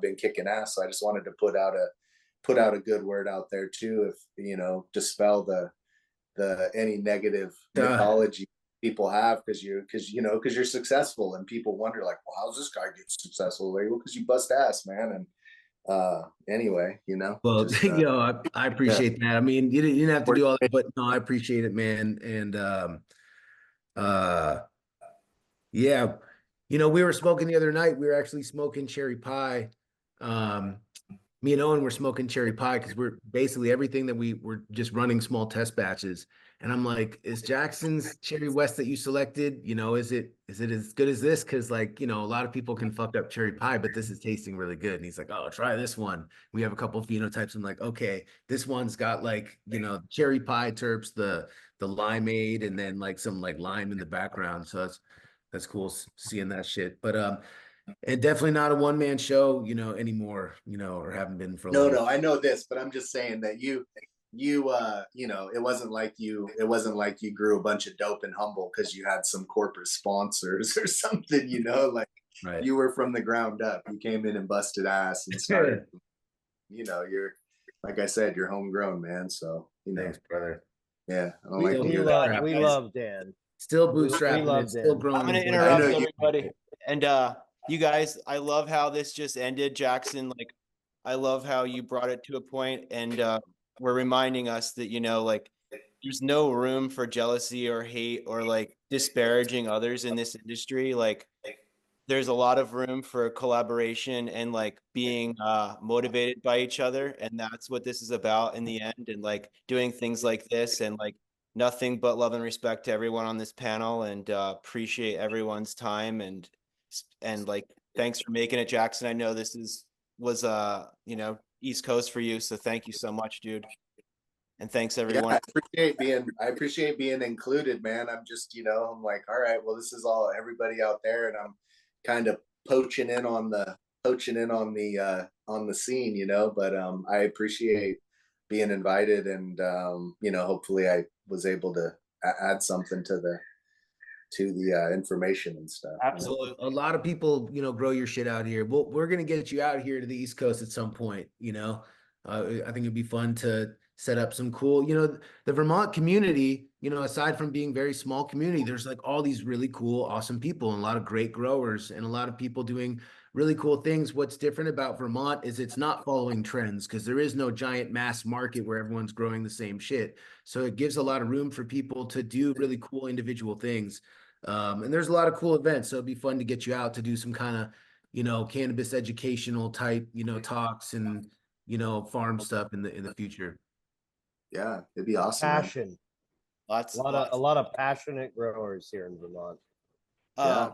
been kicking ass. So I just wanted to put out a good word out there too, if, you know, dispel the any negative mythology people have, because you're successful, and people wonder like, well, how's this guy get successful? Like, well, because you bust ass, man. And anyway, you know, Well, just, you know, I appreciate that. I mean, you didn't have to do all that, but no, I appreciate it, man. And uh yeah, you know, we were smoking the other night. We were actually smoking cherry pie. Me and Owen were smoking cherry pie because we're basically everything that we were just running small test batches. And I'm like, is Jackson's Cherry West that you selected, you know, is it as good as this? Because, like, you know, a lot of people can fuck up cherry pie, but this is tasting really good. And he's like, oh, try this one. We have a couple of phenotypes. I'm like, okay, this one's got like, you know, cherry pie terps, the limeade, and then like some like lime in the background. So that's cool seeing that shit. But and definitely not a one-man show, you know, anymore, you know, or haven't been for a long time. no, I know this, but I'm just saying that you know, it wasn't like you grew a bunch of dope in Humble because you had some corporate sponsors or something, you know, like Right. you were from the ground up. You came in and busted ass and started, you know, you're, like I said, you're homegrown, man. So, you know, Thanks, brother. yeah, I don't We, like to we hear love that. we love Dan. Still We bootstrapping love it, still Dan. growing. I'm gonna his interrupt know you- everybody. And you guys, I love how this just ended, Jackson. Like, I love how you brought it to a point, and we're reminding us that, you know, like, there's no room for jealousy or hate or like disparaging others in this industry. Like, there's a lot of room for collaboration and like being motivated by each other, and that's what this is about in the end. And like doing things like this, and like nothing but love and respect to everyone on this panel, and appreciate everyone's time, and like thanks for making it, Jackson. I know this was you know, East Coast for you, so thank you so much, dude. And thanks everyone. Yeah, I appreciate being included, man. I'm just, you know, I'm like, all right, well, this is all everybody out there, and I'm kind of poaching in on the scene, you know. But I appreciate being invited, and you know, hopefully I was able to add something to the information and stuff. Absolutely. A lot of people, you know, grow your shit out here. Well, we're gonna get you out here to the East Coast at some point. You know, I think it'd be fun to set up some cool. You know, the Vermont community. You know, aside from being very small community, there's like all these really cool, awesome people, and a lot of great growers, and a lot of people doing really cool things. What's different about Vermont is it's not following trends, because there is no giant mass market where everyone's growing the same shit. So it gives a lot of room for people to do really cool individual things. And there's a lot of cool events, so it'd be fun to get you out to do some kind of, you know, cannabis educational type, you know, talks and, you know, farm stuff in the future. Yeah, it'd be awesome, man. Passion. Lots, A lot of passionate growers here in Vermont. Uh,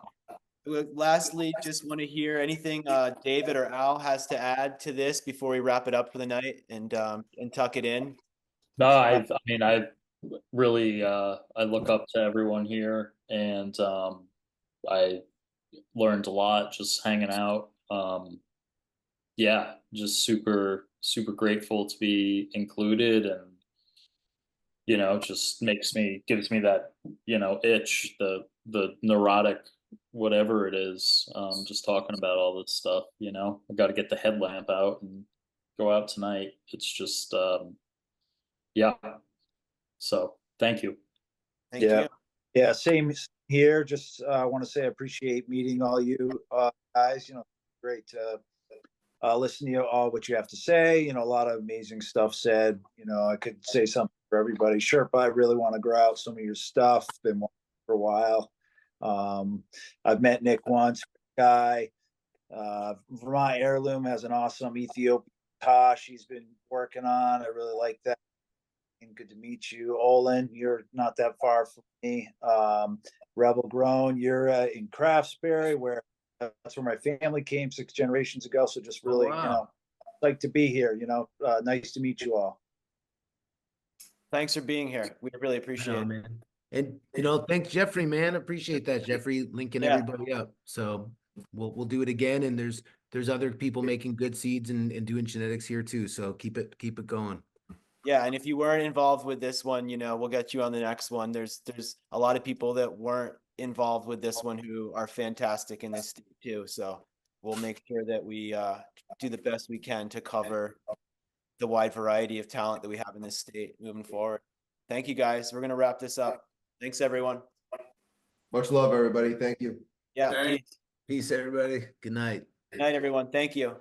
lastly, just want to hear anything David or Al has to add to this before we wrap it up for the night and tuck it in. No, I mean, I really, I look up to everyone here, and I learned a lot just hanging out. Yeah, just super, super grateful to be included, and you know, just gives me that, you know, itch, the neurotic, whatever it is, just talking about all this stuff, you know. I got to get the headlamp out and go out tonight. It's just, yeah. So thank you. Thank Yeah. you. Yeah, same here. Just want to say I appreciate meeting all you guys. You know, great to listen to you all what you have to say. You know, a lot of amazing stuff said. You know, I could say something for everybody. Sherpa, I really want to grow out some of your stuff. Been wanting for a while. I've met Nick once. Guy, Vermont Heirloom has an awesome Ethiopian Tosh he's been working on. I really like that. Good to meet you. Olin, you're not that far from me. Rebel Grown, you're in Craftsbury, where That's where my family came 6 generations ago. So just really, wow. like to be here. Nice to meet you all. Thanks for being here. We really appreciate Right it. on, man. And thanks Jeffrey, man. Appreciate that, Jeffrey, linking Yeah. everybody up. So we'll do it again. And there's other people making good seeds and doing genetics here too. So keep it going. Yeah, and if you weren't involved with this one, we'll get you on the next one. There's a lot of people that weren't involved with this one who are fantastic in this state too. So we'll make sure that we do the best we can to cover the wide variety of talent that we have in this state moving forward. Thank you guys. We're gonna wrap this up. Thanks everyone. Much love, everybody. Thank you. Yeah, Thank- peace. Peace, everybody. Good night. Good night, everyone. Thank you.